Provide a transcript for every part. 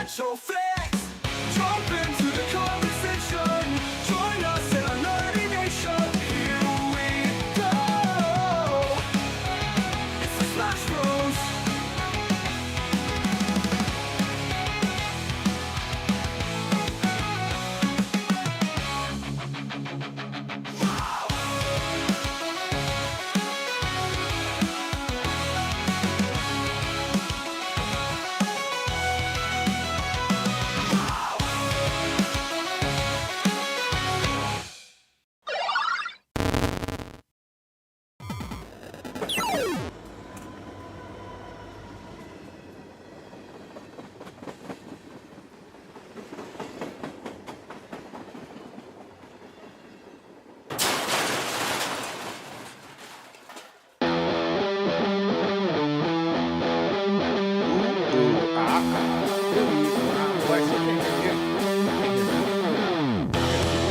So flex, jump into the conversation, join us in a nerdy nation. Here we go, it's the Smash Bros.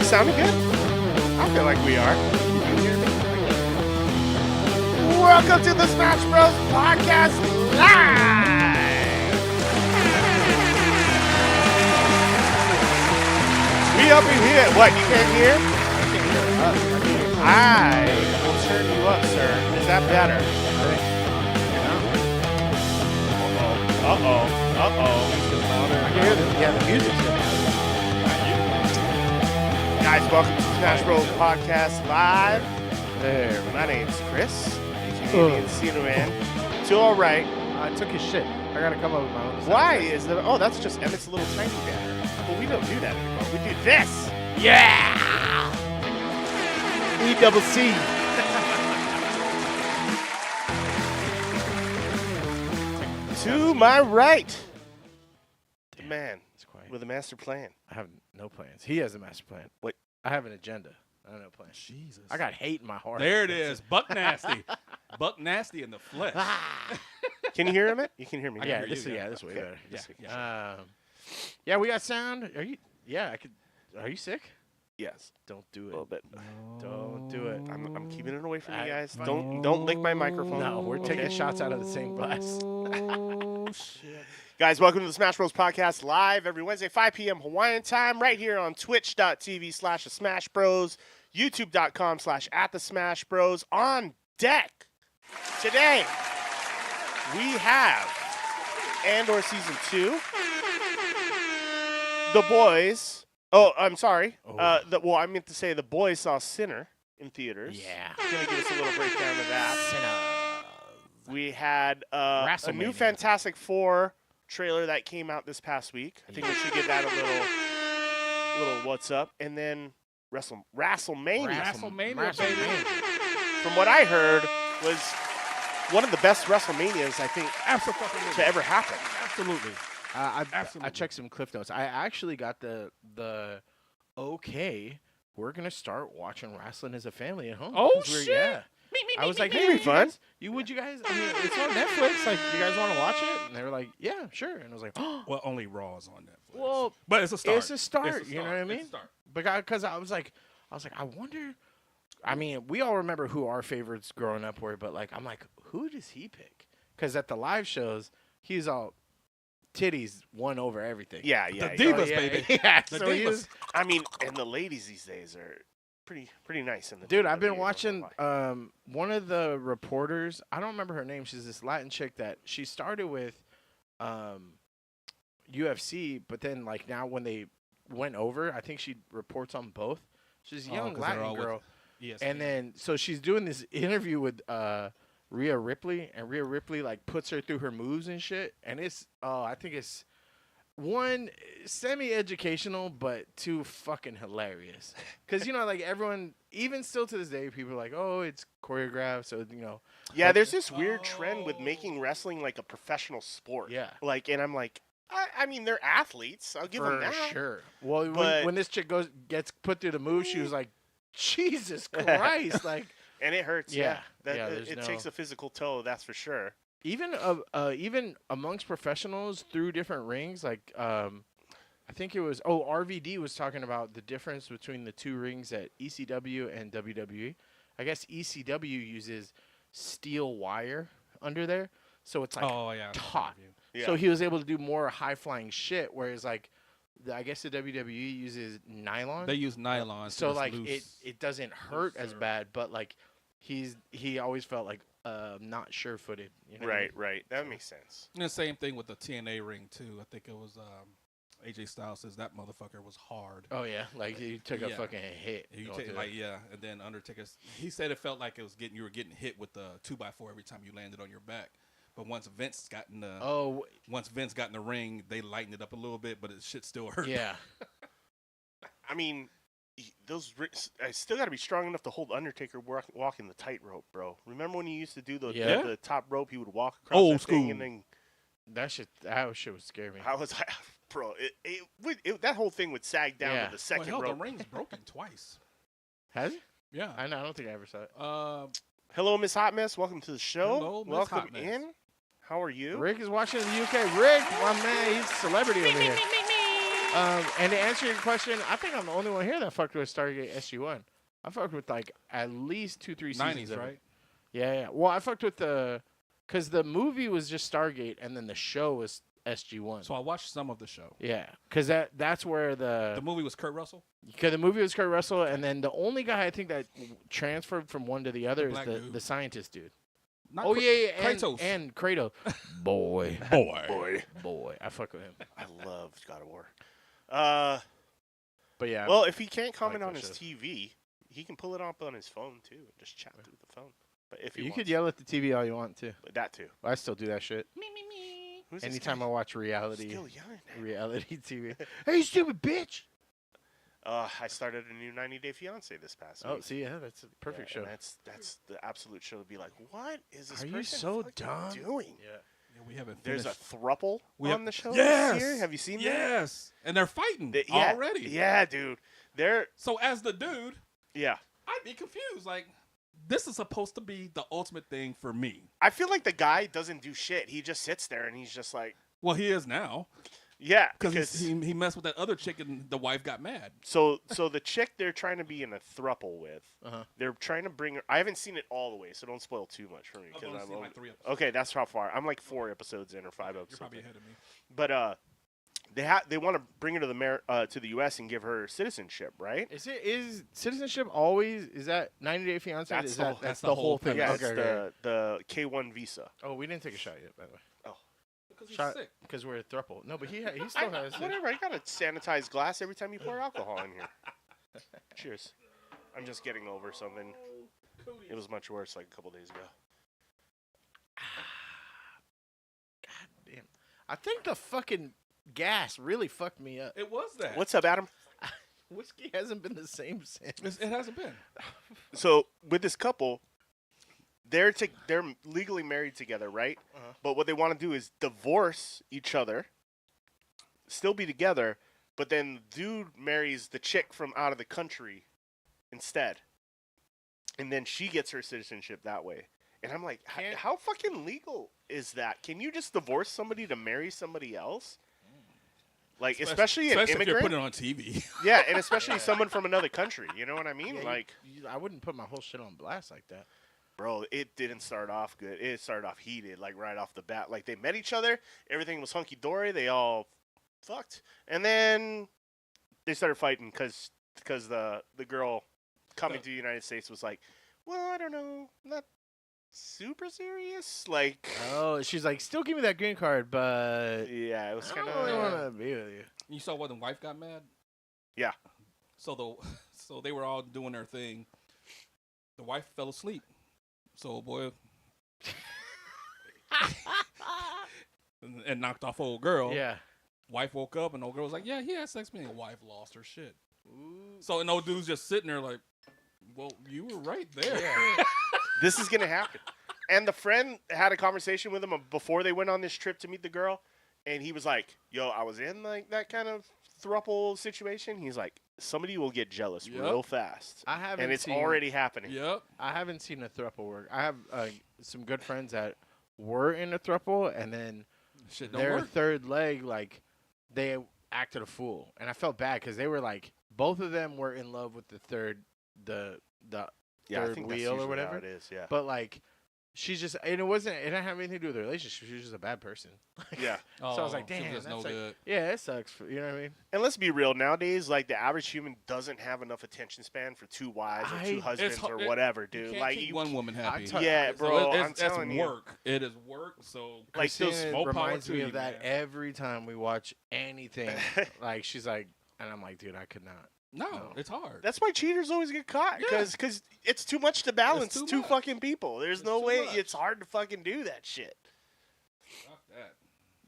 Sounding good? I feel like we are. Can you hear me? Welcome to the Smash Bros. Podcast Live! We up in here. What, you can't hear? I can't hear us. I will turn you up, sir. Is that better? Uh-oh. I can hear the music's good. Guys, welcome to Smash Bros. Podcast Live. There, my name's Chris, Canadian Cena Man. To all right. I took his shit. I gotta come up with my own. Why is that? Oh, that's just Emmett's little tiny banner. But we don't do that anymore. We do this. Yeah! E-double-C. To my right, the man It's quiet. with a master plan. I have no plans. He has a master plan. What? I have an agenda. I have no plans. Jesus. I got hate in my heart. There it is. Buck nasty. Buck nasty in the flesh. Can you hear him? You can hear me. Yeah, right? this is way Okay. better. Yeah. Yeah, we got sound. Are you? Yeah, I could. Are you sick? Yes, Don't do a it. little bit. Don't do it. I'm keeping it away from you I- guys. Don't lick my microphone. No, we're taking Okay? shots out of the same glass. Oh, shit. Guys, welcome to the Smash Bros. Podcast live every Wednesday, 5 p.m. Hawaiian time, right here on twitch.tv/thesmashbros, youtube.com/@thesmashbros. On deck today, we have Andor Season 2, The Boys. Oh, I'm sorry. Oh. I meant to say The Boys saw Sinner in theaters. Yeah. Going to give us a little breakdown of that. We had a new WrestleMania. Fantastic Four trailer that came out this past week. I think we should give that a little what's up. And then WrestleMania. WrestleMania, baby. From what I heard, was one of the best WrestleManias, I think, Absolutely. to ever happen. Absolutely. I Absolutely. checked some cliff notes. I actually got the okay. We're gonna start watching wrestling as a family at home. Oh, 'Cause we're- shit. Yeah. I was like, That'd hey, be fun. would you guys? I mean, it's on Netflix. Like, you guys want to watch it? And they were like, yeah, sure. And I was like, oh, Well, only Raw is on Netflix. well, but it's a start. it's a start. It's a You know start. what I mean? It's a start. because I was like, I wonder. I mean, we all remember who our favorites growing up were, but like, I'm like, who does he pick? Because at the live shows, he's all titties won over everything. Yeah. The Divas, yeah, baby. Yeah, The so he Divas. was- I mean, and the ladies these days are pretty nice in the Dude, I've been WWE, watching I don't know why. one of the reporters. I don't remember her name. She's this Latin chick that she started with UFC, but then like now when they went over, I think she reports on both. She's a young 'cause they're Latin all with girl, Yes. and then so she's doing this interview with Rhea Ripley, and Rhea Ripley like puts her through her moves and shit, and it's I think it's one semi-educational but two fucking hilarious, because like everyone, even still to this day, people are like, oh, it's choreographed, so Yeah, there's this weird trend with making wrestling like a professional sport. Yeah. Like, and I'm like, I mean, they're athletes. I'll give them for that. sure. Well, But- when this chick gets put through the move, she was like, Jesus Christ, like. And it hurts. Yeah. That, Yeah, it there's takes no- a physical toll, that's for sure. Even amongst professionals through different rings, like I think it was RVD was talking about the difference between the two rings at ECW and WWE. I guess ECW uses steel wire under there, so it's like oh, yeah. taut. Yeah. So he was able to do more high flying shit, whereas like I guess the WWE uses nylon. They use nylon. So it's like loose. it doesn't hurt as looser. bad, but like he always felt like not sure-footed. You know what I mean? Right. That makes sense. And the same thing with the TNA ring, too. I think it was AJ Styles says that motherfucker was hard. Oh yeah, like you took a Yeah. fucking hit. You going take, through like that. yeah, and then Undertaker, he said it felt like it was you were getting hit with the 2x4 every time you landed on your back. But once Vince got in the ring, they lightened it up a little bit, but it shit still hurt. Yeah. I mean, I still got to be strong enough to hold Undertaker walking the tightrope, bro. Remember when he used to do Yeah. the top rope? He would walk across Old that thing school. and then That shit would scare me. I was like, bro, that whole thing would sag down Yeah. to the second Well, hell, rope. the ring's broken twice. Has it? Yeah. I don't think I ever saw it. Hello, Miss Hot Mess. Welcome to the show. Hello, Miss Welcome Hot Mess. in. How are you? Rick is watching in the UK. Rick, my man, he's a celebrity over here. And to answer your question, I think I'm the only one here that fucked with Stargate SG-1. I fucked with like at least 2-3 seasons 90s, of it. right? Yeah. Well, I fucked with because the movie was just Stargate, and then the show was SG-1. So I watched some of the show. Yeah, because that's where The movie was Kurt Russell? because the movie was Kurt Russell, and then the only guy I think that transferred from one to the other is black the dude. scientist dude. Not Oh Kra- yeah, and, Kratos. and Kratos. Boy, Boy. boy, I fuck with him. I love God of War. But yeah. Well, if he can't comment like on those his shows. TV, he can pull it up on his phone too and just chat through the phone. But if he you wants, could yell at the TV all you want to. but that too. I still do that shit. Who's this Anytime guy? I watch reality Still yelling. TV. Hey, you stupid bitch! I started a new 90 Day Fiance this past Oh, week. see, yeah, that's a perfect Yeah, show. and that's the absolute show to be like, what is this Are you person so fucking dumb? doing? Yeah. Yeah, we haven't There's a finished. thruple We on have- the show Yes. this year. Have you seen that? Yes. And they're fighting Yeah, already. Yeah, dude. They're So as the dude, yeah. I'd be confused. Like, this is supposed to be the ultimate thing for me. I feel like the guy doesn't do shit. He just sits there and he's just like, Well, he is now yeah, because he messed with that other chick and the wife got mad. So the chick they're trying to be in a thruple with, Uh-huh. they're trying to bring her. I haven't seen it all the way, so don't spoil too much for me. I've 'Cause only I'm seen only- like 3 episodes. okay, that's how far. I'm like 4 episodes in or 5 You're episodes. probably in. ahead of me. But they want to bring her to to the U.S. and give her citizenship, right? Is citizenship always? Is that 90 Day Fiance? That's Is the that, whole- that's the whole thing? Yeah, okay, it's okay. the K1 visa. Oh, we didn't take a shot yet, by the way. Because he's Shot sick. because we're a thruple. No, but he still has. it. Whatever. I got a sanitized glass every time you pour alcohol in here. Cheers. I'm just getting over something. It was much worse like a couple days ago. God damn. I think the fucking gas really fucked me up. It was that. What's up, Adam? Whiskey hasn't been the same since. It hasn't been. So with this couple, they're legally married together, right? Uh-huh. But what they want to do is divorce each other, still be together, but then dude marries the chick from out of the country instead, and then she gets her citizenship that way. And I'm like, how fucking legal is that? Can you just divorce somebody to marry somebody else? Like, especially an if you're immigrant. putting it on TV. Yeah, and especially someone from another country. You know what I mean? Yeah, like. I wouldn't put my whole shit on blast like that. Bro, it didn't start off good. It started off heated, like right off the bat. Like they met each other, everything was hunky dory. They all fucked, and then they started fighting because the girl coming to the United States was like, well, I don't know, not super serious. Like, Oh, she's like, still give me that green card, but yeah, it was I kind don't really of. want to be with you. You saw when the wife got mad? Yeah. So they were all doing their thing. The wife fell asleep. So boy and knocked off old girl. Yeah. Wife woke up and old girl was like, yeah, he had sex with me. And wife lost her shit. So and old dude's just sitting there like, well, you were right there. Yeah. This is gonna happen. And the friend had a conversation with him before they went on this trip to meet the girl, and he was like, "Yo, I was in like that kind of throuple situation." He's like, "Somebody will get jealous Yep. real fast." I haven't and it's seen- already happening. Yep. I haven't seen a throuple work. I have some good friends that were in a throuple, and then Shit don't their work. third leg, like, they acted a fool. And I felt bad because they were like, both of them were in love with the third Yeah, I third think that's wheel or usually whatever. how it is. Yeah. But, like, she's just, and it didn't have anything to do with the relationship. She was just a bad person. Yeah. So I was like, she damn, just that's no like, good. yeah, it sucks. You know what I mean? And let's be real. Nowadays, like the average human doesn't have enough attention span for 2 wives or 2 husbands or whatever, You dude. can't Like keep you, one woman happy. Yeah, bro, I'm That's telling you. work. It is work. So Like those Christina more power reminds to me you, of that man. every time we watch anything. Like, she's like, and I'm like, dude, I could not. no, it's hard. That's why cheaters always get caught Yeah. because it's too much to balance too 2 much. fucking people. There's It's no too way. much. It's hard to fucking do that shit. Fuck that.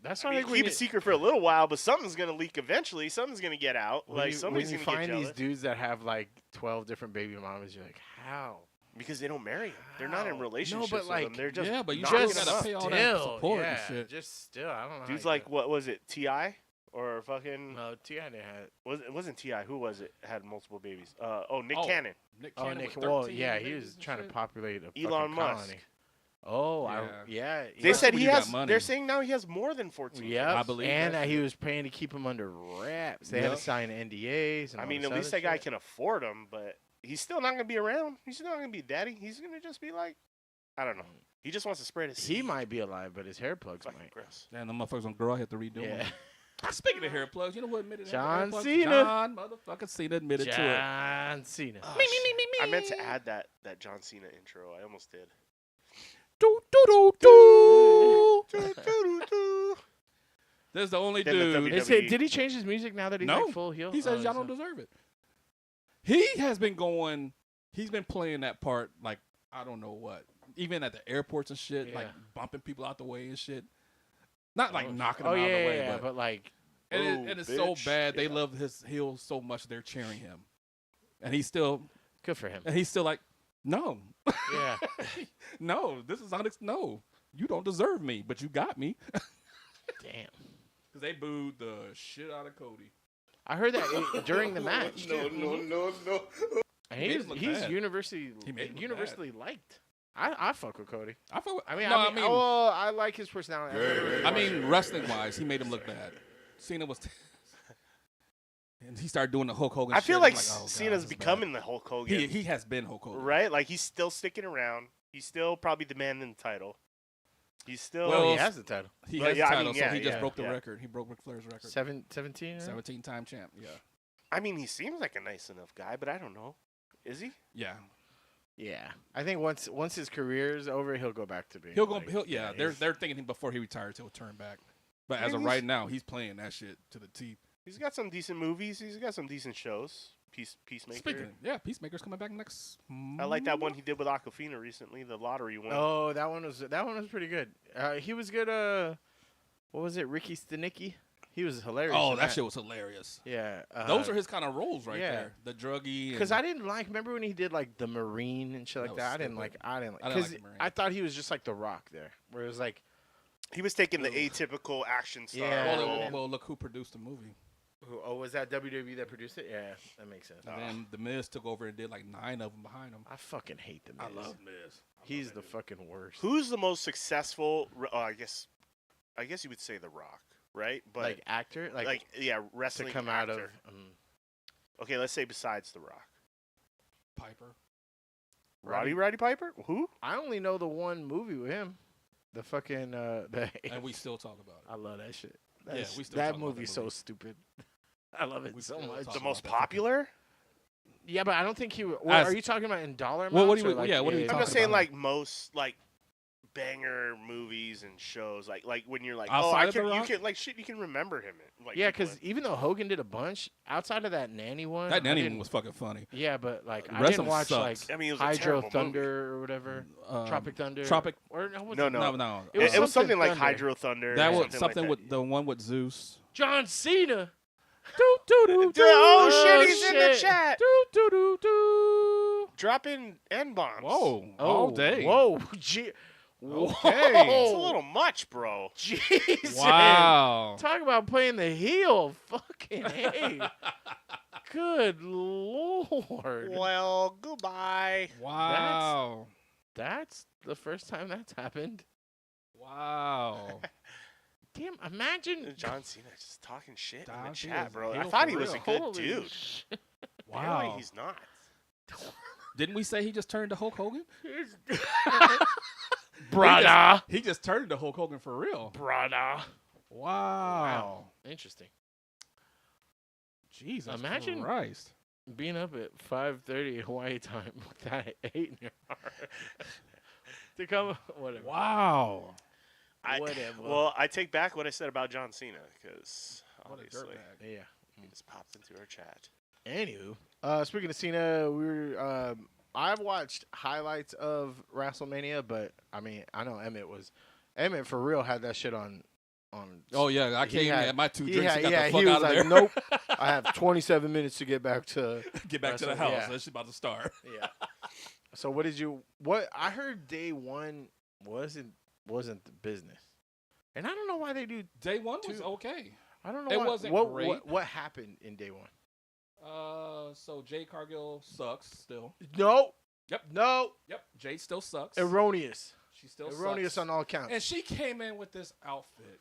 That's I why mean, I think keep it secret for a little while, but something's gonna leak eventually. Something's gonna get out. Like somebody's when you gonna find get these jealous dudes that have like 12 different baby mamas, you're like, how? because they don't marry them. They're not in How? relationships No, but, with them. like, They're just Yeah, but you knocking just them gotta up. pay all that Still, support yeah, and shit. just still, I don't know. Dude's how you like, what was it? Ti or fucking? no, T.I. didn't have. It wasn't Ti. Who was it? Had multiple babies. Nick Oh, Cannon. Nick Oh, Cannon Nick. with Well, 13 yeah, he babies was and trying to shit. populate a Elon fucking Musk. colony. Oh, Yeah. They yeah. said when he you got has. money. They're saying now he has more than 14. Yep. I believe and that he shit. was paying to keep him under wraps. They had Yep. to sign NDAs. And I all mean, this at least other that guy shit. can afford them, but he's still not gonna be around. He's not gonna be daddy. He's gonna just be like, I don't know. He just wants to spread his. He seed. might be alive, but his hair plugs Fucking might. gross. Man, the motherfuckers on girl had to redo Yeah. them. Speaking of hair plugs, you know what admitted John hair plugs? Cena. John motherfucking Cena admitted to it. John Cena. Oh, shit. I meant to add that John Cena intro. I almost did. Do, do, do, do. Doo-doo-doo. This is the only Then the dude. WWE Did he change his music now that he's No. like full heel? He says y'all don't deserve it. He has been going. He's been playing that part like I don't know what. Even at the airports and shit, like bumping people out the way and shit. Not like knocking them out of the way, but like, and it's so bad. They love his heel so much they're cheering him, and he's still good for him. And he's still like, no, Yeah, no, this is honest. No, you don't deserve me, but you got me. damn. Because they booed the shit out of Cody. I heard that during the match. No. And He made him look he's bad. universally He made him look universally liked. I fuck with Cody. I like his personality. I mean, wrestling wise, he made him look bad. Cena was, and he started doing the Hulk Hogan. I shit. feel I'm like oh, God, Cena's this is becoming bad. the Hulk Hogan. He has been Hulk Hogan, Right? Like, he's still sticking around. He's still probably demanding the title. He's still... Well, he has the title. He Well, has yeah, the I title, mean, so yeah, he just yeah, broke the yeah. record. He broke Ric Flair's record. 17? 17-time champ. Yeah. I mean, he seems like a nice enough guy, but I don't know. Is he? Yeah. Yeah, I think once his career's over, he'll go back to being. He'll go. like, They're thinking before he retires, he'll turn back. But as of right now, he's playing that shit to the teeth. He's got some decent movies. He's got some decent shows. Peacemaker. Speaking, Peacemaker's coming back next. I like that one he did with Aquafina recently, the lottery one. Oh, that one was pretty good. He was good. What was it, Ricky Stenicki? He was hilarious. Oh, in that shit was hilarious. Yeah, Those are his kind of roles right yeah. there. The druggie. Because I didn't like. Remember when he did like the Marine and shit like That that? was I didn't like. stupid. I didn't like. I didn't Because like the Marine. I thought he was just like the Rock there, where it was like. He was taking the atypical action star. Yeah. role. Well, look who produced the movie. Oh, was that WWE that produced it? Yeah, that makes sense. And then The Miz took over and did like 9 of them behind him. I fucking hate the Miz. I love Miz. He's the fucking worst. Who's the most successful? I guess you would say The Rock, right? But like actor, like wrestling to come actor. out of. Okay, let's say besides The Rock. Piper. Roddy Piper? Who? I only know the one movie with him. The fucking And we still talk about it. I love that shit. Yeah, we still that talk about movie's that so movie. stupid. I love it We so still much. talk The about most that popular? Yeah, but I don't think he. Well, As- are you talking about in dollar amounts? Well, what do you- or, like, yeah, what are you I'm talking just saying, about? like most banger movies and shows, like when you're like, Outside of The you Rock? can like shit, you can remember him. Like Yeah, people because even though Hogan did a bunch outside of that nanny one, That I nanny didn't- one was fucking funny. Yeah, but like I Wrestling didn't watch sucks. like I mean, it was a Hydro terrible Thunder or whatever, Tropic Thunder. Tropic. Or no, was No, it- no. No. It was something like Thunder. Hydro Thunder. That or was something something like with the one with Zeus. John Cena. Oh shit, he's in the shit. chat. Do. Dropping N bombs. Whoa. All day. Whoa, gee, Okay. It's a little much, bro. Jesus. Wow. Talk about playing the heel. Fucking hey. Good lord. Well, goodbye. Wow. That's the first time that's happened. Wow. Damn, imagine. John Cena just talking shit in John the Cena's chat, bro. a I heel thought for he was a real. good Holy dude. shit. Apparently Wow. he's not. Didn't we say he just turned to Hulk Hogan? Brother. He just turned to Hulk Hogan for real. Brother. Wow. Interesting. Jesus Imagine- Christ. Being up at 5:30 Hawaii time with that 8 in your heart. To come, whatever. Wow. Whatever. Well, I take back what I said about John Cena because What a obviously dirtbag. Yeah. he just popped into our chat. Anywho, speaking of Cena, I've watched highlights of WrestleMania, but I mean, I know Emmett for real had that shit on. Oh, yeah. I He came had- at my 2 he drinks had- and got yeah, the fuck he was out of like, there. nope. I have 27 minutes to get back to. Get back to the Wrestle- house. yeah. That shit about to start. Yeah. So what I heard day one wasn't the business, and I don't know why they do. Day 1 was Two- okay. I don't know. It why, wasn't what, great. What happened in day one? So Jade Cargill sucks still. No. Yep. No. Yep. Jade still sucks. Erroneous. She still Erroneous sucks. on all counts. And she came in with this outfit.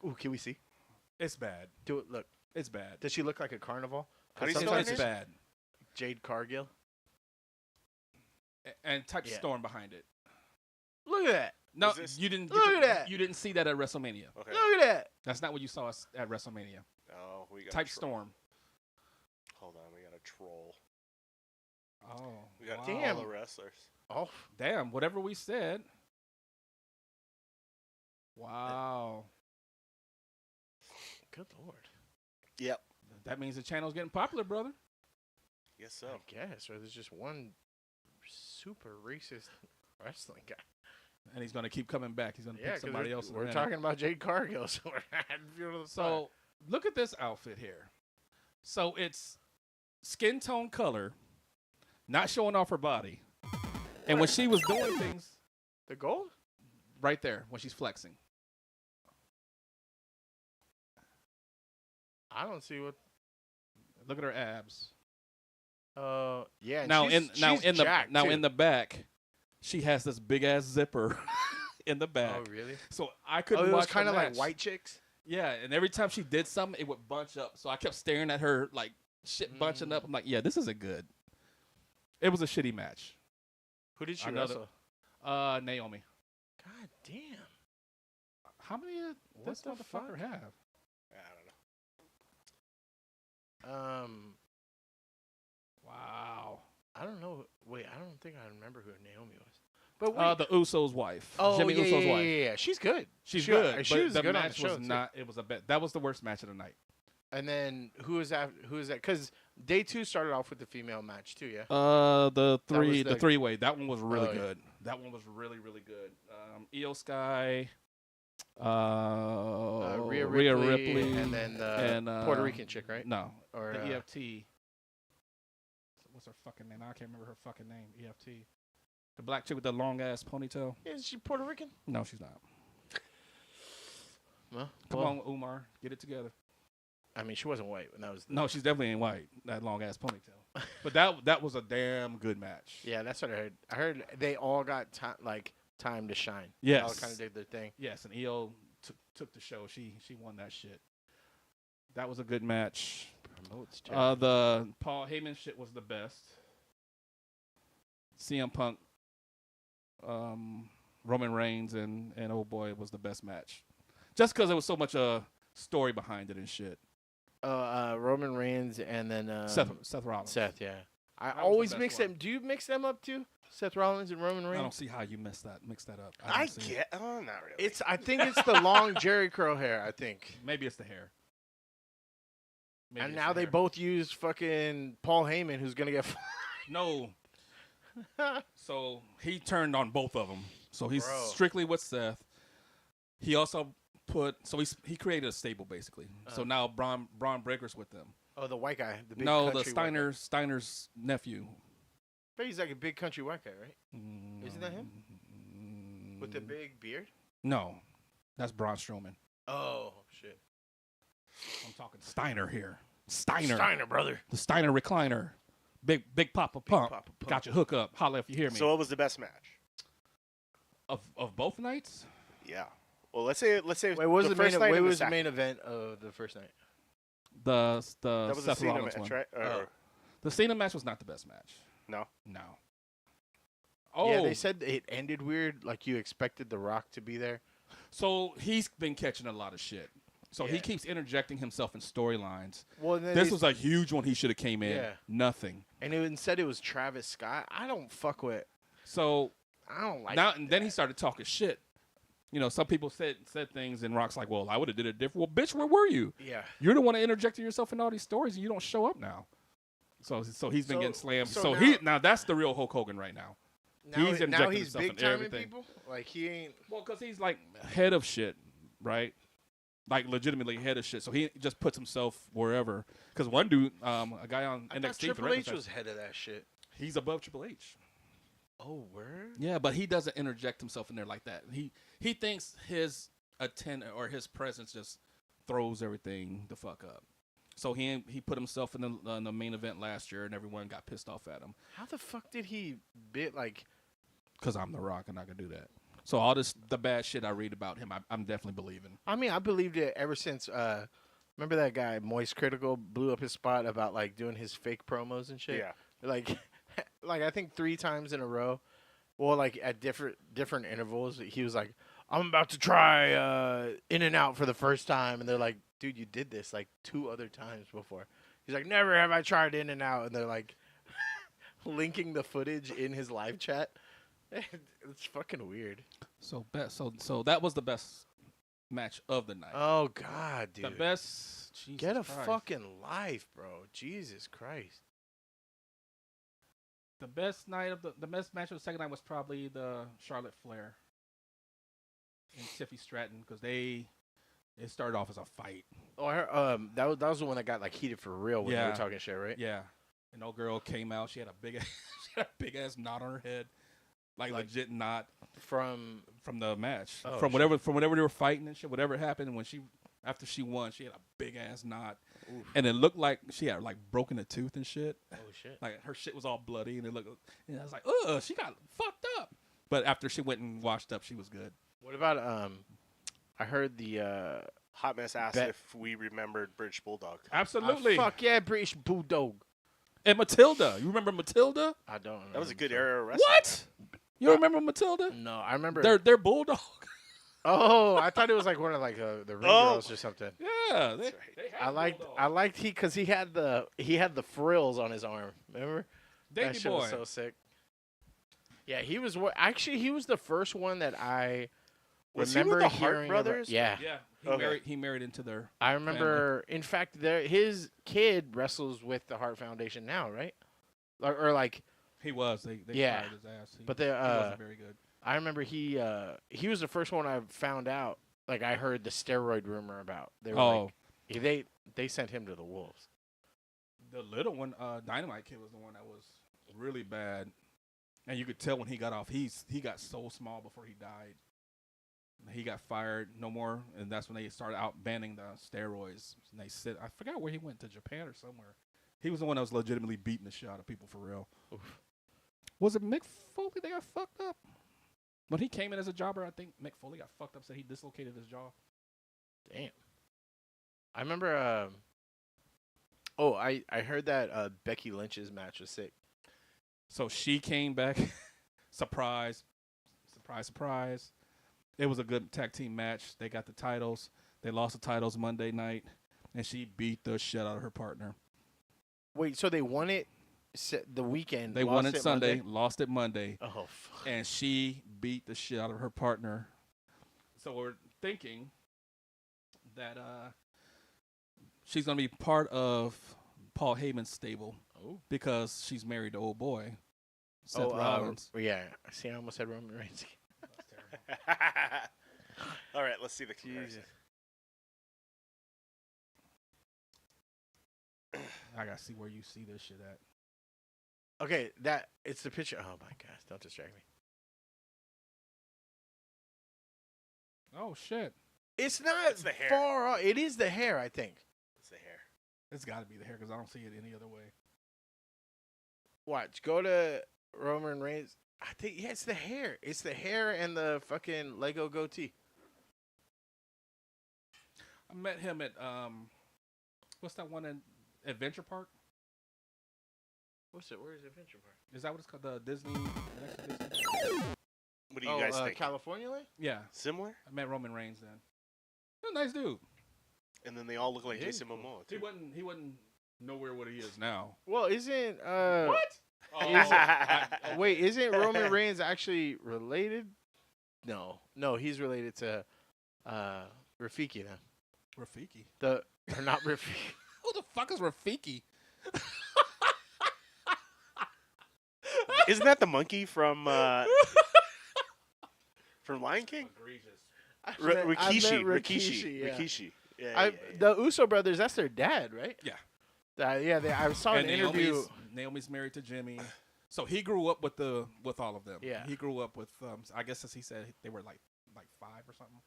Ooh, can we see? It's bad. Do it. Look. It's bad. Does she look like a carnival? How do you say Sometimes her It's name? bad. Jade Cargill. And type Yeah. storm behind it. Look at that. No, Is this- you didn't. Look at that. You didn't see that at WrestleMania. Okay. Look at that. That's not what you saw us at WrestleMania. Oh, we got Type a storm. Hold on, we got a troll. Oh, We got Damn. all the wrestlers. Oh, damn! Whatever we said. Wow. Good Lord. Yep. That means the channel's getting popular, brother. Guess so. I guess. Or there's just one super racist wrestling guy. And he's going to keep coming back. He's going to Yeah, pick somebody else. in a we're minute. talking about Jade Cargill. So we're at So look at this outfit here. So it's skin tone color, not showing off her body. And when she was doing things the gold? right there, when she's flexing. I don't see what. Look at her abs. Yeah. And Now she's jacked, in the back, she has this big ass zipper in the back. Oh really? So I couldn't It watch was kind of her like match. white chicks. Yeah, and every time she did something, it would bunch up. So I kept staring at her like shit bunching up. I'm like, yeah, this isn't good. It was a shitty match. Who did she Another- wrestle? Naomi. God damn. How many does What this the motherfucker fuck? have? I don't know. Wow. I don't know. Wait, I don't think I remember who Naomi was. But wait. The Uso's wife. Oh, Jimmy yeah, Uso's yeah, wife. yeah. She's good. She's She- good. she but was the good on the match show, was too. not. It was a bet. That was the worst match of the night. And then who is that? Who is that? Because day 2 started off with the female match too. Yeah. The the- three-way. That one was really Oh, yeah. good. That one was really, really good. Io Sky, Rhea Rhea Ripley, Ripley, and then the and, Puerto Rican chick, right? No, Or the EFT. What's her fucking name? I can't remember her fucking name. EFT. The black chick with the long ass ponytail. Is she Puerto Rican? No, she's not. Well, Come on, Umar, get it together. I mean, she wasn't white when that was. No, she's definitely ain't white. That long ass ponytail. But that was a damn good match. Yeah, that's what I heard. I heard they all got time to shine. They all Yes. kind of did their thing. Yes, and Io took the show. She won that shit. That was a good match. Promotes The Paul Heyman shit was the best. CM Punk, Roman Reigns, and oh boy, was the best match. Just because there was so much story behind it and shit. Roman Reigns and then Seth Rollins. Seth, yeah. I That was the always best mix one. them. Do you mix them up too? Seth Rollins and Roman I Reigns. don't see how you mix that up. I don't see it. get. Oh, not really. I think it's the long Jerry curl hair. I think. Maybe it's the hair. Maybe And it's now the they hair. both use fucking Paul Heyman, who's gonna get. No. So he turned on both of them. So he's Bro. strictly with Seth. He also he created a stable basically. So now Braun Breaker's with them. Oh, the white guy. The big No, country the white guy. Steiner's nephew. But he's like a big country white guy, right? Isn't that him? With the big beard? No, that's Braun Strowman. Oh shit. I'm talking Steiner here. Steiner, brother. the Steiner recliner, big Papa Pump. Papa Pump. Got your hook up. Holla if you hear me. So what was the best match? Of both nights, Yeah. Well, let's say Wait, what was the the first main? night What and the was the second. main event of the first night? the That was Seth a Cena Rollins match, one. right? Or, The Cena match was not the best match. No. No. Oh, Yeah, they said it ended weird. Like you expected The Rock to be there. so he's been catching a lot of shit. So he Yeah. keeps interjecting himself in storylines. Well, then This was a huge one. He should have came in. Yeah. Nothing. and it said it was Travis Scott. I don't fuck with. So I don't like. now and then he started talking shit. You know, some people said things, and Rock's like, "Well, I would have did it different." Well, bitch, where were you? Yeah. You're the one that interjected yourself in all these stories, and you don't show up now. So he's been So- getting slammed. so So now- now that's the real Hulk Hogan right now. Now, He's now injecting he's himself big in time in everything. people. Like he ain't. Well, because he's like head of shit, right? Like legitimately head of shit. So he just puts himself wherever. Because one dude, a guy on I thought NXT, Triple for H reference, was head of that shit. he's above Triple H. Oh, word. Yeah, but he doesn't interject himself in there like that. He thinks his attendant or his presence just throws everything the fuck up. So he put himself in the main event last year, and everyone got pissed off at him How the fuck did he bit like? because I'm The Rock and I can do that. So all the bad shit I read about him, I'm definitely believing. I mean, I believed it ever since. Remember that guy Moist Critical blew up his spot about like doing his fake promos and shit. Yeah. Like, like I think 3 times in a row. Well, like at different intervals, he was like, "I'm about to try In and Out for the first time," and they're like, "Dude, you did this like 2 other times before." He's like, "Never have I tried In and Out," and they're like, linking the footage in his live chat. It's fucking weird. So that was the best match of the night. Oh God, dude. The best. Jesus Get a Christ. fucking life, bro. Jesus Christ. The best night of the best match of the second night was probably the Charlotte Flair and Tiffy Stratton because it started off as a fight. Oh, that was the one that got like heated for real when they Yeah. were talking shit, right? Yeah, an old girl came out. She had a big ass knot on her head, like legit knot From from the match. Oh, from shit. whatever they were fighting and shit. Whatever happened, and after she won, she had a big ass knot, Oof. and it looked like she had like broken a tooth and shit. Oh shit. Like her shit was all bloody, and and I was like, ugh, she got fucked up. But after she went and washed up, she was good. What about I heard the Hot Mess asked Bet- if we remembered British Bulldog. Absolutely. fuck yeah, British Bulldog. And Matilda, you remember Matilda? I don't know. That was a good era of wrestling. What? You don't remember Matilda? No, I remember. They're bulldog. Oh, I thought it was like one of like the ring Oh. girls or something. Yeah, they have I liked because he had the frills on his arm. Remember? That Davey shit Boy. was so sick. Yeah, he was he was the first one that I Was he with remember the Hart hearing brothers? About. Yeah, Yeah, Okay. he married into their. I remember. In fact, his kid wrestles with the Hart Foundation now, right? Or like, He was. They Yeah. fired his ass. but they he wasn't very good. I remember he was the first one I found out. Like I heard the steroid rumor about. They were Oh, like, they sent him to the wolves. the little one, Dynamite Kid, was the one that was really bad, and you could tell when he got off. He got so small before he died. He got fired, no more, and that's when they started out banning the steroids. And they said, I forgot where he went, to Japan or somewhere. He was the one that was legitimately beating the shit out of people for real. Oof. Was it Mick Foley that got fucked up? When he came in as a jobber, I think Mick Foley got fucked up, said he dislocated his jaw. Damn. I remember. I heard that Becky Lynch's match was sick. So she came back. Surprise. Surprise, surprise. It was a good tag team match. They got the titles. They lost the titles Monday night, and she beat the shit out of her partner. Wait, so they won it the weekend? They lost won it Sunday, Monday? lost it Monday, Oh, fuck. and she beat the shit out of her partner. So we're thinking that she's going to be part of Paul Heyman's stable Oh. because she's married to old boy, Seth Rollins. Yeah. See, I almost said Roman Reigns. That's terrible. All right, let's see the comparison. I got to see where you see this shit at. Okay, it's the picture. Oh my gosh, don't distract me. Oh, shit. It's not It's the hair. far off. It is the hair, I think. It's the hair. It's got to be the hair because I don't see it any other way. Watch. Go to Roman Reigns. I think it's the hair. It's the hair and the fucking Lego goatee. I met him at what's that one in Adventure Park? What's it? Where is Adventure Park? Is that what it's called? The Disney. What do you guys think? California Land? Yeah, Similar? I met Roman Reigns then. He's a nice dude. And then they all look like Yeah. Jason Momoa, He too. wasn't nowhere what he is now. Well, isn't Oh, wait, isn't Roman Reigns actually related? No, he's related to Rafiki now. Rafiki. Or not Rafiki. Who the fuck is Rafiki? Isn't that the monkey from Lion King? Egregious. Rikishi. yeah. Rikishi. Yeah, The Uso brothers, that's their dad, right? Yeah. I saw an And interview. Naomi's married to Jimmy. So he grew up with all of them. Yeah. He grew up with I guess as he said they were like 5 or something.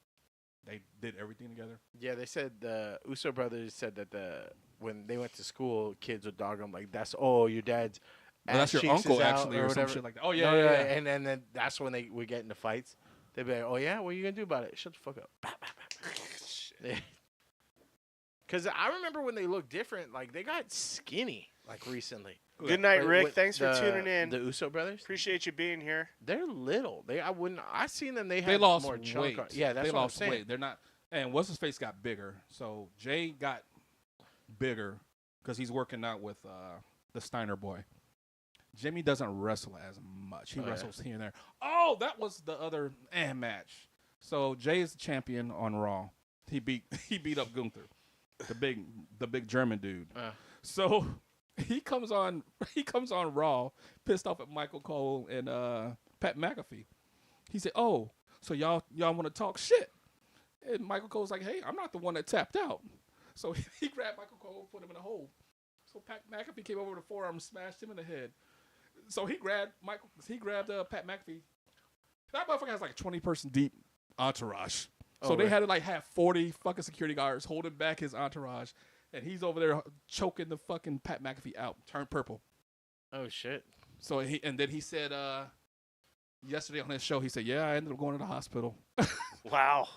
They did everything together. Yeah, they said the Uso brothers said that when they went to school, kids would dog them like, "That's your dad's." Well, that's ass your cheeks uncle is out," actually or some whatever. shit like that. Oh No, yeah. And then that's when they would get into fights. They'd be like, "Oh yeah, what are you gonna do about it? Shut the fuck up." Because I remember when they looked different, like they got skinny like recently. Good night, Like, Rick. with Thanks for the- tuning in. The Uso brothers, Appreciate you being here. they're little. I seen them. They had They lost more chunk weight. on- Yeah, that's they what lost I'm saying. weight. They're not. And what's his face got bigger. So Jay got bigger because he's working out with the Steiner boy. Jimmy doesn't wrestle as much. He Oh, yeah. wrestles here and there. Oh, that was the other match. So Jay is the champion on Raw. He beat up Gunther, the big German dude. Uh. So he comes on Raw, pissed off at Michael Cole and Pat McAfee. He said, "Oh, so y'all want to talk shit?" And Michael Cole's like, "Hey, I'm not the one that tapped out." So he grabbed Michael Cole, put him in a hole. So Pat McAfee came over the forearm, smashed him in the head. So he grabbed Pat McAfee. That motherfucker has like a 20-person deep entourage. So they had to like have 40 fucking security guards holding back his entourage, and he's over there choking the fucking Pat McAfee out, turned purple. Oh shit. So then he said yesterday on his show, he said, "Yeah, I ended up going to the hospital." Wow.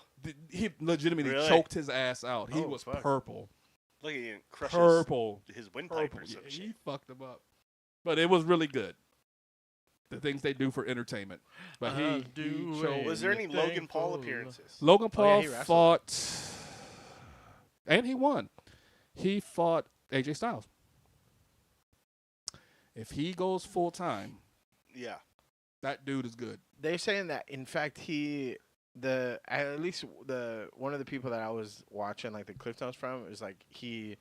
He legitimately Really? choked his ass out. He Oh, was fuck. purple. Look at you, crushes Purple. his windpipe or Yeah, some he shit. fucked him up. But it was really good. The things they do for entertainment. But he chose. Was there any Anything Logan Paul for- appearances? Logan Paul he wrestled. fought, and he won. He fought AJ Styles. If he goes full time, Yeah. that dude is good. They're saying that in fact at least one of the people that I was watching like the clip notes from is like he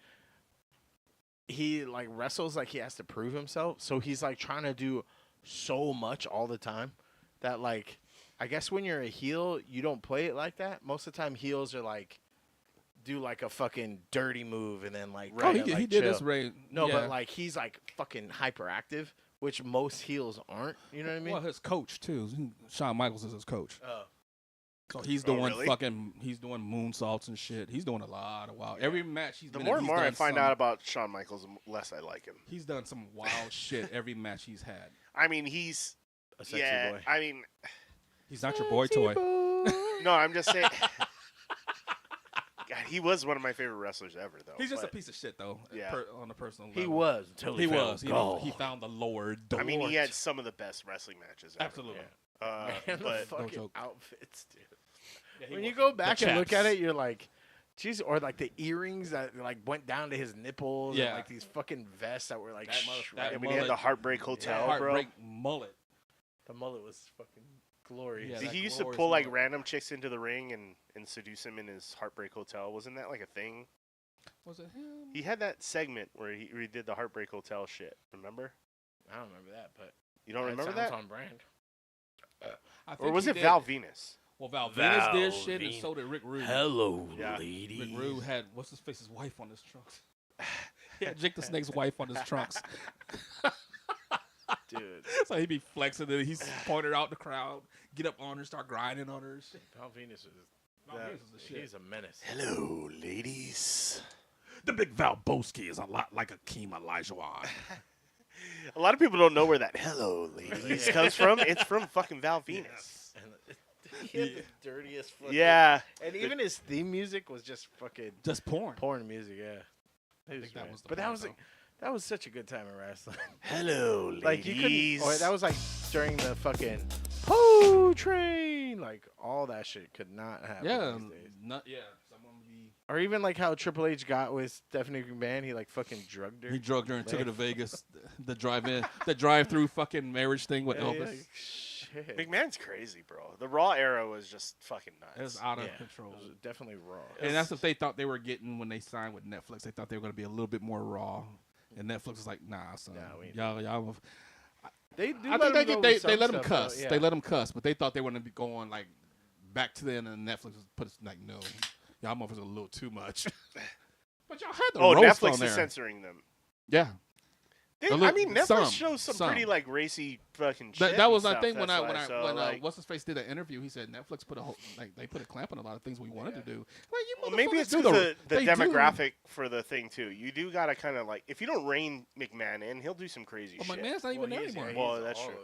like wrestles like he has to prove himself, so he's like trying to do so much all the time that like I guess when you're a heel you don't play it like that. Most of the time heels are like do like a fucking dirty move and then like Oh, he kinda, like, did chill. his reign. No, yeah. but like he's like fucking hyperactive, which most heels aren't. You know what I mean? Well, his coach too. Shawn Michaels is his coach. Oh. So he's Oh, doing really? he's doing moonsaults and shit. He's doing a lot of wild. Every match he's The been more in, and he's more I done find some- out about Shawn Michaels, the less I like him. He's done some wild shit every match he's had. I mean, he's A sexy yeah. boy. I mean, He's not your boy toy. no, I'm just saying. God, he was one of my favorite wrestlers ever, though. He's just a but, piece of shit though. Yeah. On a personal He level. was until He found was. gold. He found the Lord. I mean, he had some of the best wrestling matches ever. Absolutely. Man, the But fucking joke. outfits, dude. Yeah, he When was. you go back The and look at chaps. it, you're like, jeez, or like the earrings that like went down to his nipples, Yeah. and like these fucking vests that were like, That mother- shredded. that I mean, he had the mullet. Heartbreak Hotel, bro. Heartbreak mullet. The mullet was fucking glorious. Yeah, Did that he used to glorious pull like mullet. random chicks into the ring and seduce him in his Heartbreak Hotel? Wasn't that like a thing? Was it him? He had that segment where he did the Heartbreak Hotel shit. Remember? I don't remember that, but You don't that remember sounds that? on brand. I Or think was he it did. Val Venus? Well, Val Venus did Val shit, and Venus. so did Rick Rude. Hello, Yeah. ladies. Rick Rude had what's his face's wife on his trunks. He had Jake the Snake's wife on his trunks. Dude, So he'd be flexing it. He's pointing her out in the crowd, get up on her, start grinding on her. and shit. Val Venus is Val Venus is the shit. he's a menace. Hello, ladies. The big Val Boski is a lot like Akeem Olajuwon. A lot of people don't know where that "Hello, ladies" comes from. It's from fucking Val Venus. And he had the dirtiest fucking. Yeah. And even his theme music was just fucking Just porn. porn music. Yeah, It think that rad. was the but that point, was like, that was such a good time in wrestling. Hello, ladies. Like you couldn't. Or that was like during the fucking Ho train. Like all that shit could not happen. Yeah, these days. Someone would be. Or even like how Triple H got with Stephanie McMahon. He like fucking drugged her. He drugged her and took her to Vegas. The drive-through fucking marriage thing with Yeah, Elvis. yeah, shit. McMahon's crazy, bro. The Raw era was just fucking It was nuts. out of Yeah, control. it was definitely raw. And that's what they thought they were getting when they signed with Netflix. They thought they were going to be a little bit more raw. And Netflix was like, nah, son. Nah, we ain't y'all. They do. I think they let them them cuss. They let them cuss, but they thought they were going to be going like back to them, and Netflix was put us like, no, y'all motherfuckers a little too much. But y'all had the Oh, roast Netflix on there. is censoring them. Yeah, They, A I little- mean, Netflix some, shows some some. pretty like racy fucking shit. that was and my thing stuff, when that's I why. So, when like, what's his face did an interview. He said Netflix put they put a clamp on a lot of things we wanted to do. Like, you well, maybe motherfuckers it's do because the they do- demographic for the thing too. You do gotta kind of like if you don't rein McMahon in, he'll do some crazy Well, shit. McMahon's not even there anymore. Well, that's true.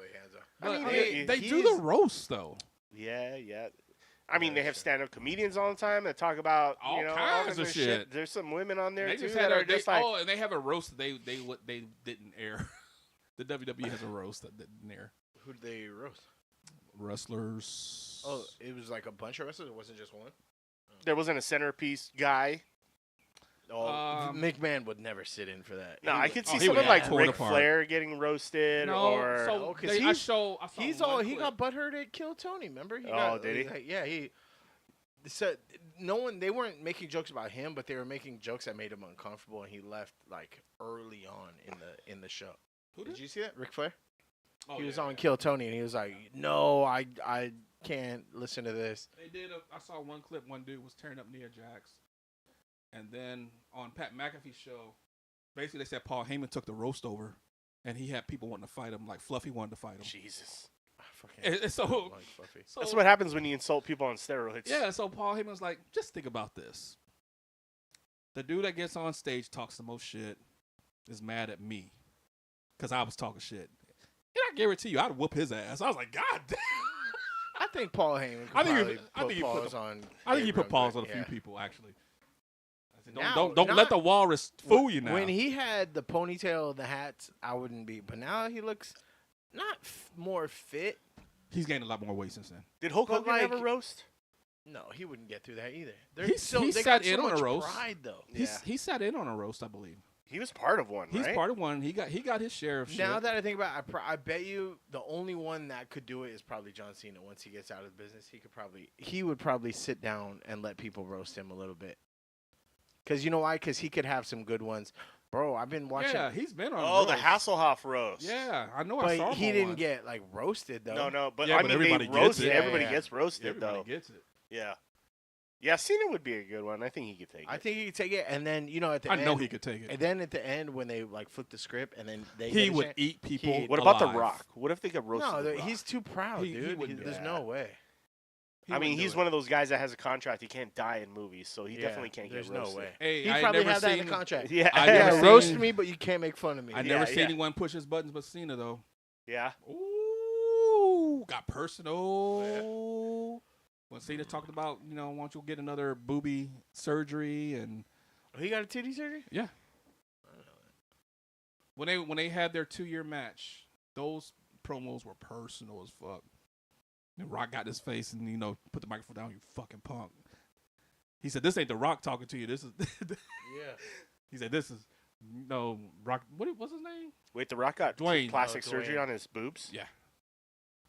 But I mean, they he do is- the roast though. Yeah, yeah. I mean, Yeah, they have sure. stand-up comedians all the time that talk about All all kinds kinds of of shit. There's some women on there They too just that had are just like, and they have a roast that they didn't air. The WWE has a roast that didn't air. Who did they roast? Wrestlers. Oh, it was like a bunch of wrestlers. It wasn't just one. there wasn't a centerpiece guy. Oh, Um, McMahon would never sit in for that. No, He I would- could oh, see he someone would like get torn Ric apart. Flair getting roasted, no, or so Oh, 'cause they, I saw He's one all he clip. got butthurt at Kill Tony. Remember? Oh, did he? Like, yeah, he. so no one, they weren't making jokes about him, but they were making jokes that made him uncomfortable, and he left like early on in the show. Who Did you see that, Ric Flair? Oh, He was yeah, on yeah. Kill Tony, and he was like, "No, I can't listen to this." They did. I saw one clip. One dude was tearing up Nia Jax, and then on Pat McAfee's show, basically they said Paul Heyman took the roast over, and he had people wanting to fight him, like Fluffy wanted to fight him. Jesus. I fucking And so, like Fluffy. so That's what happens when you insult people on steroids. yeah. So Paul Heyman was like, just think about this. The dude that gets on stage talks the most shit is mad at me because I was talking shit. And I guarantee you, I'd whoop his ass. I was like, God damn. I think Paul Heyman. I think Put you pause on. I think you put Gabriel pause on a Good, few yeah. people, actually. I said, Now, don't not- let the walrus fool you now. When he had the ponytail and the hats, I wouldn't be. But now he looks not more fit. He's gained a lot more weight since then. Did Hulk But, Hogan ever like- roast? No, he wouldn't get through that either. He they sat got in so on a much roast. pride, though. Yeah. He sat in on a roast, I believe. He was part of one, He's right? part of one. He got his share of shit. Now that I think about it, I bet you the only one that could do it is probably John Cena. Once he gets out of the business, he would probably sit down and let people roast him a little bit. Because you know why? Because he could have some good ones. Bro, I've been watching. yeah, he's been on. Oh, the roast. Hasselhoff roast. Yeah, I know. I saw But him he on didn't one. get like roasted though. No, but Yeah, I but mean, everybody they gets roasted. it. Everybody Yeah. gets roasted, Everybody though. gets it. Yeah. Yeah, Cena would be a good one. I think he could take it. I think he could take it, and then at the I end, know he could take it. And then at the end, when they like flip the script, and then they He get a would chance- eat people. He'd- What about The alive. Rock? What if they could roast No, The Rock? he's too proud, He dude. wouldn't do There's that. no way. He I mean, wouldn't do he's it. one of those guys that has a contract. He can't die in movies, so he Yeah, definitely can't there's get roasted. no way. Hey, He I probably never had that in seen the contract. Yeah, I Yeah, never roast seen- me, but you can't make fun of me. I never seen yeah. anyone push his buttons but Cena though. yeah. Ooh, got personal. When Cena talked about, won't you get another booby surgery and He got a titty surgery? yeah. When they had their 2-year match, those promos were personal as fuck. And Rock got in his face and put the microphone down. You fucking punk. He said, "This ain't the Rock talking to you. This is." Yeah. He said, "This is Rock. What's his name? Wait, The Rock got Dwayne. plastic Oh, surgery Dwayne. on his boobs? Yeah,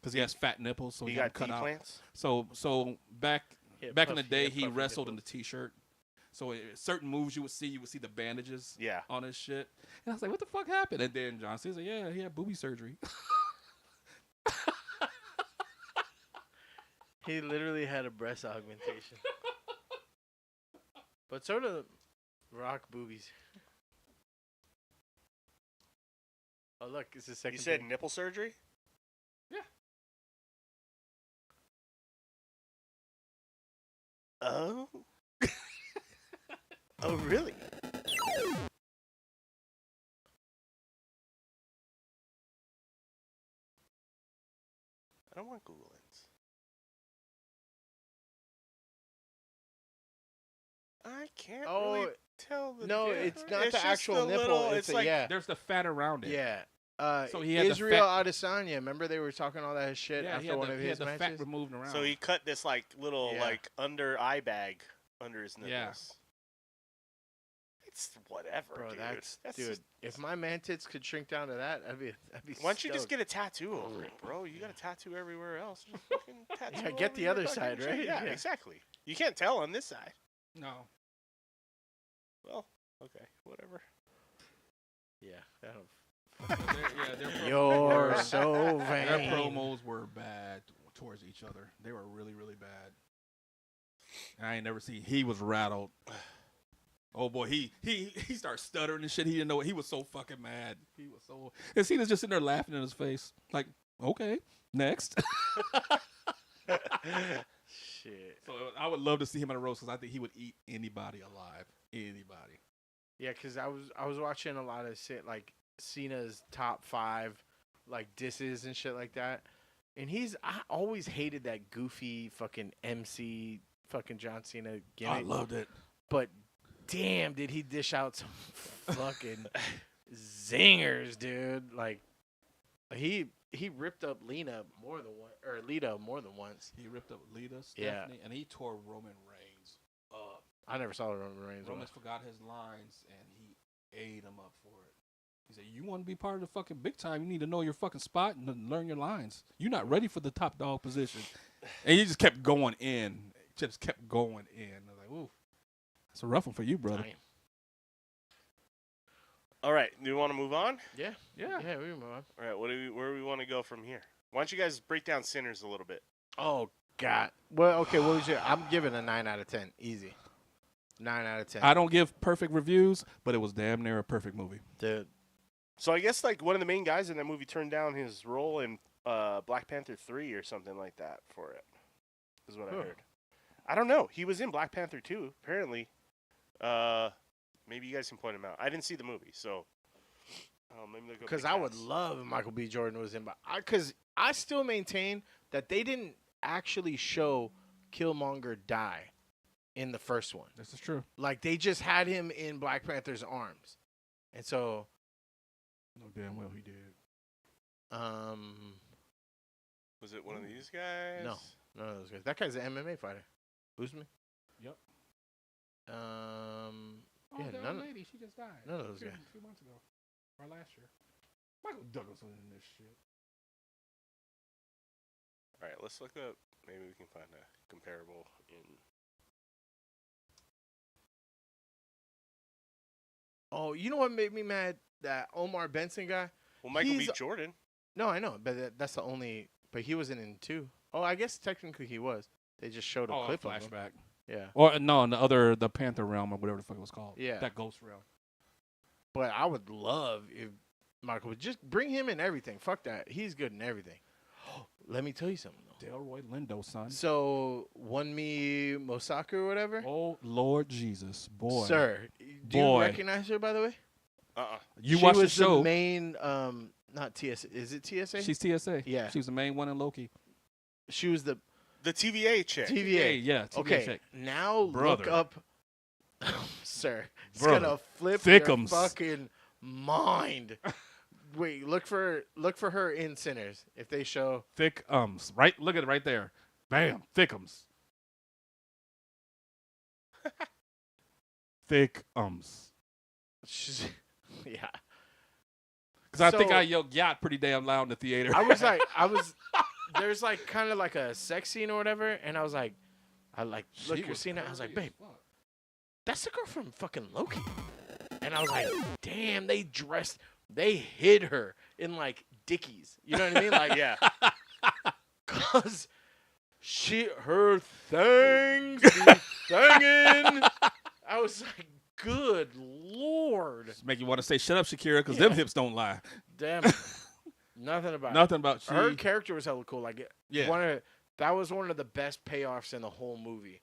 because he has fat nipples, so He he had got them cut out. T-plants? So back He had in the puffy- day, had he puffy wrestled in nipples. the T-shirt. So certain moves you would see the bandages Yeah. on his shit. And I was like, what the fuck happened? And then John Cena said, yeah, he had booby surgery. He literally had a breast augmentation. But sort of Rock boobies. Oh, look, it's the second You said thing. nipple surgery? Yeah. Oh. Oh, really? I don't want Google Lens. I can't really tell the no, it's difference. not the just actual a nipple. little- It's a, like, yeah. There's the fat around it. Yeah. So he had the Israel fat- Adesanya. Remember they were talking all that shit Yeah, he after had one the, of he his had the fat matches? removed around. So he cut this like little Yeah. like under eye bag under his nipples. Yeah. It's whatever, Bro, dude. that's dude. just- If my man tits could shrink down to that, I'd be. Why don't you just stoked. get a tattoo over it, bro? You got a tattoo everywhere else. Just fucking tattoo Yeah, get over the your other fucking side, shit. right? Yeah, Yeah. exactly. You can't tell on this side. no. Well, okay, whatever. Yeah. that'll- Their You're so Their vain. promos were bad towards each other. They were really, really bad. I ain't never seen. He was rattled. Oh boy, he started stuttering and shit. He didn't know it. He was so fucking mad. He was so. And Cena's just sitting there laughing in his face, like, okay, next. Shit. So I would love to see him in a roast because I think he would eat anybody alive. Anybody. Yeah, because I was watching a lot of like Cena's top 5 like disses and shit like that, and I always hated that goofy fucking MC fucking John Cena gimmick. I loved it. But damn, did he dish out some fucking zingers, dude? Like he ripped up Lita more than once. He ripped up Lita, Stephanie, Yeah. and he tore Roman Reigns up. I never saw Roman Reigns. Roman forgot his lines, and he ate him up for it. He said, you want to be part of the fucking big time, you need to know your fucking spot and learn your lines. You're not ready for the top dog position. And he just kept going in. just kept going in. I was like, ooh, that's a rough one for you, brother. Damn. All right, do you want to move on? Yeah. Yeah. Yeah, we can move on. All right, where do we want to go from here? Why don't you guys break down Sinners a little bit? Oh, God. Well, okay, what was your... I'm giving a 9 out of 10. Easy. 9 out of 10. I don't give perfect reviews, but it was damn near a perfect movie. Dude. So I guess like one of the main guys in that movie turned down his role in Black Panther 3 or something like that for it. Is what I heard. I don't know. He was in Black Panther 2 apparently. Maybe you guys can point him out. I didn't see the movie, so maybe they'll go. Because I would love if Michael B. Jordan was in, but because I still maintain that they didn't actually show Killmonger die in the first one. This is true. Like they just had him in Black Panther's arms, and so No damn well he did. Was it one of these guys? No, none of those guys. That guy's an MMA fighter. Usman. Yep. Yeah, the none old of, lady, she just died. none of those a guys. few months ago, or last year. Michael Douglas was in this shit. All right, let's look up. Maybe we can find a comparable in. Oh, you know what made me mad? That Omar Benson guy. Well, Michael B. He's- Jordan. No, I know, but that's the only. But he wasn't in 2. Oh, I guess technically he was. They just showed a clip of him. flashback. Yeah. Or no, in the Panther realm or whatever the fuck it was called. Yeah. That Ghost realm. But I would love if Michael would just bring him in everything. Fuck that. He's good in everything. Let me tell you something, though. Delroy Lindo, son. So, Wunmi Mosaku or whatever. Oh, Lord Jesus. Boy. Sir, do Boy. you recognize her, by the way? You she watched the was show. the main, not TSA. Is it TSA? She's TSA. Yeah. She was the main one in Loki. She was the The TVA chick. TVA. Yeah. TVA Okay, chick. now look Brother. up. Sir, it's Brother. gonna flip Thickums. your fucking mind. Wait, look for her in Sinners. If they show Thick right. Look at it right there. Bam. Thickums. Thick she's, yeah. Because I think So- I yelled yacht pretty damn loud in the theater. There's like kind of like a sex scene or whatever, and I was like, look She was Christina, I was like, curvy as babe, fuck. that's the girl from fucking Loki. And I was like, damn, they hid her in like Dickies. You know what I mean? Like, Yeah. cause her things be thangin'. I was like, good lord. Just make you want to say, shut up, Shakira, because Yeah. them hips don't lie. Damn. Nothing about it. Nothing about she. Her character was hella cool. Like, Yeah. that was one of the best payoffs in the whole movie.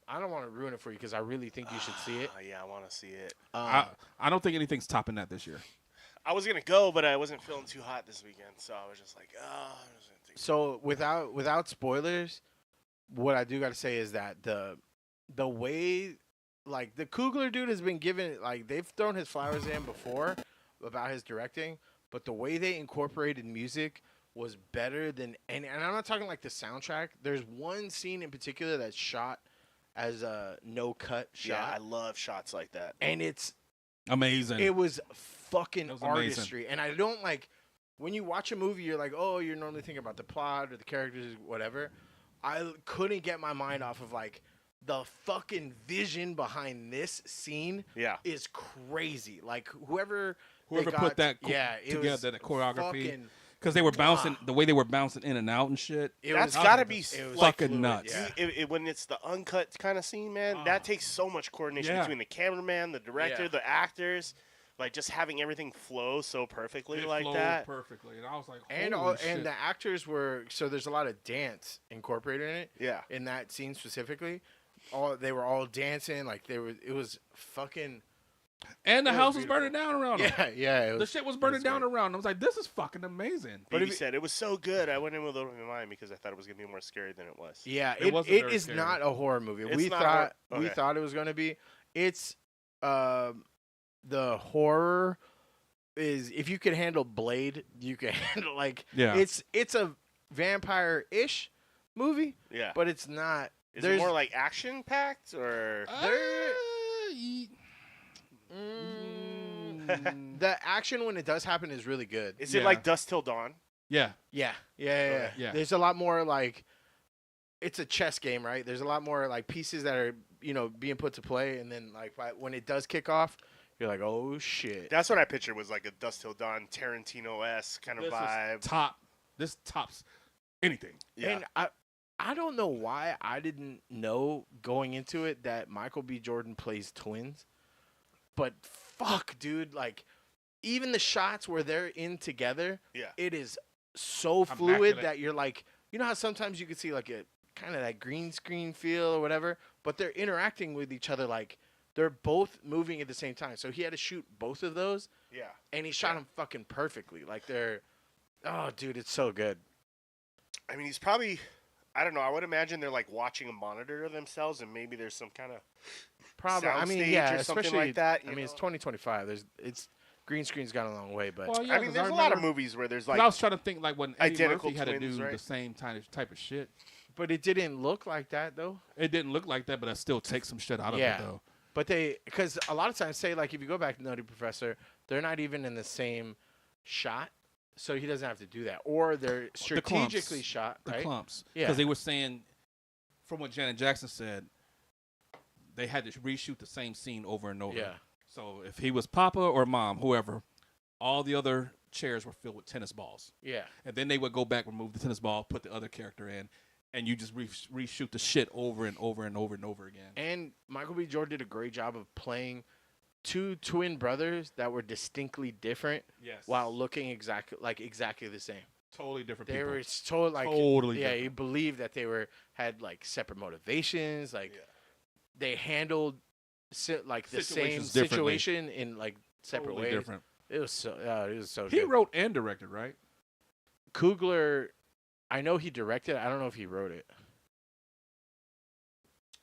I don't want to ruin it for you because I really think you should see it. Yeah, I want to see it. I don't think anything's topping that this year. I was gonna go, but I wasn't feeling too hot this weekend, so I was just like, I was gonna take So without spoilers, what I do got to say is that the way, like, the Coogler dude has been given, like, they've thrown his flowers in before about his directing, but the way they incorporated music was better than any. And I'm not talking like the soundtrack. There's one scene in particular that's shot as a no cut shot. Yeah, I love shots like that. And it Amazing. was fucking It was amazing. artistry. And I don't like when you watch a movie, you're like, oh, you're normally thinking about the plot or the characters, whatever. I couldn't get my mind off of like the fucking vision behind this scene. Yeah. Is crazy. Like whoever put that it together, was the choreography. fucking- Because they were bouncing, the way they were bouncing in and out and shit. That's was- gotta be it was fucking fluid, nuts. Yeah. When it's the uncut kind of scene, man, that takes so much coordination Yeah. between the cameraman, the director, Yeah. the actors, like just having everything flow so perfectly It like flowed that. perfectly. And I was like, And holy shit. and the actors were so there's a lot of dance incorporated in it. Yeah. In that scene specifically, they were all dancing like it was fucking. And the It was house was beautiful. burning down around them. Yeah. It The was, shit was it burning down great. around them. I was like, this is fucking amazing. But Baby if it- said it was so good. I went in with open mind because I thought it was gonna be more scary than it was. Yeah, It it wasn't it very is scary. not a horror movie. It's We not thought horror- we okay. thought it was going to be. It's the horror is if you can handle Blade, you can handle like Yeah. It's a vampire-ish movie, Yeah. but it's not. Is it there's more like action packed or? the action when it does happen is really good. Is it Yeah. like Dust Till Dawn? Yeah. Yeah. Yeah. There's a lot more like it's a chess game, right? There's a lot more like pieces that are being put to play, and then like when it does kick off, you're like, oh shit. That's what I pictured was like a Dust Till Dawn Tarantino-esque kind of This was vibe. This tops anything. Yeah. And I don't know why I didn't know going into it that Michael B. Jordan plays twins, but fuck, dude, like even the shots where they're in together, Yeah. it is so fluid Immaculate. that you're like, you know how sometimes you can see like a kind of that green screen feel or whatever, but they're interacting with each other like they're both moving at the same time. So he had to shoot both of those, Yeah. and he shot them fucking perfectly. Like oh, dude, it's so good. I mean, he's probably, I don't know, I would imagine they're like watching a monitor of themselves, and maybe there's some kind of Probably, I mean, soundstage yeah, or something especially like that. I mean, it's 2025. It's green screen's gone a long way, but Well, yeah, I mean, 'cause there's a lot of remember- movies where there's 'cause like, I was trying to think like when Eddie identical Murphy had to twins, do right? the same type of shit. but it didn't look like that though. It didn't look like that, but I still take some shit out of Yeah. it though. But because a lot of times, say like if you go back to Nutty Professor, they're not even in the same shot, so he doesn't have to do that, or they're strategically shot, The right? clumps. Yeah. Because they were saying, from what Janet Jackson said, they had to reshoot the same scene over and over. Yeah. So if he was Papa or Mom, whoever, all the other chairs were filled with tennis balls. Yeah. And then they would go back, remove the tennis ball, put the other character in, and you just reshoot the shit over and over and over and over again. And Michael B. Jordan did a great job of playing two twin brothers that were distinctly different Yes. while looking exactly the same. Totally different They people. were Totally yeah. different. You believe that they had like separate motivations, like Yeah. they handled the same Situations differently. situation in like separate Totally ways. different. It was so He good. wrote and directed, right? Kugler, I know he directed. I don't know if he wrote it.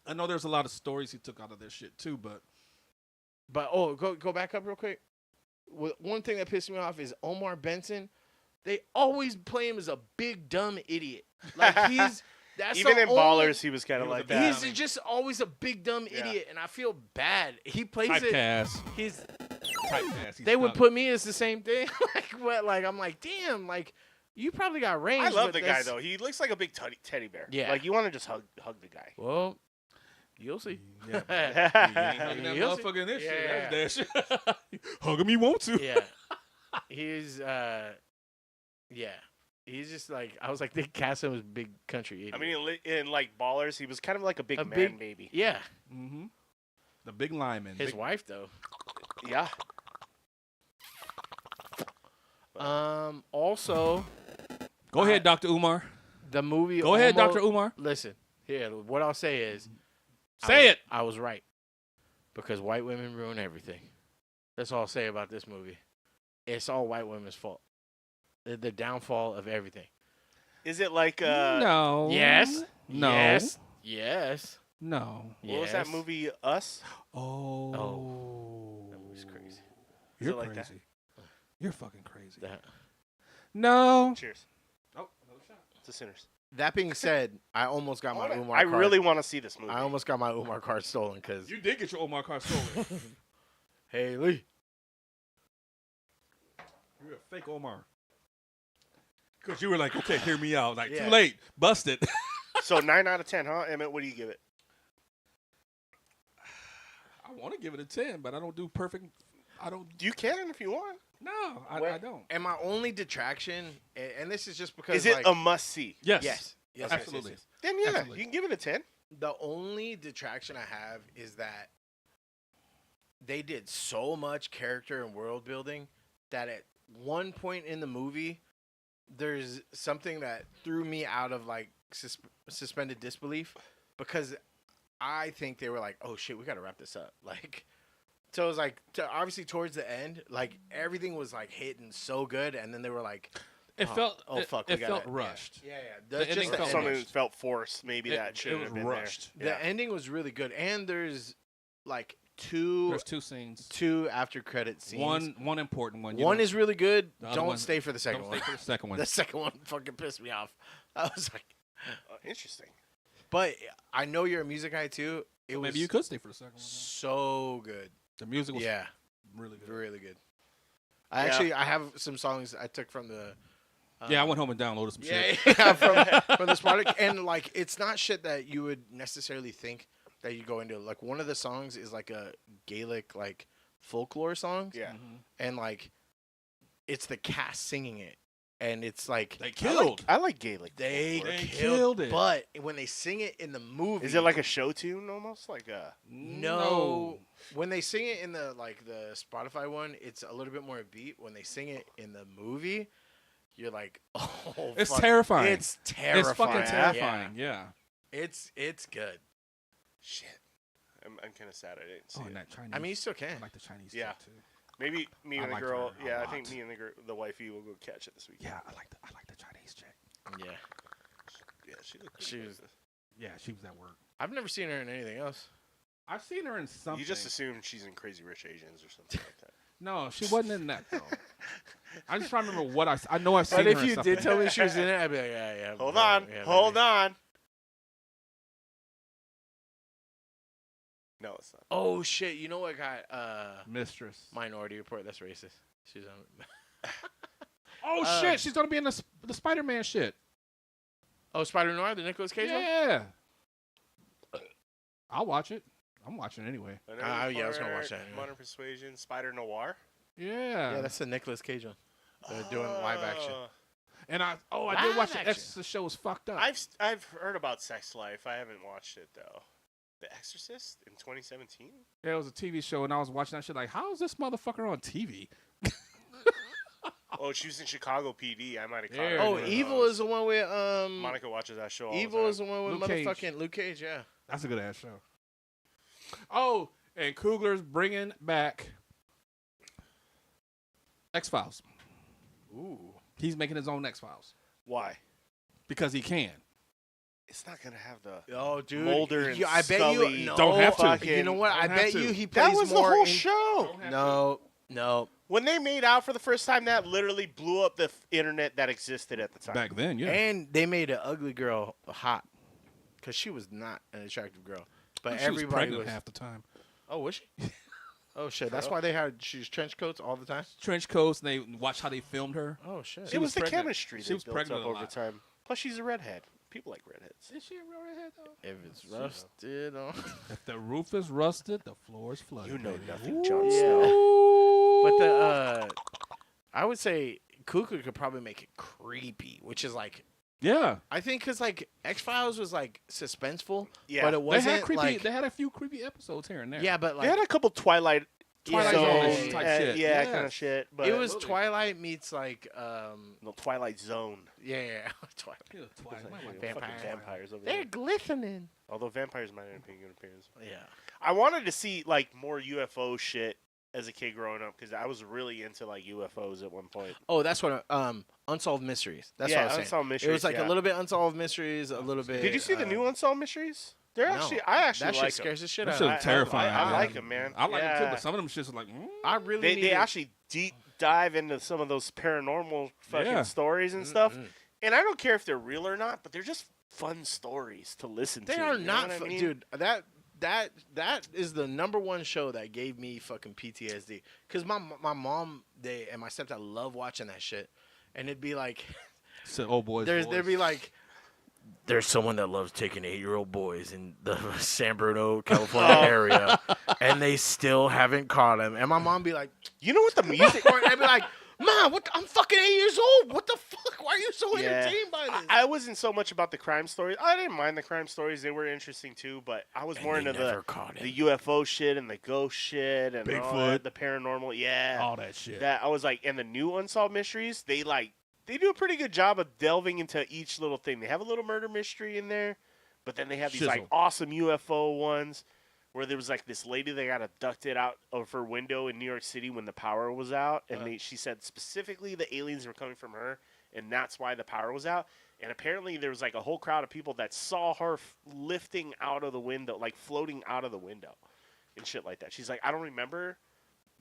I know there's a lot of stories he took out of this shit too, but But go back up real quick. One thing that pissed me off is Omar Benson. They always play him as a big dumb idiot. Like that's even the in only- Ballers, he was kind He of was like a that. He's just always a big dumb Yeah. idiot, and I feel bad. He plays it. typecast. He's Typecast. He's they would stuck. put me as the same thing. Like I'm like, damn, like you probably got range. I love but the guy that's- though. He looks like a big teddy bear. Yeah. Like you want to just hug the guy. Well, you'll see. Yeah. You ain't hugging that You'll see. motherfucker in this shit. Yeah. That's that shit. Hug him you want to. Yeah. He's yeah. He's just like I was like they cast him as big country idiot. I mean, in like Ballers, he was kind of like a big A man big- baby. yeah. Mm-hmm. The big lineman. His Big- wife though. Yeah. Also Go ahead, Dr. Umar. the movie. Go ahead, almost- Dr. Umar. Listen, here. What I'll say is, Say it. I was right because white women ruin everything. That's all I'll say about this movie. It's all white women's fault. They're the downfall of everything. Is it like No. Yes. No. Yes. Yes. No. what was that Yes. movie? Us. Oh. That movie's crazy. Is You're it like that? crazy. You're fucking crazy. That. No. Cheers. Oh, another shot. To sinners. That being said, I almost got my Umar I card. really want to see this movie. I almost got my Umar card stolen because You did get your Omar card stolen. Haley. You're a fake Omar. Because you were like, okay, hear me out. Like, Yeah. too late. Busted. So 9 out of 10, huh? Emmett, what do you give it? I want to give it a 10, but I don't do perfect. I don't. You can if you want. No, I don't. And my only detraction, and this is just because Is it like, a must see? Yes. yes, yes, Okay. Absolutely. yes, yes. Then yeah, Absolutely. you can give it a 10. The only detraction I have is that they did so much character and world building that at one point in the movie, there's something that threw me out of like suspended disbelief because I think they were like, oh shit, we got to wrap this up. Like, so it was like, obviously towards the end, like everything was like hitting so good. And then they were like, It felt. oh, fuck, It we felt gotta- rushed. yeah. The That's ending just the felt ending. Something rushed. felt forced. Maybe that should It was have been rushed. there. The ending was really good. And there's like two There's two scenes. after credit scenes. One important one. You One know, is really good. the other Don't one- stay for the second don't one. stay for the second one. The second one fucking pissed me off. I was like, Interesting. but I know you're a music guy too. It was Maybe you could stay for the second one. so good. The music was Yeah, really good. really good. Yeah. I have some songs I took from the Yeah, I went home and downloaded some Yeah, shit. yeah, from the Spartak, and like it's not shit that you would necessarily think that you go into. Like one of the songs is like a Gaelic like folklore song, Yeah. and like it's the cast singing it, and it's like They killed. I like Gaelic. they folklore. killed it. But when they sing it in the movie, Is it like a show tune almost? Like a. no? When they sing it in the Spotify one, it's a little bit more beat. When they sing it in the movie, you're like, oh, It's fuck. terrifying. It's terrifying. It's fucking Yeah. terrifying. Yeah. It's good. Shit. I'm kind of sad I didn't see Oh, and it. that Chinese. I mean, you still can. I like the Chinese Yeah. stuff too. Maybe me I and the like girl. her a Yeah, I think lot. me and the wifey will go catch it this weekend. Yeah, I like the Chinese chick. Yeah. Yeah, she looked pretty She good. was- Yeah, she was at work. I've never seen her in anything else. I've seen her in something. You just assume she's in Crazy Rich Asians or something like that. No, she wasn't in that though. I just trying to remember what I know. I've seen But her if in you something. did tell me she was in it, I'd be like, yeah. Hold on. Hold on. No, it's not. Oh shit! You know what got Mistress. Minority Report? That's racist. She's on. Oh shit, she's gonna be in the Spider-Man shit. Oh, Spider Noir, the Nicolas Cage one? Yeah. I'll watch it. I'm watching it anyway. Yeah, I was gonna watch that anyway. Modern Persuasion, Spider Noir. Yeah. Yeah, that's the Nicolas Cage one. They're doing live action. And I did Live watch the action. Exorcist show. Was fucked up. I've heard about Sex Life. I haven't watched it though. The Exorcist in 2017. Yeah, it was a TV show, and I was watching that shit like, how is this motherfucker on TV? Oh, she was in Chicago PD. I might have caught There her. it Oh, is. Evil is the one with Monica watches that show. All Evil the is the one with Luke Cage. motherfucking Luke Cage. Yeah. That's a good ass show. Oh, and Coogler's bringing back X-Files. Ooh. He's making his own X-Files Why? because he can. It's not gonna have the. Oh, dude. Mulder and I bet Scully. you. No, Don't have to. You know what? Don't I have bet to. you he That plays was the more whole in- show. No. When they made out for the first time, that literally blew up the internet that existed at the time. Back then, yeah. And they made an ugly girl hot because she was not an attractive girl, but she was everybody pregnant was. half the time. Oh, was she? Oh shit! That's why they had she used trench coats all the time. Trench coats, and they watch how they filmed her. Oh shit! It was the pregnant. chemistry She they was built pregnant up a over lot. time. Plus, she's a redhead. People like redheads. Is she a real redhead though? If it's rusted on. If the roof is rusted, the floor is flooded. You know baby. nothing, Jon Snow. But the I would say Cuckoo could probably make it creepy, which is like Yeah, I think because like X-Files was like suspenseful, Yeah. but it they wasn't had creepy. like They had a few creepy episodes here and there. yeah, but They had like a couple Twilight Twilight Zone Zone type shit. Yeah, Yes. kind of shit. But it was Absolutely. Twilight meets like no, Twilight Zone. yeah Twilight. Yeah, Twilight. Vampire. Fucking vampires over They're there. glistening. Although vampires might not be a good appearance. Yeah. I wanted to see like more UFO shit as a kid growing up because I was really into like UFOs at one point. Oh, that's what Unsolved Mysteries. That's what I was saying. Unsolved Mysteries. It was like yeah. a little bit Unsolved Mysteries, a little bit. Did you see the new Unsolved Mysteries? They're No. actually, I actually That shit like scares the shit That out shit of me. was terrifying. I man. like them, man. I like them too, Yeah. but some of them shits are like, I really They needed- actually deep dive into some of those paranormal fucking Yeah. stories and stuff. And I don't care if they're real or not, but they're just fun stories to listen They to. are you know not, what I mean? dude. That is the number one show that gave me fucking PTSD. Cause my mom and my stepdad love watching that shit, and it'd be like, said, "Oh boys." there'd be like, there's someone that loves taking 8-year-old boys in the San Bruno, California area, and they still haven't caught him. And my mom be like, You know what the music? or I'd be like, Mom, I'm fucking 8 years old. What the fuck? Why are you so Yeah. entertained by this? I wasn't so much about the crime stories. I didn't mind the crime stories; they were interesting too. But I was more they into never caught him. the UFO shit and the ghost shit and all Bigfoot. that, the paranormal. Yeah, all that shit. that I was like, and the new Unsolved Mysteries, they do a pretty good job of delving into each little thing. They have a little murder mystery in there, but then they have these like Shizzle. awesome UFO ones where there was like this lady that got abducted out of her window in New York City when the power was out, and she said specifically the aliens were coming from her, and that's why the power was out. And apparently there was like a whole crowd of people that saw her lifting out of the window, like floating out of the window, and shit like that. She's like, I don't remember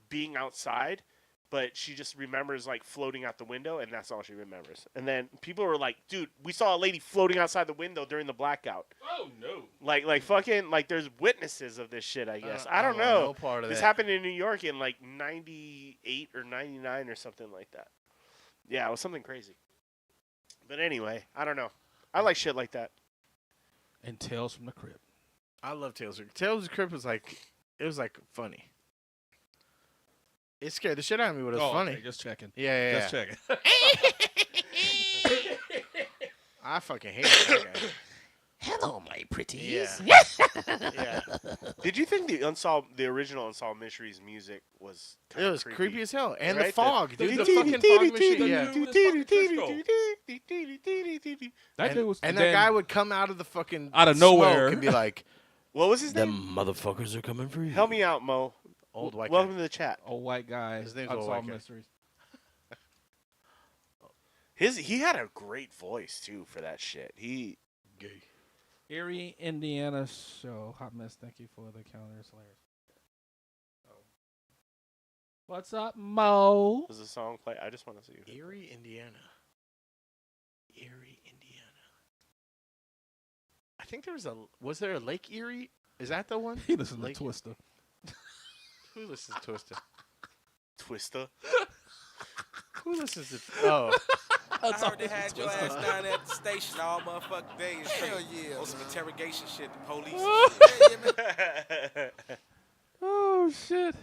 being outside, but she just remembers like floating out the window, and that's all she remembers. And then people were like, dude, we saw a lady floating outside the window during the blackout. Oh no. Like fucking, like there's witnesses of this shit, I guess. I don't know. No part of This that. happened in New York in like 98 or 99 or something like that. Yeah, it was something crazy. But anyway, I don't know. I like shit like that. And Tales from the Crypt. I love Tales of Tales of the Crypt was like funny. It scared the shit out of me, but it was funny. Okay, just checking. Yeah. Just checking. I fucking hate that guy. Hello, my pretties. Yeah. Did you think the original Unsolved Mysteries music was It kinda was creepy as hell. And right? the fog, dude. The the- fucking fog machine. Yeah. That dude was. And then that guy would come out of the fucking Out of smoke nowhere. and be like, What was his "Them name? motherfuckers are coming for you." Help me out, Mo. Old white Welcome guy. to the chat. old white guy. His name's Old Unsolved White Guy. Mysteries. He had a great voice too for that shit. He Gay. Erie, Indiana show. Hot mess. Thank you for the counter. It's hilarious. Oh. What's up, Mo? does the song play. I just want to see. Erie, Indiana. Erie, Indiana. I think was there a Lake Erie? Is that the one? He listens Lake- to Twister. Who listens to Twister? Twister. Who listens to? Oh, I heard they had your ass down at the station all motherfucking day and shit. Hell yeah. On some interrogation shit, the police. Oh shit!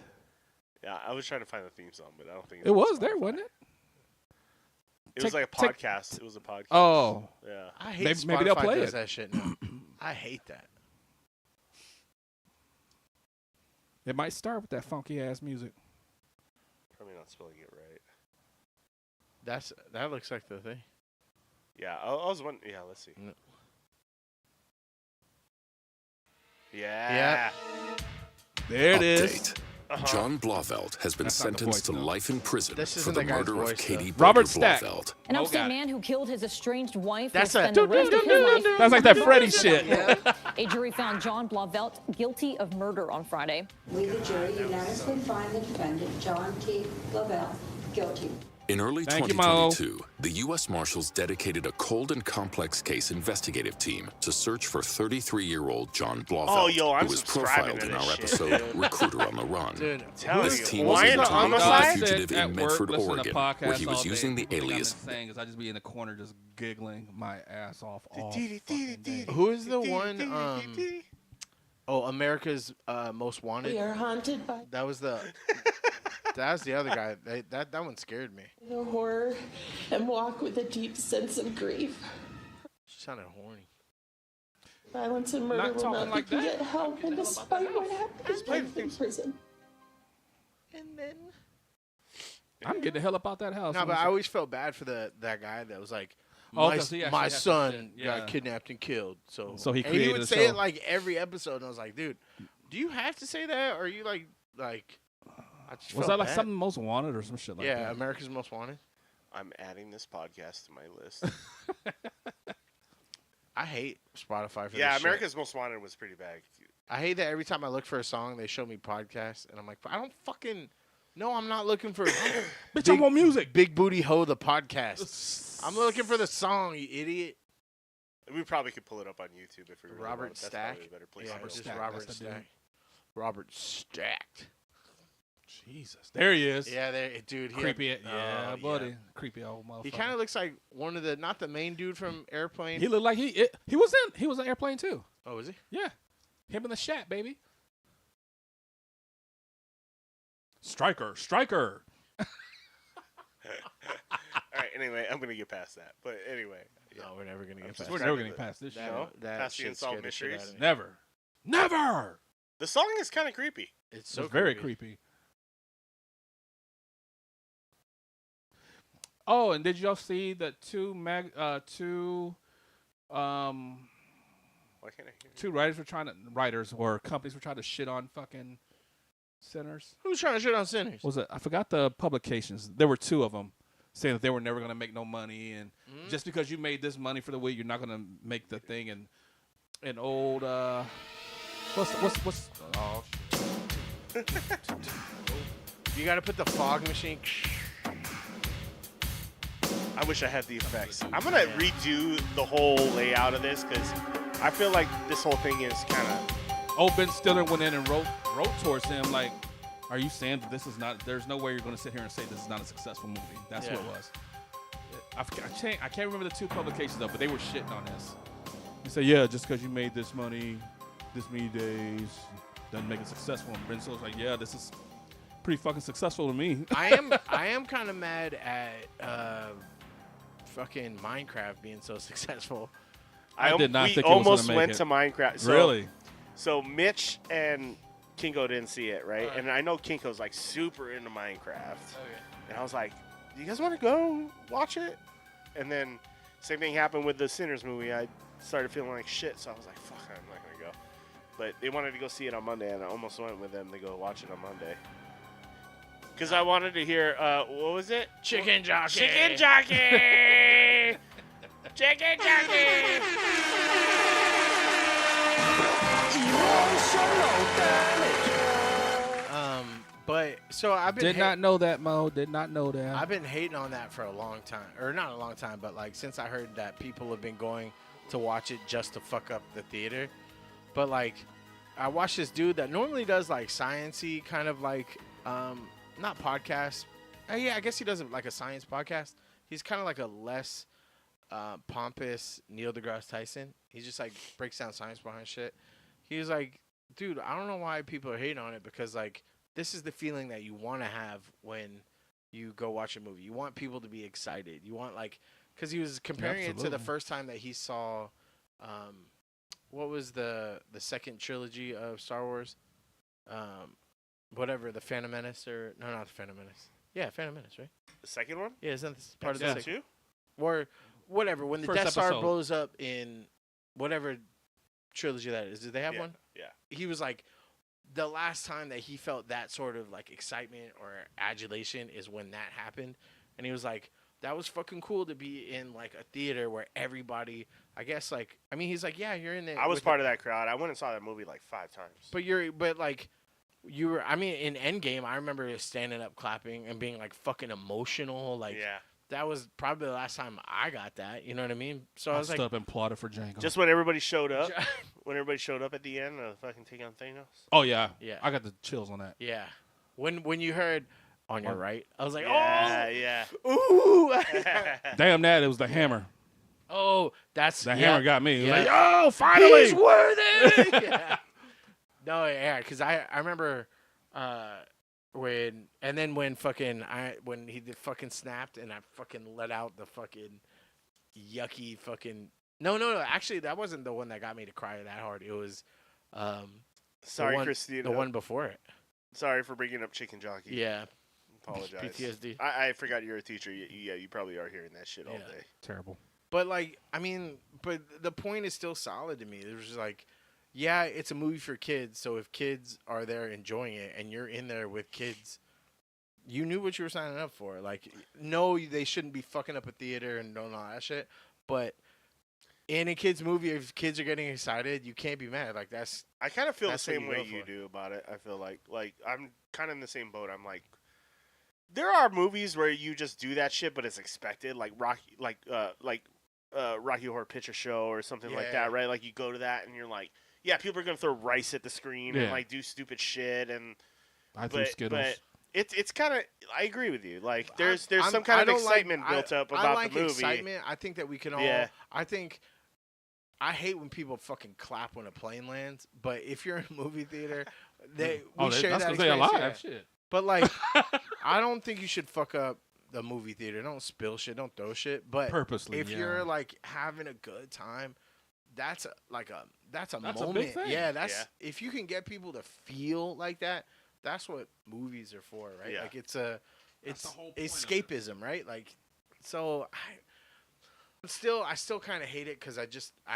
Yeah, I was trying to find the theme song, but I don't think It was there, wasn't it? It was like a podcast. It was a podcast. Oh, Yeah. I hate Maybe they'll Spotify play does it. that shit now. I hate that. it might start with that funky ass music. Probably not spelling it right. That looks like the thing. Yeah, I was wondering. Yeah, let's see. No. Yeah. There it is. Update. John Blofeld has been That's not the sentenced to voice, no. life in prison This for isn't the the guy's murder voice, of though. Katie Robert Baker Stack. Blofeld. An Oh, upstate got it. man who killed his estranged wife That's will that. spend the rest of his life. That's like that Freddy shit. A jury found John Blavelt guilty of murder on Friday. We, the jury, unanimously find the defendant, John T. Lavelle, guilty. In early Thank you, Mo. 2022, the U.S. Marshals dedicated a cold and complex case investigative team to search for 33-year-old John Blofeld, Oh, yo, I'm who was subscribing profiled to in this our shit, episode dude. Recruiter on the Run. Dude, Telling This you. team was Why in the tow with homicide? a fugitive in Medford, Oregon, where he was using the alias. Saying is I just be in the corner just giggling my ass off all fucking day. who is the one? Oh, America's Most Wanted. We are haunted by That was the. That was the other guy. That one scared me. the horror and walk with a deep sense of grief. She sounded horny. Violence and murder Not will talking not like be that. get help, and despite what happened in prison. And then. I'm getting the hell up out that house. No, but I always felt bad for that guy that was like, Oh, my, 'cause he actually my has some son shit, yeah. got kidnapped and killed. So So he and he created would a say show. it like every episode, and I was like, dude, do you have to say that, or are you like? I just was felt that like bad. something Most Wanted or some shit like Yeah, that? America's Most Wanted. I'm adding this podcast to my list. I hate Spotify for Yeah, this shit. America's Most Wanted was pretty bad. I hate that every time I look for a song, they show me podcasts, and I'm like, I don't fucking. No, I'm not looking for. Bitch, I want music. Big Booty Ho the podcast. I'm looking for the song, you idiot. We probably could pull it up on YouTube if we really Robert want. That's Stack. probably a better place Yeah, to go. just Stack, Robert that's the dude. Stack. Robert Stacked. Jesus, there he is. Yeah, there, dude. He Creepy, had- yeah, oh, buddy. Creepy old motherfucker. He kind of looks like one of the, not the main dude from Airplane. He looked like he was in Airplane too. Oh, is he? Yeah, him in the Shat, baby. Striker. All right. Anyway, I'm gonna get past that. But anyway, yeah. No, we're never gonna get past We're that. never getting past this shit. No? That Past the shit Unsolved scared the shit Mysteries? out of me. Never. Never. The song is kind of creepy. It's So so very creepy. creepy. Oh, and did y'all see the two Why can't I hear? two writers or companies were trying to shit on fucking sinners? Who's trying to shit on sinners? Was it? I forgot the publications. There were two of them saying that they were never going to make no money, and just because you made this money for the week, you're not going to make the thing. And old what's oh shit. You got to put the fog machine. I wish I had the effects. I'm gonna redo the whole layout of this because I feel like this whole thing is kind of. Old Ben Stiller went in and wrote towards him like, "Are you saying that this is not? There's no way you're going to sit here and say this is not a successful movie." That's what it was. I can't remember the two publications though, but they were shitting on this. He said, yeah, just because you made this money, this many days, doesn't make it successful. And Ben Stiller's like, yeah, this is pretty fucking successful to me. I am kind of mad at fucking Minecraft being so successful. I did not we think it was almost gonna make went it. to Minecraft. So, Really? So Mitch and Kinko didn't see it, right? And I know Kinko's like super into Minecraft. And I was like, "Do you guys want to go watch it?" And then same thing happened with the Sinners movie. I started feeling like shit, so I was like, "Fuck, I'm not gonna go." But they wanted to go see it on Monday, and I almost went with them to go watch it on Monday. Because I wanted to hear, what was it? Chicken jockey. Chicken jockey. Chicken jockey. But so I've been Did not know that, Mo. Did not know that. I've been hating on that for a long time, or not a long time, but like since I heard that people have been going to watch it just to fuck up the theater. But like, I watched this dude that normally does like science-y kind of like, not podcast. Yeah, I guess he does like a science podcast. He's kind of like a less pompous Neil deGrasse Tyson. He just like breaks down science behind shit. He's like, dude, I don't know why people are hating on it because like this is the feeling that you want to have when you go watch a movie. You want people to be excited. You want like, because he was comparing it to the first time that he saw, what was the second trilogy of Star Wars, whatever, the Phantom Menace or no, not the Phantom Menace. Yeah, Phantom Menace, right? The second one? Yeah, isn't this part of the Episode second? 2? Or whatever, when the First Death Star episode. blows up in whatever trilogy that is. Did they have Yeah, one? yeah. He was like, the last time that he felt that sort of like excitement or adulation is when that happened. And he was like, that was fucking cool to be in like a theater where everybody, I guess like, I mean, he's like, yeah, you're in there. I was part of that crowd. I went and saw that movie like 5 times. But like, you were, I mean, in Endgame, I remember standing up clapping and being like fucking emotional. Like, yeah. that was probably the last time I got that. You know what I mean? So I was stood like, up and plotted for Django. Just when everybody showed up. When everybody showed up at the end, fucking take on Thanos. Oh yeah, Yeah. I got the chills on that. yeah. When you heard on your right, I was like, Yeah. ooh. Damn that! It was the hammer. Oh, that's The hammer got me. It was Yeah. like, oh, finally! He's worthy. Yeah. No, yeah, because I remember when he did fucking snapped and I fucking let out the fucking yucky fucking no. Actually, that wasn't the one that got me to cry that hard. It was Sorry, the one, Christina. the one before it. Sorry for bringing up Chicken Jockey. Yeah, Apologize. PTSD. I forgot you're a teacher. You probably are hearing that shit all Yeah. day. Terrible. But like, I mean, but the point is still solid to me. It was just like, yeah, it's a movie for kids. So if kids are there enjoying it and you're in there with kids, you knew what you were signing up for. Like, no, they shouldn't be fucking up a theater and doing all that shit. But in a kids movie, if kids are getting excited, you can't be mad. Like that's I kind of feel the That's what same you way go you for. do about it. I feel like I'm kind of in the same boat. I'm like, there are movies where you just do that shit, but it's expected, like Rocky Horror Picture Show or something like Yeah. that, right? Like you go to that and you're like, yeah, people are gonna throw rice at the screen and Yeah. like do stupid shit, and I threw Skittles. but it's kind of, I agree with you. Like there's I'm- some I kind of don't like- excitement built up I about like the movie. excitement. I think that we can all. Yeah. I hate when people fucking clap when a plane lands. But if you're in a movie theater, we Oh, share that's that because they experience, alive. yeah. Shit. But like, I don't think you should fuck up the movie theater. Don't spill shit. Don't throw shit. But Purposely, if yeah. you're like having a good time, that's a That's a big moment. thing. Yeah, that's Yeah. if you can get people to feel like that. That's what movies are for, right? Yeah. Like it's the whole point of it. escapism, right? Like, so I still kind of hate it because I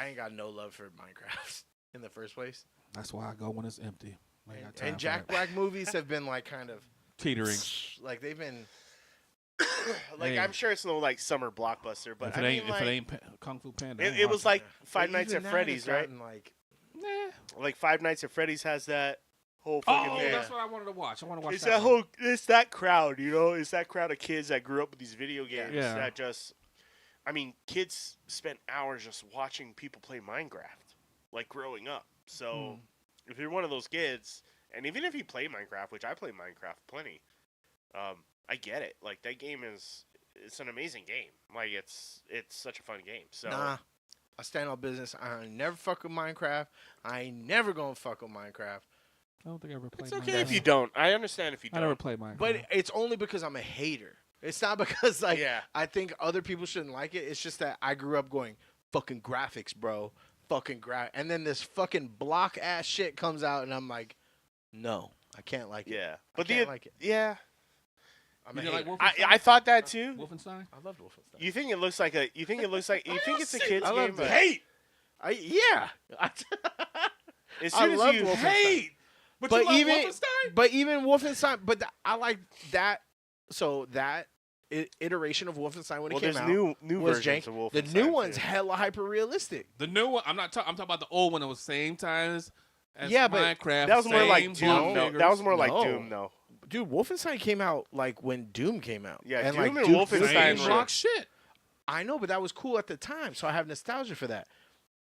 ain't got no love for Minecraft in the first place. That's why I go when it's empty. I ain't got time And for Jack that. Black movies have been like kind of Teetering. like they've been. Like Hey. I'm sure it's no like summer blockbuster, but If I it ain't, mean, if like, it ain't Kung Fu Panda, I it, ain't it was watching like Five But Nights even at that has Freddy's, right? gotten, Like, Like Five Nights at Freddy's has that whole Oh, fucking thing. that's what I wanted to watch. I want to watch It's that. that one. whole, it's that crowd, you know, it's that crowd of kids that grew up with these video games Yeah. that just, I mean, kids spent hours just watching people play Minecraft, like growing up. So if you're one of those kids, and even if you play Minecraft, which I play Minecraft plenty, I get it. Like that game is it's an amazing game. Like it's such a fun game. So Nah, I stand on business. I ain't never fuck with Minecraft. I ain't never gonna fuck with Minecraft. I don't think I ever played. it's okay if Minecraft. you don't. I understand if you I don't. never played Minecraft. But it's only because I'm a hater. It's not because like Yeah. I think other people shouldn't like it. It's just that I grew up going fucking graphics, bro. And then this fucking block ass shit comes out, and I'm like, no, I can't like it. Yeah, But but I can't like it. yeah, I'm You a didn't like hater. Wolfenstein? I thought that too. Wolfenstein. I loved Wolfenstein. You think it looks like you think it's a kid's I game? love but hate. Yeah. As I soon as love you Wolfenstein. hate, But But you love even Wolfenstein? but even Wolfenstein, I like that. So that iteration of Wolfenstein when well, it came there's out new was versions jank. of Wolfenstein. The new one's too. hella hyper realistic. The new one. I'm talking about the old one that was same time as Yeah, but Minecraft. That was more like same Doom. block No, figures. that was more like No. Doom. No, Dude, Wolfenstein came out like when Doom came out. Yeah, and Doom like, and Duke Wolfenstein same were- block shit. I know, but that was cool at the time, so I have nostalgia for that.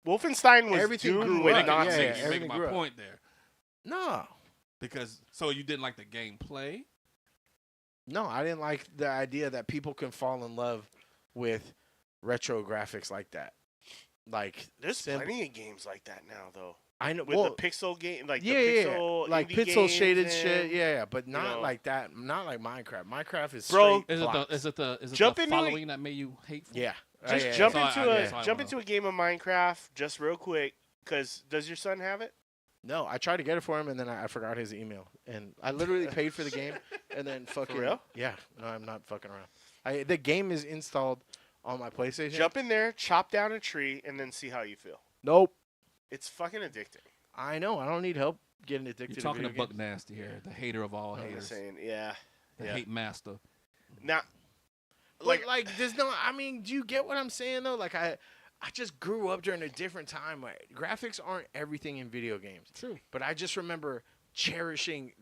Wolfenstein was Everything Doom grew with up. Nazis. Yeah, You're making everything my grew up. point there. No, Because so you didn't like the gameplay. no, I didn't like the idea that people can fall in love with retro graphics like that. Like There's simple- plenty of games like that now, though. I know. With well, the pixel game, like yeah, the yeah, pixel, like indie pixel games shaded and- shit. Yeah, but not know. like that. Not like Minecraft. Minecraft is Bro, straight Is it blocks. is it Jump the into it. following that made you hateful? Yeah. Just yeah, jump yeah. So into I- a yeah, so I jump wanna- into a game of Minecraft just real quick. Cause does your son have it? No, I tried to get it for him, and then I forgot his email, and I literally paid for the game, and then fucking real? Yeah, no, I'm not fucking around. The game is installed on my PlayStation. Jump in there, chop down a tree, and then see how you feel. Nope. It's fucking addicting. I know. I don't need help getting addicted. You're talking to to video Buck games. Nasty here, the hater of all I'm haters, just saying, yeah. the Yeah. hate master. Now, Like, there's no. I mean, do you get what I'm saying though? Like, I just grew up during a different time. Like, graphics aren't everything in video games. True. But I just remember cherishing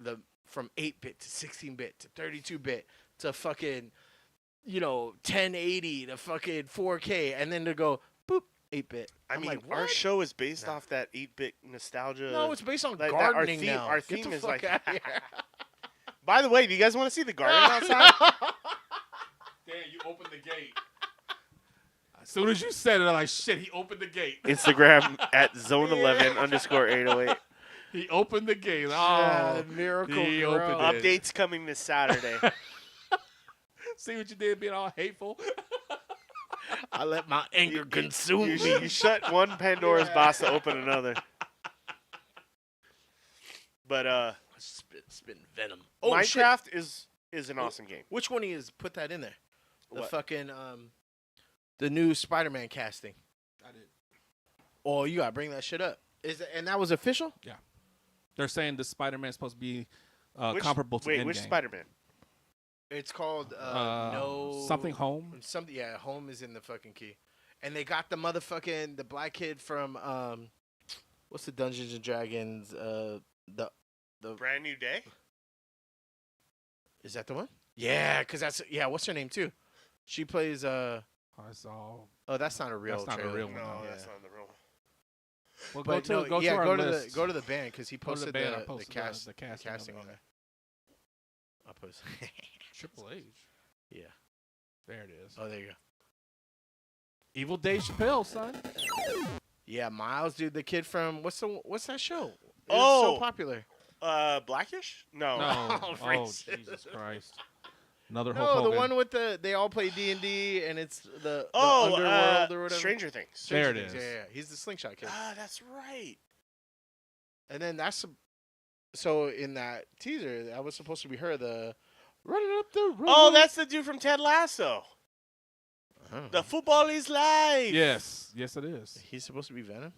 from 8-bit to 16-bit to 32-bit to fucking, 1080 to fucking 4K, and then to go boop 8-bit. I I'm mean, like, our what? show is based off that 8-bit nostalgia. No, it's based on like that- gardening theme, now. Our Get the theme is fuck like. outta here. By the way, do you guys want to see the garden outside? Damn, you opened the gate. As soon as you said it, I'm like, shit, he opened the gate. Instagram at zone11_808. He opened the gate. Oh, Yeah, miracle he grow. opened it. Updates coming this Saturday. See what you did being all hateful? I let my anger consume you, me. you shut one Pandora's box to open another. But Spit venom. Oh, shit. Minecraft is an awesome game. Which one is put that in there? The What? fucking the new Spider-Man casting. I did. Oh, you gotta bring that shit up. And that was official? They're saying the Spider-Man is supposed to be Which- comparable to Wait, Endgame. which Spider-Man? It's called Something Home. Something, yeah. Home is in the fucking key, and they got the motherfucking the black kid from what's the Dungeons and Dragons the Brand New Day? is that the one? Yeah, cause that's what's her name too? She plays That's all. oh, that's not a real. That's not a trailer. real No, one. Yeah. that's not the real one. Well, But go to our go to list. the band because he Go to the posted band, I the posted cast the casting casting of on it. there. I'll post. Triple H. Yeah. There it is. Oh, there you go. Evil Dave Chappelle, son. Yeah, Miles, dude, the kid from what's that show? It's Oh. so popular. Blackish? No. No. Oh, Oh, racist. Jesus Christ. Another Hulk No, the Hogan. one with they all play D&D and it's the Oh, underworld or whatever. Stranger Things. There it Things, is. Yeah, he's the slingshot kid. Ah, that's right. And then so in that teaser, that was supposed to be her, the running up the road. Oh, that's the dude from Ted Lasso. Oh. The football is live. Yes. Yes, it is. He's supposed to be Venom.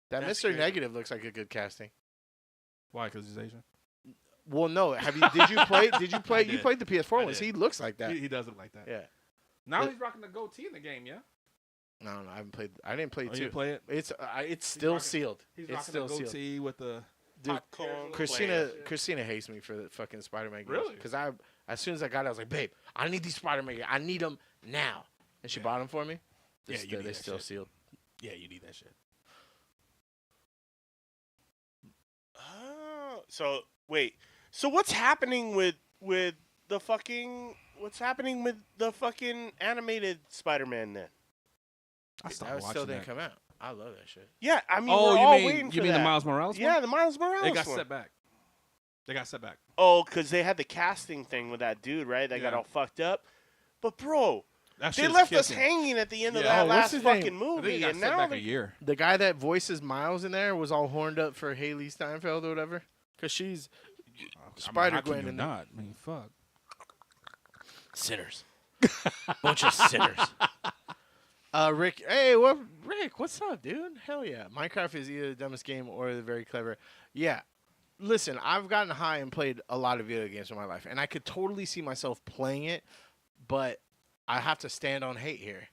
That That's Mr. good. Negative looks like a good casting. Why? Because he's Asian? Well, no. Did you play? I You did. played the PS4 I ones. did. He looks like that. He does look like that. Yeah. Now The- he's rocking the goatee in the game, yeah? No, I haven't played. I didn't play Oh, two. you play it? It's still rocking- sealed. He's It's rocking still the sealed. goatee with the... Dude, Popcorn Christina hates me for the fucking Spider-Man games. Really? Because as soon as I got it, I was like, babe, I need these Spider-Man games. I need them now. And she bought them for me. Yeah, you need they that still shit. sealed. Yeah, you need that shit. Oh, so wait. So what's happening with the fucking what's happening with the fucking animated Spider-Man then? I That stopped was watching still that. didn't come out. I love that shit. Yeah, I mean, Oh, we're you all mean waiting for you mean that. the Miles Morales one? Yeah, the Miles Morales It got one. set back. They got set back. Oh, because they had the casting thing with that dude, right? That got Yeah. all fucked up. But, bro, That they shit's left us kicking. hanging at the end of Yeah. that Oh, what's last his fucking name? I think movie. it got And set now back they a year. The guy that voices Miles in there was all horned up for Haley Steinfeld or whatever, because she's Spider-Gwen in in there. not. I mean, fuck. Sinners. Bunch of sinners. Rick, hey, Rick, what's up, dude? Hell yeah. Minecraft is either the dumbest game or the very clever. Yeah. Listen, I've gotten high and played a lot of video games in my life, and I could totally see myself playing it, but I have to stand on hate here.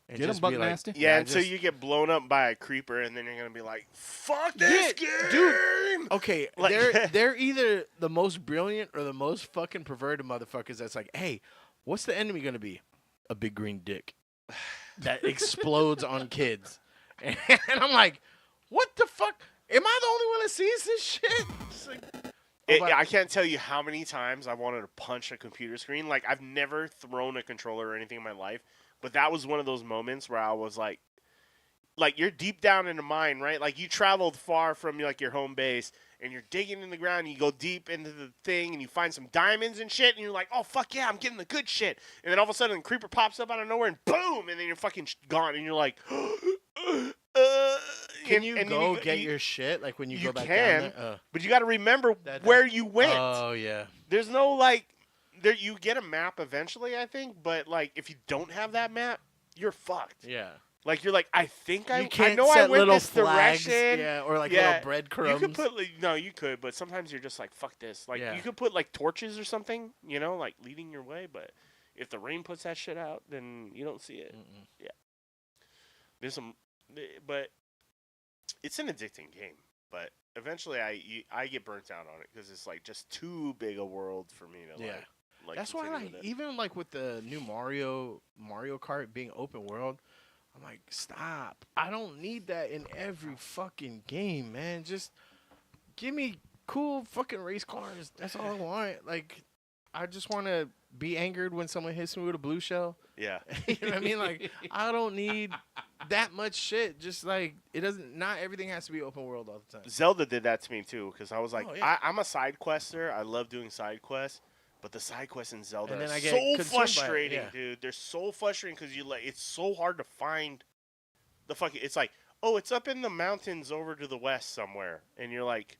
And Get 'em just buck be like, nasty. Yeah, I until just- you get blown up by a creeper, and then you're going to be like, fuck this game! dude. Okay, Like- they're either the most brilliant or the most fucking perverted motherfuckers that's like, hey, what's the enemy going to be? A big green dick that explodes on kids. And I'm like, what the fuck? Am I the only one that sees this shit? It's like, I can't tell you how many times I wanted to punch a computer screen. Like, I've never thrown a controller or anything in my life, but that was one of those moments where I was like, you're deep down in the mine, right? Like, you traveled far from, like, your home base, and you're digging in the ground, and you go deep into the thing, and you find some diamonds and shit, and you're like, oh, fuck yeah, I'm getting the good shit. And then all of a sudden, a creeper pops up out of nowhere, and boom, and then you're fucking gone, and you're like, can you and go then get your shit? Like, when you you go back can, down there? but you got to remember That- where you went. Oh, yeah. There's no, like, there you get a map eventually, I think, but, like, if you don't have that map, you're fucked. Yeah. Like, you're like, I think I You can't know I set went little this flags, direction. yeah, or like Yeah, little breadcrumbs. You could put, like, no, you could, but sometimes you're just like, fuck this. Like, Yeah. you could put, like, torches or something, you know, like, leading your way, but if the rain puts that shit out, then you don't see it. Yeah. There's some, but it's an addicting game, but eventually I get burnt out on it because it's, like, just too big a world for me to, Yeah. like That's why, continue like, with it. even like with the new Mario Kart being open world, I'm like, stop. I don't need that in every fucking game, man. Just give me cool fucking race cars. That's all I want. Like, I just want to be angered when someone hits me with a blue shell. Yeah. You know what I mean? Like, I don't need that much shit. Just like, it doesn't. Not everything has to be open world all the time. Zelda did that to me too, because I was like, Oh, yeah. I'm a side quester. I love doing side quests, but the side quests in Zelda And then are I get so consumed by it, frustrating, yeah. dude. They're so frustrating because it's so hard to find the fucking. It's like, oh, it's up in the mountains over to the west somewhere, and you're like,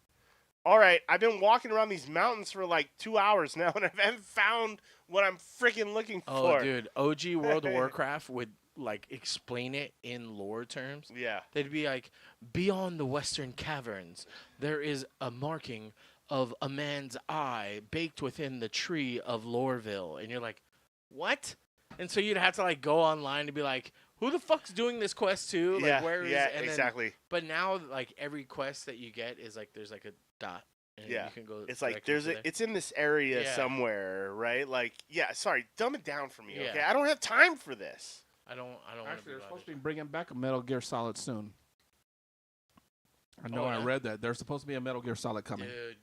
all right, I've been walking around these mountains for like 2 hours now, and I haven't found what I'm freaking looking Oh, for. dude, OG World of Warcraft would like explain it in lore terms. Yeah. They'd be like, beyond the western caverns, there is a marking of a man's eye baked within the tree of Loreville. And you're like, what? And so you'd have to like go online to be like, who the fuck's doing this quest too? Like, Yeah, where is yeah, it? And then- exactly. but now, like, every quest that you get is like, there's like a dot. And Yeah. you can go It's like directly to there. it's in this area Yeah. somewhere, right? Like, yeah, sorry, dumb it down for me, Yeah. okay? I don't have time for this. I don't want to Actually, be they're bothered. supposed to be bringing back a Metal Gear Solid soon. I know. Oh, I yeah? read that there's supposed to be a Metal Gear Solid coming. Dude,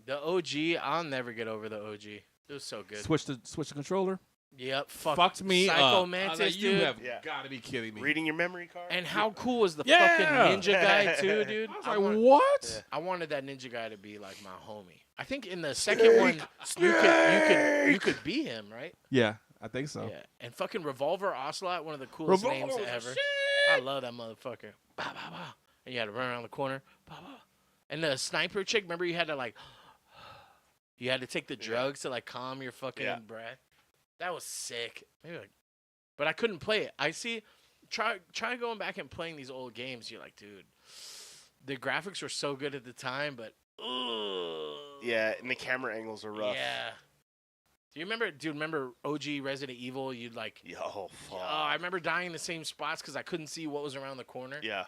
the OG, I'll never get over the OG. It was so good. Switch the controller. Yep, Fucked me Psycho up. Mantis, I was like, you dude. have Yeah. got to be kidding me. Reading your memory card? And how cool was the Yeah. fucking ninja guy too, dude? I was I like, want- what? I wanted that ninja guy to be like my homie. I think in the second one, you could be him, right? Yeah, I think so. Yeah. And fucking Revolver Ocelot, one of the coolest names Revolver, ever. I love that motherfucker. Bah, bah, bah. And you had to run around the corner. Bah, bah. And the sniper chick, remember you had to like, you had to take the drugs to like calm your fucking breath. That was sick. Maybe like, but I couldn't play it. I see. Try going back and playing these old games. You're like, dude, the graphics were so good at the time, but Yeah, and the camera angles are rough. yeah. Do you remember? Do you remember OG Resident Evil? You'd like. Yo, fuck. Oh, I remember dying in the same spots because I couldn't see what was around the corner. Yeah.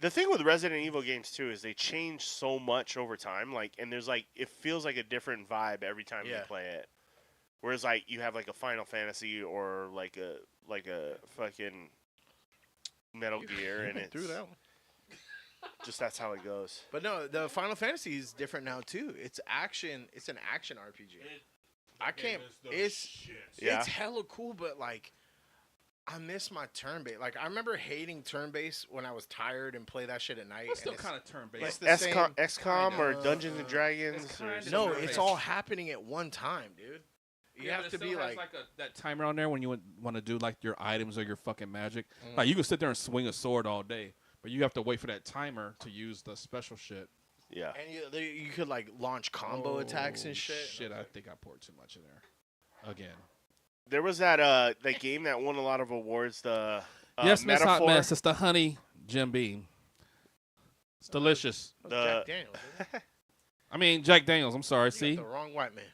The thing with Resident Evil games too is they change so much over time. Like, and there's like it feels like a different vibe every time you Yeah. play it. Whereas like you have like a Final Fantasy or like a fucking Metal Gear, and it's through that one. just that's how it goes. But no, the Final Fantasy is different now too. It's action. It's an action RPG. I can't. It's Yeah. hella cool, but like, I miss my turn base. Like, I remember hating turn base when I was tired and play that shit at night. It's still and kind of turn it's based. the same. XCOM or kinda, Dungeons and Dragons. it's Or kinda No, turn-based. it's all happening at one time, dude. You have to be like that timer on there when you want to do like your items or your fucking magic. Like you can sit there and swing a sword all day, but you have to wait for that timer to use the special shit. yeah. and you could like launch combo attacks and shit. Shit, I think I poured too much in there. Again. There was that game that won a lot of awards. The Yes, Miss Hot Metaphor. Mess. It's the honey Jim Beam. It's delicious. The Jack Daniels. Isn't it? I mean, Jack Daniels. I'm sorry. You See? got the wrong white man.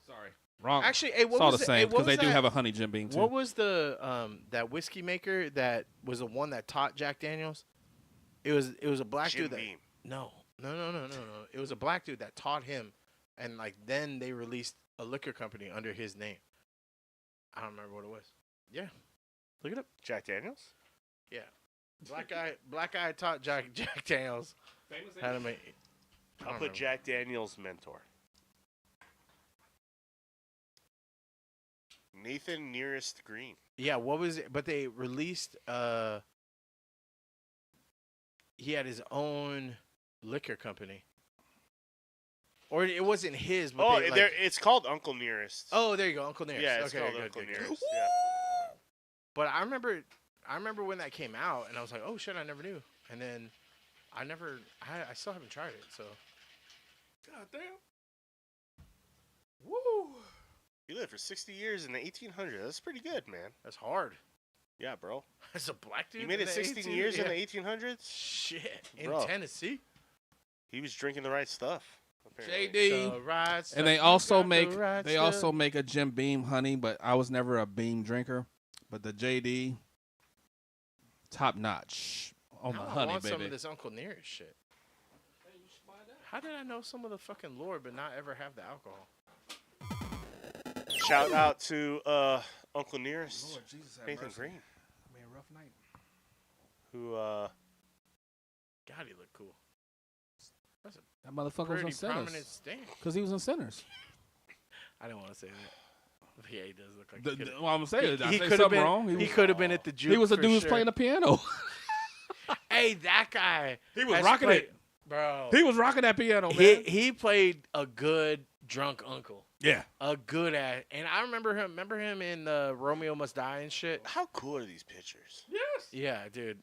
Sorry. Wrong. Actually, hey, what it's all was the it- hey, same what because they was do that- have a honey Jim Beam, too. What was the that whiskey maker that was the one that taught Jack Daniels? It was a black Jim dude that Beam. no. It was a black dude that taught him, and like then they released a liquor company under his name. I don't remember what it was. Yeah, look it up. Jack Daniels. Yeah, black guy taught Jack Daniels how to make. I I'll don't put remember. Jack Daniels mentor. Nathan Nearest Green. Yeah, what was it? But they released. He had his own liquor company, or it wasn't his. But Oh, they, like, it's called Uncle Nearest. oh, there you go, Uncle Nearest. yeah, it's okay, called good, Uncle good, good. Nearest. Yeah. But I remember when that came out, and I was like, oh shit, I never knew. And then I still haven't tried it. So, God damn. Woo. He lived for 60 years in the 1800s. That's pretty good, man. that's hard. Yeah, bro. As a black dude, He made in it the 16 18 years in yeah. the 1800s. Shit in Bro. Tennessee. He was drinking the right stuff. Apparently. JD. So, right, And they also make a Jim Beam honey, but I was never a Beam drinker. But the JD, top notch on the I honey, want some of baby. this Uncle Nearest shit. How did I know some of the fucking lore but not ever have the alcohol? Shout out to Uncle Nearest, Lord Jesus, have Nathan mercy. Green, I mean, a rough night. who God, he looked cool. That's a That motherfucker was pretty in Sinners. prominent stand. Because he was in Sinners. I didn't want to say that. But yeah, he does look like he could've- Well, I'm saying, did I say could've something been, wrong? He could have been at the juke. He was the for dude who's sure. playing the piano. Hey, that guy. He was has rocking played- it. Bro. He was rocking that piano, man. He played a good drunk uncle. Yeah. A good ass. And I remember him in Romeo Must Die and shit. how cool are these pictures? Yes. Yeah, dude.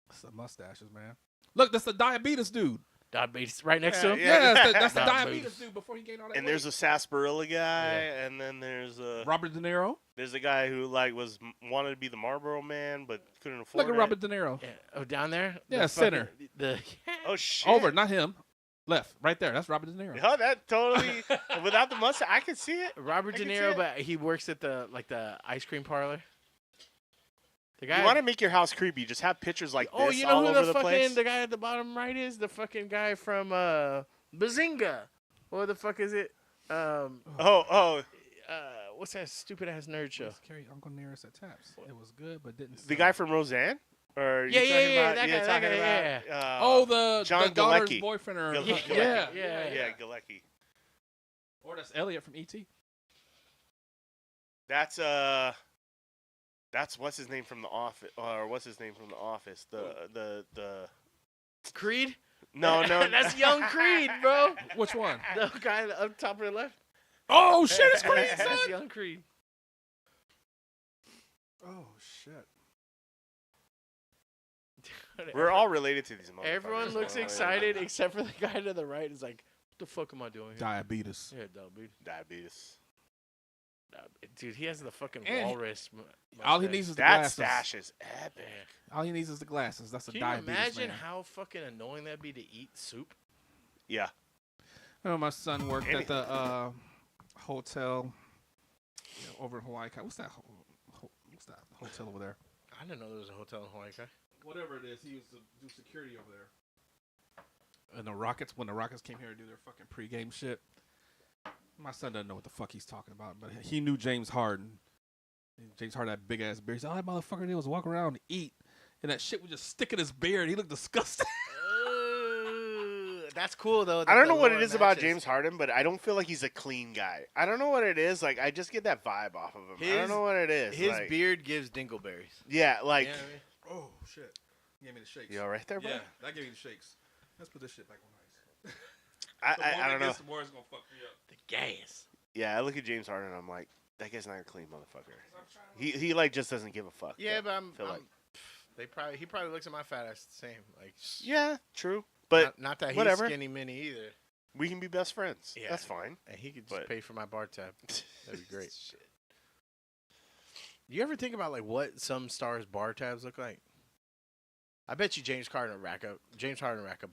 That's the mustaches, man. Look, that's the diabetes dude. Diabetes right next to him. Yeah. That's the Diabetes. diabetes dude before he gained all that And weight. there's a sarsaparilla guy, and then there's Robert De Niro. a guy who like wanted to be the Marlboro Man but couldn't afford Look at it. Robert De Niro. Yeah. Oh, down there? Yeah, The center. fucking- The Oh shit! Over, not him. Left, right there. That's Robert De Niro. Oh, that totally without the mustache, I can see it. Robert I De can see Niro, it. but he works at the ice cream parlor. The guy. You want to make your house creepy? Just have pictures like Oh, this you know all who over the the fucking place. the guy at the bottom right is? The fucking guy from Bazinga. What the fuck is it? What's that stupid ass nerd show? Let's carry Uncle Nearest at Taps. It was good, but didn't. The sell. guy from Roseanne? Or Yeah, you're yeah, talking yeah, about- that you're guy, talking that guy, about, Oh, the John the daughter's Galecki. boyfriend or Galecki. Yeah. Galecki. Or that's Elliot from E.T. That's what's his name from the office, or what's his name from the office? The Creed? no That's young Creed, bro. Which one? The guy up top of the left. Oh shit! It's Creed, son. That's young Creed. Oh shit! We're all related to these motherfuckers. Everyone looks man. excited except for the guy to the right. Is like, what the fuck am I doing here? Diabetes. Yeah, dude. Diabetes. Dude, he has the fucking And he- walrus. All he mustache. needs is the That glasses. stash is epic. All he needs is the glasses. That's a Can you diabetes imagine man. how fucking annoying that'd be to eat soup? Yeah. I know my son worked Any- at the hotel over in Hawaii. What's that? What's that hotel over there? I didn't know there was a hotel in Hawaii. Whatever it is, he used to do security over there. And the Rockets, when the Rockets came here to do their fucking pregame shit, my son doesn't know what the fuck he's talking about, but he knew James Harden. And James Harden had big ass beard. He said, "Oh, that motherfucker did was walk around and eat, and that shit would just stick in his beard. He looked disgusting." That's cool though. I don't know what it is about James Harden, but I don't feel like he's a clean guy. I don't know what it is. Like I just get that vibe off of him. I don't know what it is. His like, beard gives dingleberries. Yeah, like. You know what I mean? Oh shit! You gave me the shakes. You all right there, bro? Yeah, that gave me the shakes. Let's put this shit back on ice. I don't know. The more it's gonna fuck me up. The gas. Yeah, I look at James Harden and I'm like, that guy's not a clean motherfucker. He like just doesn't give a fuck. Yeah, but he probably looks at my fat ass the same. Like yeah, true. But not that whatever. he's skinny mini either. We can be best friends. Yeah, that's fine. And he could just pay for my bar tab. That'd be great. Shit. You ever think about like what some stars' bar tabs look like? I bet you James Harden rack up.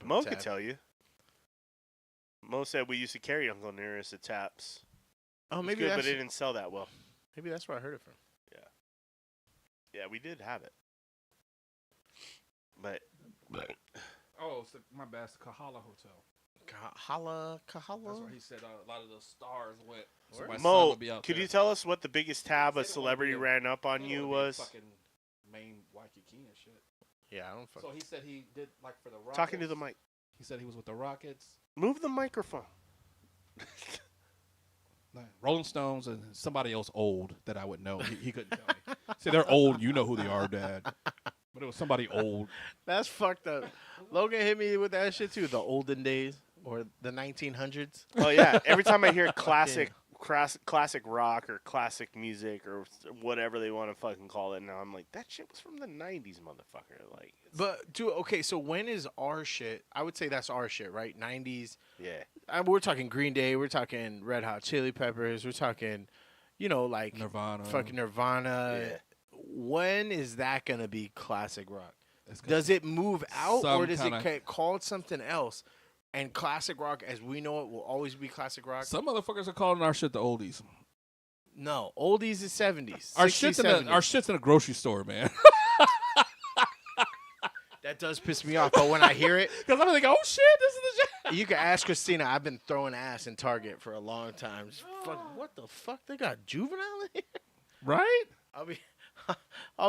Mo a tab. could tell you. Mo said we used to carry Uncle Nearest at Taps. Oh, maybe good, that's. but it didn't sell that well. Maybe that's where I heard it from. Yeah, we did have it. But Oh, it's my bad. It's the Kahala Hotel. Kahala. That's where he said a lot of the stars went. So my son Mo, would be out could there. you tell us what the biggest tab a Said it celebrity wanna be ran up on Said it you wanna be was? Fucking main Waikiki and shit. Yeah, I don't fuck. So he said he did like for the Rockets. Talking to the mic. He said he was with the Rockets. Move the microphone. Rolling Stones and somebody else old that I would know. He couldn't tell me. See, they're old. You know who they are, Dad. But it was somebody old. That's fucked up. Logan hit me with that shit too. The olden days or the 1900s. Oh yeah, every time I hear classic rock or classic music or whatever they want to fucking call it now, I'm like, that shit was from the 90s, motherfucker. Like, But dude, okay, so when is our shit? I would say that's our shit, right? 90s. yeah. We're talking Green Day. We're talking Red Hot Chili Peppers. We're talking, like Nirvana. fucking Nirvana. Yeah. When is that gonna be classic rock? Does it move out or does it get called something else? And classic rock, as we know it, will always be classic rock. Some motherfuckers are calling our shit the oldies. No, oldies is 70s. Our 60s, shit's in a grocery store, man. That does piss me off, but when I hear it, because I'm like, oh shit, this is the shit. You can ask Christina. I've been throwing ass in Target for a long time. Fuck, what the fuck? They got Juvenile in here, right? I'll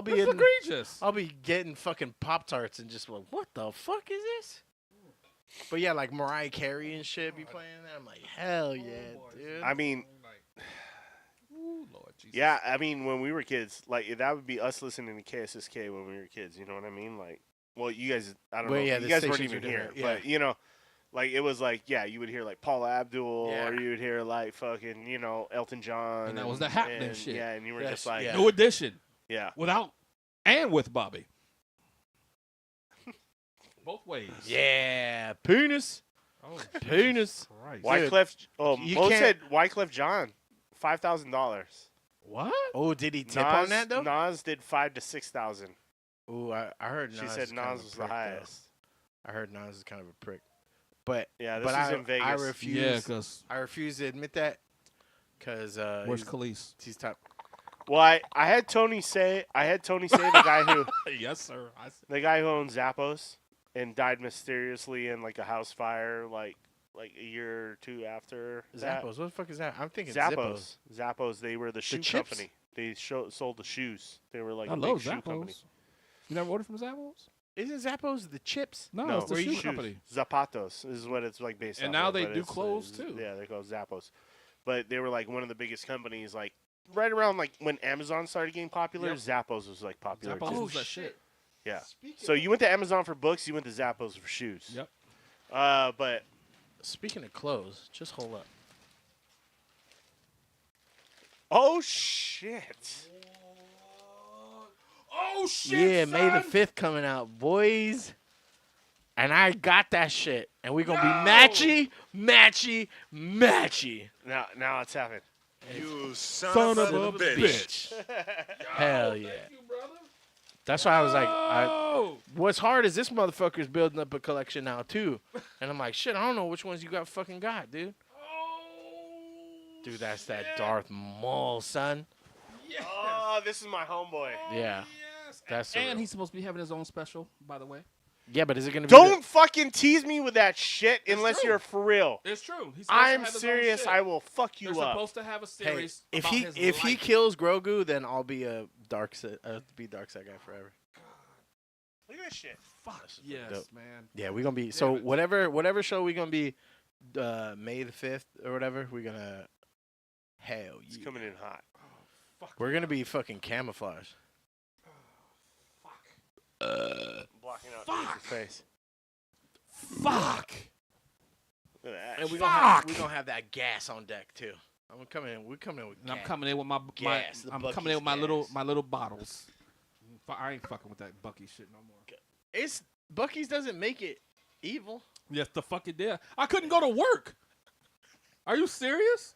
be That's egregious. I'll be getting fucking Pop-Tarts and just like, what the fuck is this? But yeah, like Mariah Carey and shit be playing that. I'm like, hell yeah, dude. I mean, Ooh, Lord Jesus. yeah, I mean, when we were kids, like, that would be us listening to KSSK when we were kids. You know what I mean? Like, well, you guys, I don't know. Yeah, you the guys weren't stations even are here. different, yeah. But, like, it was like, yeah, you would hear, like, Paula Abdul Yeah. or you would hear, like, fucking, Elton John. And that was the happening shit. Yeah, and you were Yes, just like, yeah. New edition. yeah. Without and with Bobby. Both ways. Yeah, penis. Oh, Penis. Christ. Wyclef, you Mo can't- said Wyclef John, $5,000. What? Oh, did he tip on that though? Nas did 5,000 to 6,000. Ooh, I heard. Nas She said is kind of Nas a was the prick, though. highest. I heard Nas is kind of a prick, but Yeah, this but is I, in Vegas. I refuse. Yeah, because I refuse to admit that because where's Khalees? he's top. Well, I had Tony say the guy who Yes, sir. the guy who owns Zappos and died mysteriously in like a house fire like a year or two after that. Zappos. What the fuck is that? I'm thinking Zippos. Zappos. They were the shoe chips? company. They sold the shoes. They were like I a love big shoe company. Zappos. You never ordered from Zappos? Isn't Zappos the chips? No, it's the where shoe you shoes. company. Zapatos is what it's like based And off now of, they but do it's, clothes, too. Yeah, they call Zappos. But they were like one of the biggest companies, like right around like when Amazon started getting popular, Yep. Zappos was like popular Zappos too. was that shit. Yeah. So you went to Amazon for books, you went to Zappos for shoes. Yep. But Speaking of clothes, just hold up. oh shit. Oh shit! Yeah, May the son! 5th coming out, boys. And I got that shit. And we're going to be matchy. Now it's happening. You Son of a bitch. Hell yeah. Thank you, brother. That's why I was like, Oh! what's hard is this motherfucker's building up a collection now, too. And I'm like, shit, I don't know which ones you fucking got, dude. Dude, that's that Darth Maul, son. Yes. Oh, this is my homeboy. Yeah. Yes. That's and surreal. he's supposed to be having his own special, by the way. Yeah, but is it going to be... Don't fucking tease me with that shit unless true. you're for real. It's true. He's supposed to I'm have his own serious. shit. I will fuck you They're up. supposed to have a Hey, series if about he his if he life. kills Grogu, then I'll be a dark side guy forever. Look at this shit. Fuck yes, dope. man. Yeah, we're gonna be Damn so it. whatever show we're gonna be May the 5th or whatever, we're gonna hell It's yeah. coming in hot. We're gonna be fucking camouflage. Blocking out Chase's face. Fuck. Look at that. And shit. we're gonna have that gas on deck too. We're coming in with And I'm gas. coming in with my Gas, the I'm Buc-ee's coming in with gas. my little bottles. I ain't fucking with that Bucky shit no more. It's Bucky's doesn't make it evil. Yes, the fuck it did. I couldn't go to work. Are you serious?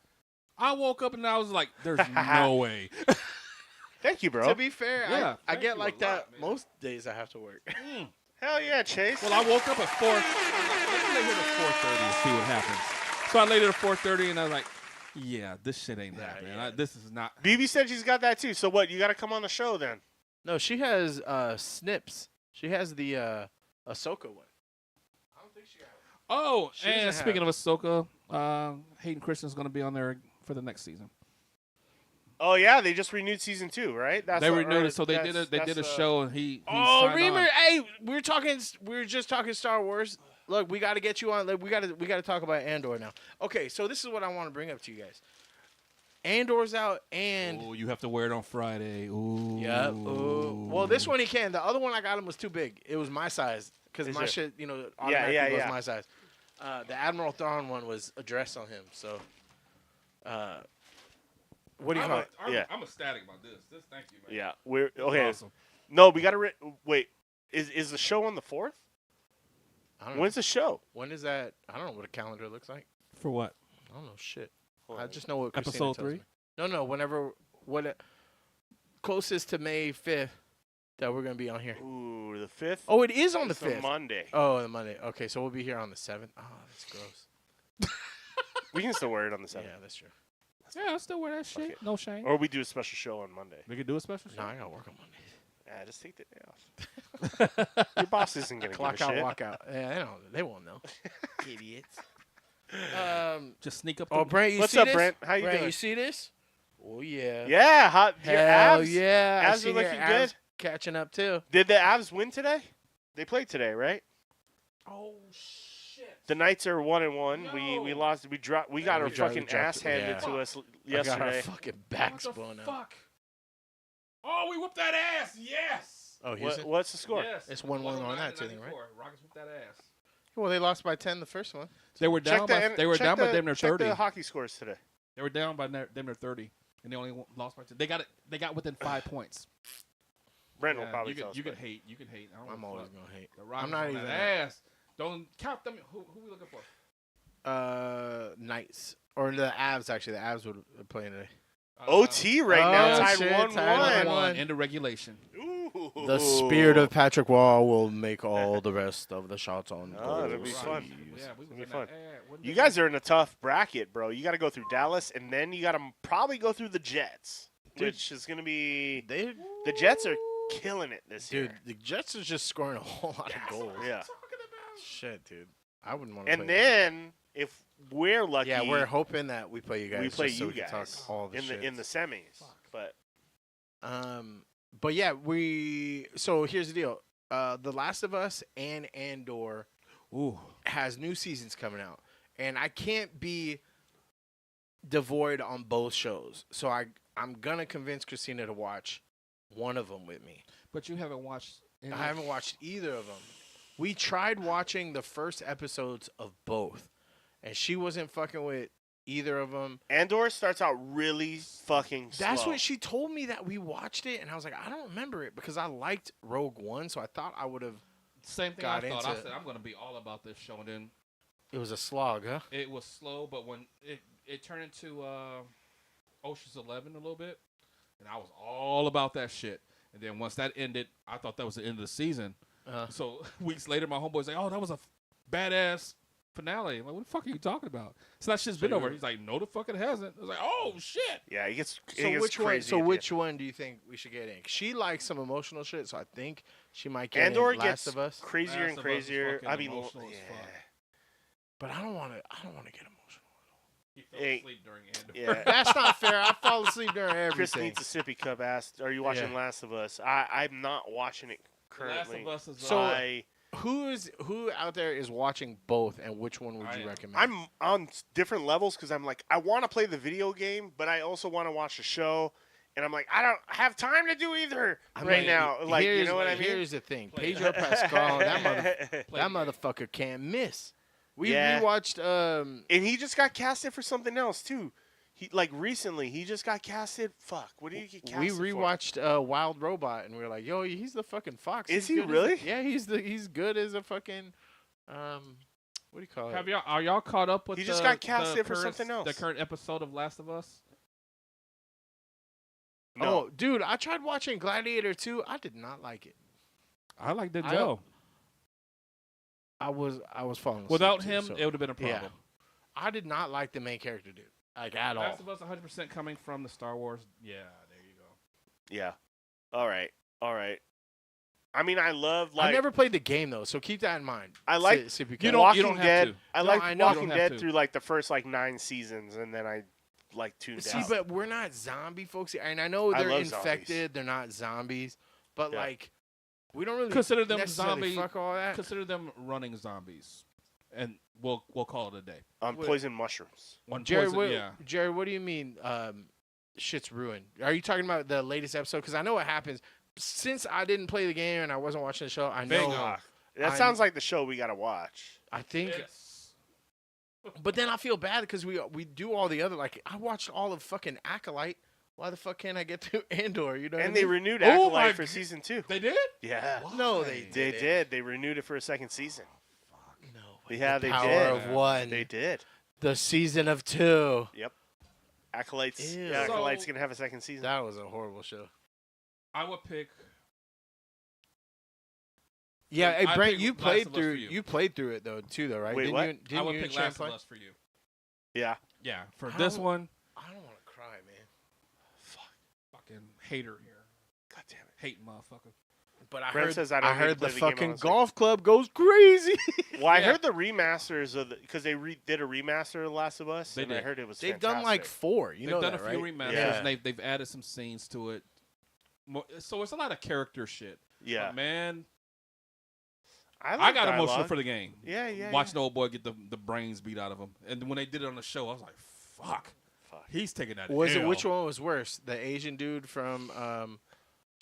I woke up and I was like, "There's no way." Thank you, bro. To be fair, Yeah, I thank get you like a that lot, man. most days I have to work. Hell yeah, Chase. Well, I woke up at 4. Let me lay here to 4:30 and see what happens. So I laid here at 4:30 and I was like, "Yeah, this shit ain't happening. yeah. This is not." BB said she's got that too. So what? You got to come on the show then. No, she has snips. She has the Ahsoka one. I don't think she got Oh, She and doesn't speaking of Ahsoka, Hayden Christensen's going to be on there for the next season. Oh yeah, they just renewed season 2, right? That's They the- renewed or it, so they that's- did a that's, show, and he Oh, signed Reamer! on. Hey, we were just talking Star Wars. Look, we got to get you on. Like, we got to talk about Andor now. Okay, so this is what I want to bring up to you guys. Andor's out, and Ooh, you have to wear it on Friday. Ooh. yeah. Well, this one he can. The other one I got him was too big. It was my size because Is my it? shit, automatically goes yeah. my size. The Admiral Thrawn one was addressed on him. So, what do you call it? Yeah. I'm ecstatic about this. Thank you, man. Yeah, we're This is okay. awesome. No, we got to wait. Is the show on the 4th? I don't know. When's the show? When is that? I don't know what a calendar looks like. For what? I don't know shit. Hold I on. just know what Christina Episode tells 3? me. No. Whenever closest to May 5th that we're gonna be on here. Ooh, the 5th. Oh, it is on the It's a 5th. Monday. Oh, the Monday. Okay, so we'll be here on the 7th. Oh, that's gross. We can still wear it on the 7th. Yeah, that's true. Yeah, I still wear that shit. it. No shame. Or we do a special show on Monday. We could do a special show. No, I gotta work on Monday. Yeah, just take the day off. Your boss isn't gonna Clock give a out, shit. walk out. Yeah, they won't know. Idiots. Just sneak up. Oh, to Brent, you What's see up, this? Brent? How you Brent, doing? you see this? Oh yeah. Yeah, hot. Your Hell abs. yeah. I abs see are your looking abs good. catching up too. Did the Avs win today? They played today, right? Oh shit. The Knights are 1-1. We No. lost. We dropped. We got We our dropped- fucking we dropped- ass handed yeah. to us I got yesterday. our fucking backs What the blown out. fuck? Oh, we whooped that ass. Yes. Oh, Houston. What's the score? Yes. It's 1-1 on that too, 109 right? 94. Rockets whooped that ass. Well, they lost by 10 the first one. They were down by check damn near check 30. the hockey scores today. They were down by damn near 30, and they only lost by 10. They got it. They got within 5 points. Brent will Yeah, probably you tell can, us. you can but- hate. You can hate. I don't I'm give a always fuck. gonna hate. The Rockets I'm not on even that ass. Don't count them. Who we looking for? Knights or the Avs actually. The Avs would play today. OT right now, Oh, tied shit, 1-1. tied 1-1 into regulation. Ooh. The spirit of Patrick Wall will make all the rest of the shots on Oh, goal. it'll be fun. Yeah, we was be in fun. that ad. Wasn't You it? guys are in a tough bracket, bro. You got to go through Dallas, and then you got to probably go through the Jets, which is going to be. They, The Jets are killing it this dude, year. the Jets are just scoring a whole lot of goals. Yeah. Shit, dude. I wouldn't want to. And then if we're lucky, yeah, we're hoping that we play you guys. we play just so you we can talk guys all the in the semis. But yeah, so here's the deal. The Last of Us and Andor has new seasons coming out. And I can't be devoid on both shows. So I'm going to convince Christina to watch one of them with me. But you haven't watched. Any I haven't watched either of them. We tried watching the first episodes of both. And she wasn't fucking with either of them. Andor starts out really fucking slow. That's what she told me that we watched it. And I was like, I don't remember it because I liked Rogue One. So I thought I would have. Same thing got I thought. I into- said I'm going to be all about this show, and then It was a slog, huh? it was slow. But when it turned into Ocean's 11 a little bit, and I was all about that shit. And then once that ended, I thought that was the end of the season. So weeks later, my homeboy's like, "Oh, that was a badass finale." I'm like, what the fuck are you talking about? So that shit's been over. He's like, "No, the fuck it hasn't." I was like, "Oh shit." Yeah, it gets So which one? crazy So at the which one do you think we should get in? She likes some emotional shit, so I think she might get Andor in gets Last of Us. crazier Last and of Us is crazier. fucking I mean, emotional as yeah. fuck. But I don't want to get emotional. He fell Hey, asleep during Andor. Yeah. That's not fair. I fall asleep during Chris everything. needs a sippy cup. Asked, "Are you watching Yeah. Last of Us?" I'm not watching it currently. Last of Us is So- I, Who out there is watching both, and which one would I you am. recommend? I'm on different levels because I'm like, I want to play the video game, but I also want to watch the show. And I'm like, I don't have time to do either right now. Like, you know what I mean? Here's the thing, Play Pedro Pascal, that Play the game. motherfucker can't miss. We Yeah. rewatched. And he just got casted for something else too. He like recently he just got casted. Fuck, what did he get casted We for? rewatched Wild Robot, and we were like, "Yo, he's the fucking fox." Is He's he good really? Yeah, he's good as a fucking. What do you call it? Are y'all caught up with? He just the- got casted the for current- something else. The current episode of Last of Us. No. Oh, dude, I tried watching Gladiator 2. I did not like it. I like I- Denzel. I was falling asleep. Without too, him, so- it would have been a yeah. problem. I did not like the main character, dude. Like at all. Last of Us 100% coming from the Star Wars. Yeah, there you go. Yeah. All right. I mean, I love like I never played the game though, so keep that in mind. I like- See if you You can. don't- Walking have Dead. to. I No, like I know. Walking You don't have Dead to. through like the first like 9 seasons, and then I like tuned See, out. but we're not zombie folks, and I know I they're love infected. zombies. They're not zombies, but Yeah. like we don't really Consider them necessarily zombie. Fuck all that. Consider them running zombies, and we'll call it a day. On Wait. poison mushrooms. One Jared, poison, what, yeah. Jared, what do you mean? Shit's ruined. Are you talking about the latest episode? Because I know what happens. Since I didn't play the game and I wasn't watching the show, I know. Bingo. That I'm- sounds like the show we gotta watch. I think. Yes. But then I feel bad because we do all the other. Like I watched all of fucking Acolyte. Why the fuck can't I get to Andor? You know. And what they I mean? renewed Oh my Acolyte for g- season 2. They did? Yeah. No, they They didn't. did. They renewed it for a second season. No. Yeah, the they power did. of one. They did. The season of 2. Yep. Acolyte's Ew. yeah, Acolyte's So- gonna have a second season. That was a horrible show. I would pick. Yeah, hey I Brent, pick you Last played of Us through. for you. You played through it though too, though, right? Wait, didn't what? You, I didn't would you pick and Shane Last play? of Us for you. Yeah. Yeah, for I this don't- one, I don't want to cry, man. fucking hater here. God damn it. Hate motherfucker. But I Brent heard, says I don't need to heard play the the game fucking on the golf club goes crazy. Well, I Yeah. heard the remasters of the because they did a remaster of The Last of Us, They and I did. heard it was. They've done like fantastic. 4. You They've know done that, a few right? remasters, Yeah. and they've added some scenes to it. So it's a lot of character shit. Yeah, But man, I I got dialogue. emotional for the game. Yeah. Watching the old boy get the brains beat out of him, and when they did it on the show, I was like, "Fuck, Fuck. he's taking that." Was it L. which one was worse? The Asian dude from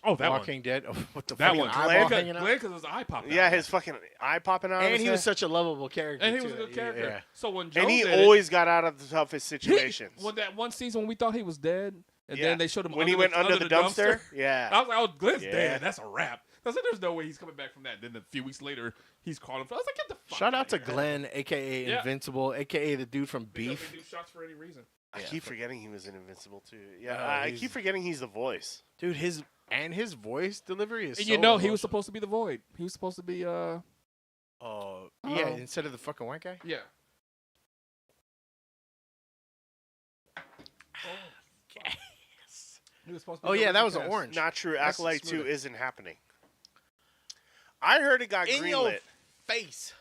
Oh, that Walking Dead. Oh, what the That fucking one. eyeball Glenn- hanging out? because his eye popped out. Yeah, his fucking eye popping out. of And his he was head. such a lovable character. and he too. was a good character. Yeah. So when Joe And he did always got out of the toughest it, situations. when that one season when we thought he was dead, and Yeah. then they showed him when he went under the dumpster. Yeah. I was like, "Oh, Glenn's Yeah. dead. That's a wrap." I said, "There's no way he's coming back from that." Then a few weeks later, he's calling him. I was like, "Get the fuck Shout out outta to here." Glenn, aka Yeah. Invincible, aka the dude from Because Beef. they do shots for any reason. I keep forgetting he was in Invincible too. Yeah, No, I he's- keep forgetting he's the voice. Dude, his voice delivery is. And so you know, he emotional. was supposed to be the Void. He was supposed to be Oh, yeah, Oh. instead of the fucking white guy. yeah. He was supposed to be Oh the yeah, that original was cast. orange. Not true. That's Acolyte 2 smoother. isn't happening. I heard it got In your greenlit. face.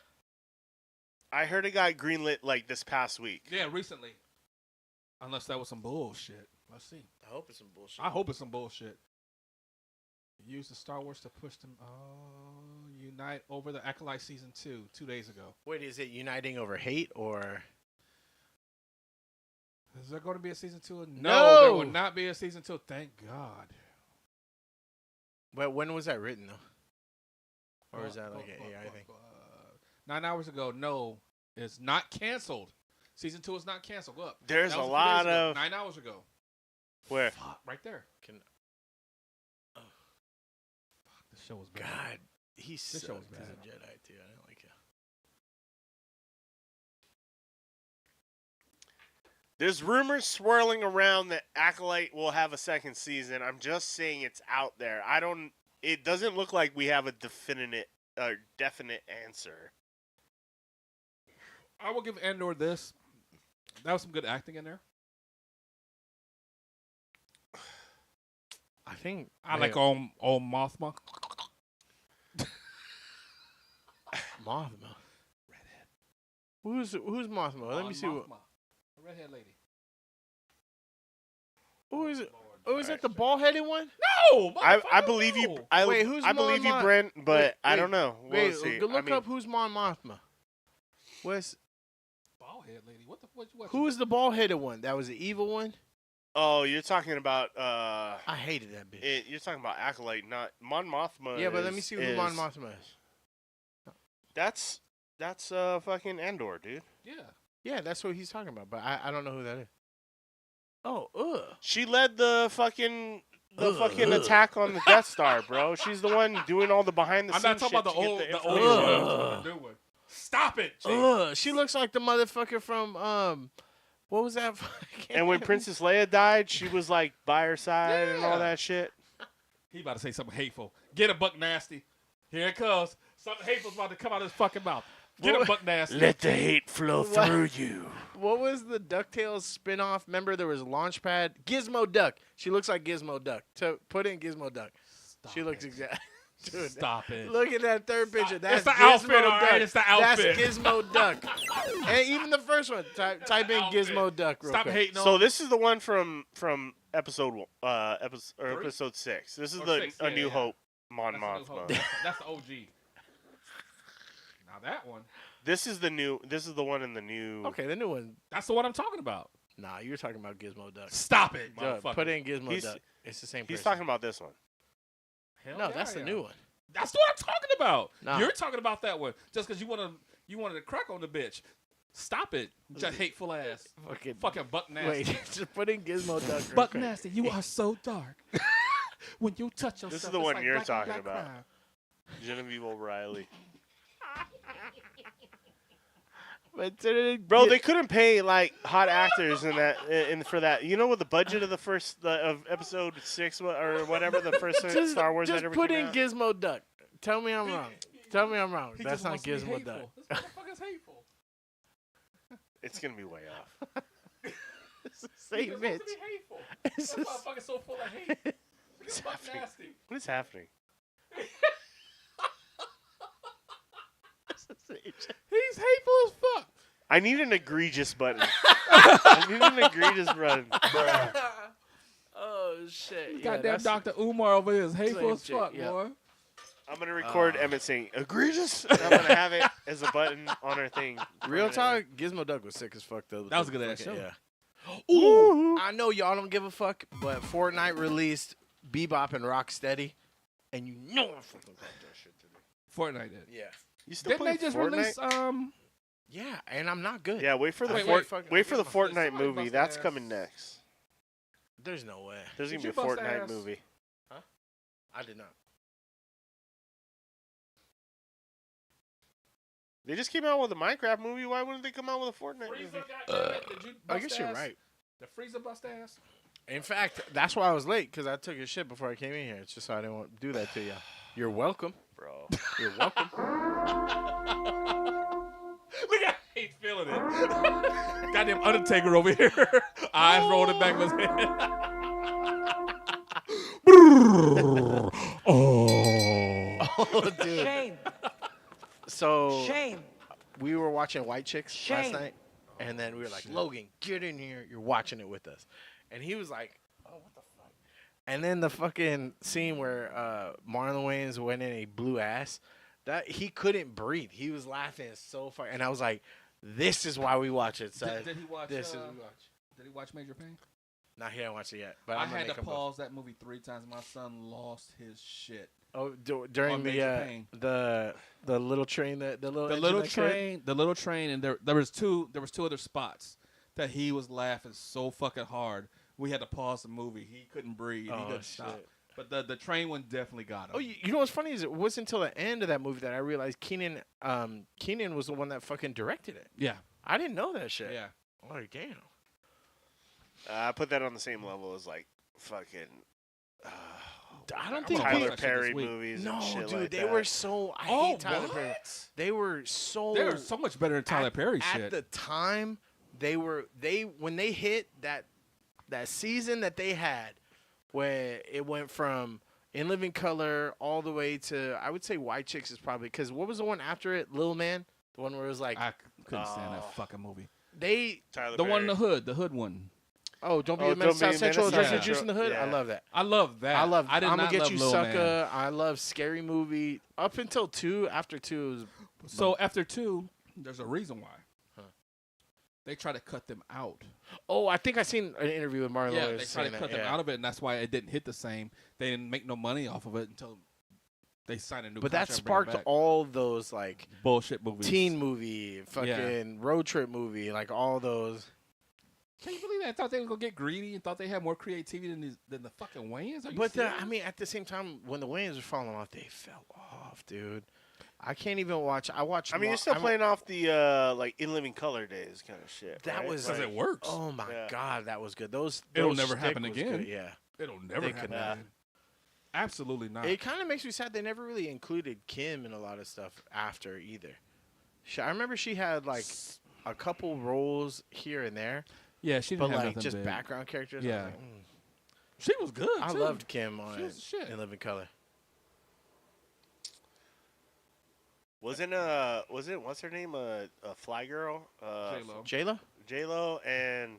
I heard it got greenlit like this past week. Yeah, recently. Unless that was some bullshit. Let's see. I hope it's some bullshit. I hope it's some bullshit. Use the Star Wars to push them. Oh, unite over the Acolyte season 2 days ago. Wait, is it uniting over hate or? Is there going to be a season 2? No, No! there will not be a season 2. Thank God. But when was that written though? Or is that like an AI thing? 9 hours ago. No, it's not canceled. Season 2 is not canceled. Look, There's that a was few lot days ago. of 9 hours ago. where Right there. Can, The show was bad. God, he This sucks show as was a bad. Jedi too. I don't like him. there's rumors swirling around that Acolyte will have a second season. I'm just saying it's out there. I don't. It doesn't look like we have a definite answer. I will give Andor this. That was some good acting in there. I think I like old Mothma. Mothma. Redhead. Who's Mothma? Let me see. Mothma. The redhead lady. Who is it? Lord. Oh, is it the bald-headed one? No, I believe you. Wait, who's I believe you, Mon Brent, but wait, I wait, don't know. We'll Wait, see. look I mean, up who's Mon Mothma. What's Bald head lady. What? who's the bald-headed one? That was the evil one. Oh, you're talking about. I hated that bitch. You're talking about Acolyte, not Mon Mothma. Yeah, but let me see who Mon Mothma is. That's fucking Andor, dude. Yeah. Yeah, that's what he's talking about, but I don't know who that is. Oh, She led the fucking attack on the Death Star, bro. She's the one doing all the behind the I'm scenes. not talking about the old one. The new one. Stop it, Jake. She looks like the motherfucker from what was that? And when Princess Leia died, she was like by her side and all that shit. He about to say something hateful. Get a Buck Nasty. Here it comes. Something hateful's about to come out of his fucking mouth. Get a Buck Nasty. Let the hate flow through you. What was the DuckTales spinoff? Remember there was Launchpad? Gizmo Duck. She looks like Gizmo Duck. Put in Gizmo Duck. She looks exactly. Dude, Stop it. Look at that third picture. That's It's the Gizmo outfit, all Duck. right? It's the outfit. That's Gizmo Duck. And even the first one. Type in Gizmo Duck real Stop quick. hating on So this is the one from episode 6. This is Or the 6, A yeah, New yeah. Hope Mon That's the new Mothma. Hope. That's the OG. Now that one. This is the one in the new. Okay, the new one. That's the one I'm talking about. Nah, you're talking about Gizmo Duck. Stop it, Duh, motherfucker. put in Gizmo He's- Duck. It's the same He's person. talking about this one. Hell No, yeah, that's the I new am. one. That's what I'm talking about. Nah. You're talking about that one just because you wanted to crack on the bitch. Stop it, just hateful ass. Fucking Buck Nasty. Wait, just put in Gizmo Duck. real Buck quick. Nasty, you are so dark. When you touch yourself, This is the it's one like you're black on talking black about. crime. Genevieve O'Reilly. But Bro, they couldn't pay like hot actors in that for that. You know what the budget of of episode 6 or whatever the first Star Wars that just ever put came in out? Gizmo Duck. Tell me I'm wrong. Tell me I'm wrong. He That's just not wants to be Gizmo Duck. hateful. This motherfucker's hateful. It's gonna be way off. Say He just Mitch. wants to be hateful. It's This just- motherfucker's so full of hate. Look at Buck happening? Nasty. What is happening? He's hateful as fuck. I need an egregious button. I need an egregious button. Oh shit! Yeah, Goddamn that's- Dr. Umar over here is hateful as Same chick, fuck, yeah. boy. I'm gonna record Emmett saying egregious. And I'm gonna have it as a button on our thing. Real talk. Gizmo Duck was sick as fuck though. That was a good ass Fucking- show. Yeah. Ooh, I know y'all don't give a fuck, but Fortnite released Bebop and Rocksteady, and you know I fucking love that shit to me. Fortnite did. Yeah. You still Didn't play they just Fortnite? release Yeah, and I'm not good. Yeah, wait for the Wait, wait for the Somebody Fortnite must movie. have That's asked- coming next. There's no way. There's Did gonna you be a bust Fortnite ass? movie. I did not. They just came out with a Minecraft movie. Why wouldn't they come out with a Fortnite movie? Frieza, goddammit, did you I bust guess you're ass? right. The Frieza bust ass? In fact, that's why I was late, because I took a shit before I came in here. It's just so I didn't want to do that to you. You're welcome. Bro. You're welcome. Look at he's feeling it. Goddamn Undertaker over here. Eyes rolling back of his head. Oh, dude. Shame. So Shame. we were watching White Chicks last Shame. night, and then we were like, Logan, get in here. You're watching it with us. And he was like, oh, what the fuck? And then the fucking scene where Marlon Wayans went in and he blew ass, that he couldn't breathe. He was laughing so far. And I was like, this is why we watch it. So Did he watch? this is we watch. Did he watch Major Pain? Not here, I watched it yet. But I I'm gonna had make to him pause that movie 3 times. My son lost his shit. during on the Major Pain. the little train, the little The engine little that kid? train, and there was two other spots that he was laughing so fucking hard. We had to pause the movie. He couldn't breathe. Oh, He couldn't shit. stop. But the train one definitely got him. Oh, you know what's funny is it wasn't until the end of that movie that I realized Keenan was the one that fucking directed it. Yeah. I didn't know that shit. Yeah. Oh, damn. I put that on the same level as like fucking I don't I'm think gonna Tyler watch that shit Perry this week. movies No, and shit dude, like they that. were so. I Oh, hate Tyler Perry. what? They were so. They're so much better than Tyler Perry at shit. the time, when they hit that season that they had, where it went from In Living Color all the way to, I would say White Chicks is probably, because what was the one after it? Lil Man, the one where it was like I couldn't stand that fucking movie. they Tyler The Perry. one in the hood one. Oh, don't be Oh, a menace Don't Be South a Central. Menace, Just yeah. Juice in the Hood. I Yeah. love that. I love that. I love. I did I'm not gonna get love you, Lil sucker. Man. I love Scary Movie up until 2. After 2 is So after 2, there's a reason why. They try to cut them out. Oh, I think I seen an interview with Marlon. Yeah, Lawrence they try to saying cut that, them yeah. out of it, and that's why it didn't hit the same. They didn't make no money off of it until they signed a new But contract. that and bring it sparked back. all those like bullshit movies. teen movie, fucking road trip movie, like all those. Can you believe that? I thought they were gonna get greedy and thought they had more creativity than the fucking Wayans. Are you But serious? I mean, at the same time, when the Wayans were falling off, they fell off, dude. I can't even watch. I watched. I mean, you're still playing off the like In Living Color days kind of shit. That right? was because like, it works. Oh my Yeah. god, that was good. Those It'll never stick happen was again. good, yeah. It'll never They happen. could not. again. Absolutely not. It kind of makes me sad they never really included Kim in a lot of stuff after either. I remember she had like a couple roles here and there, yeah, she but didn't have like nothing just big. background characters. I Yeah. was like, She was good. I too. loved Kim She on was the shit. In Living Color. Wasn't what's her name a Fly Girl? J-Lo. J-Lo? J-Lo and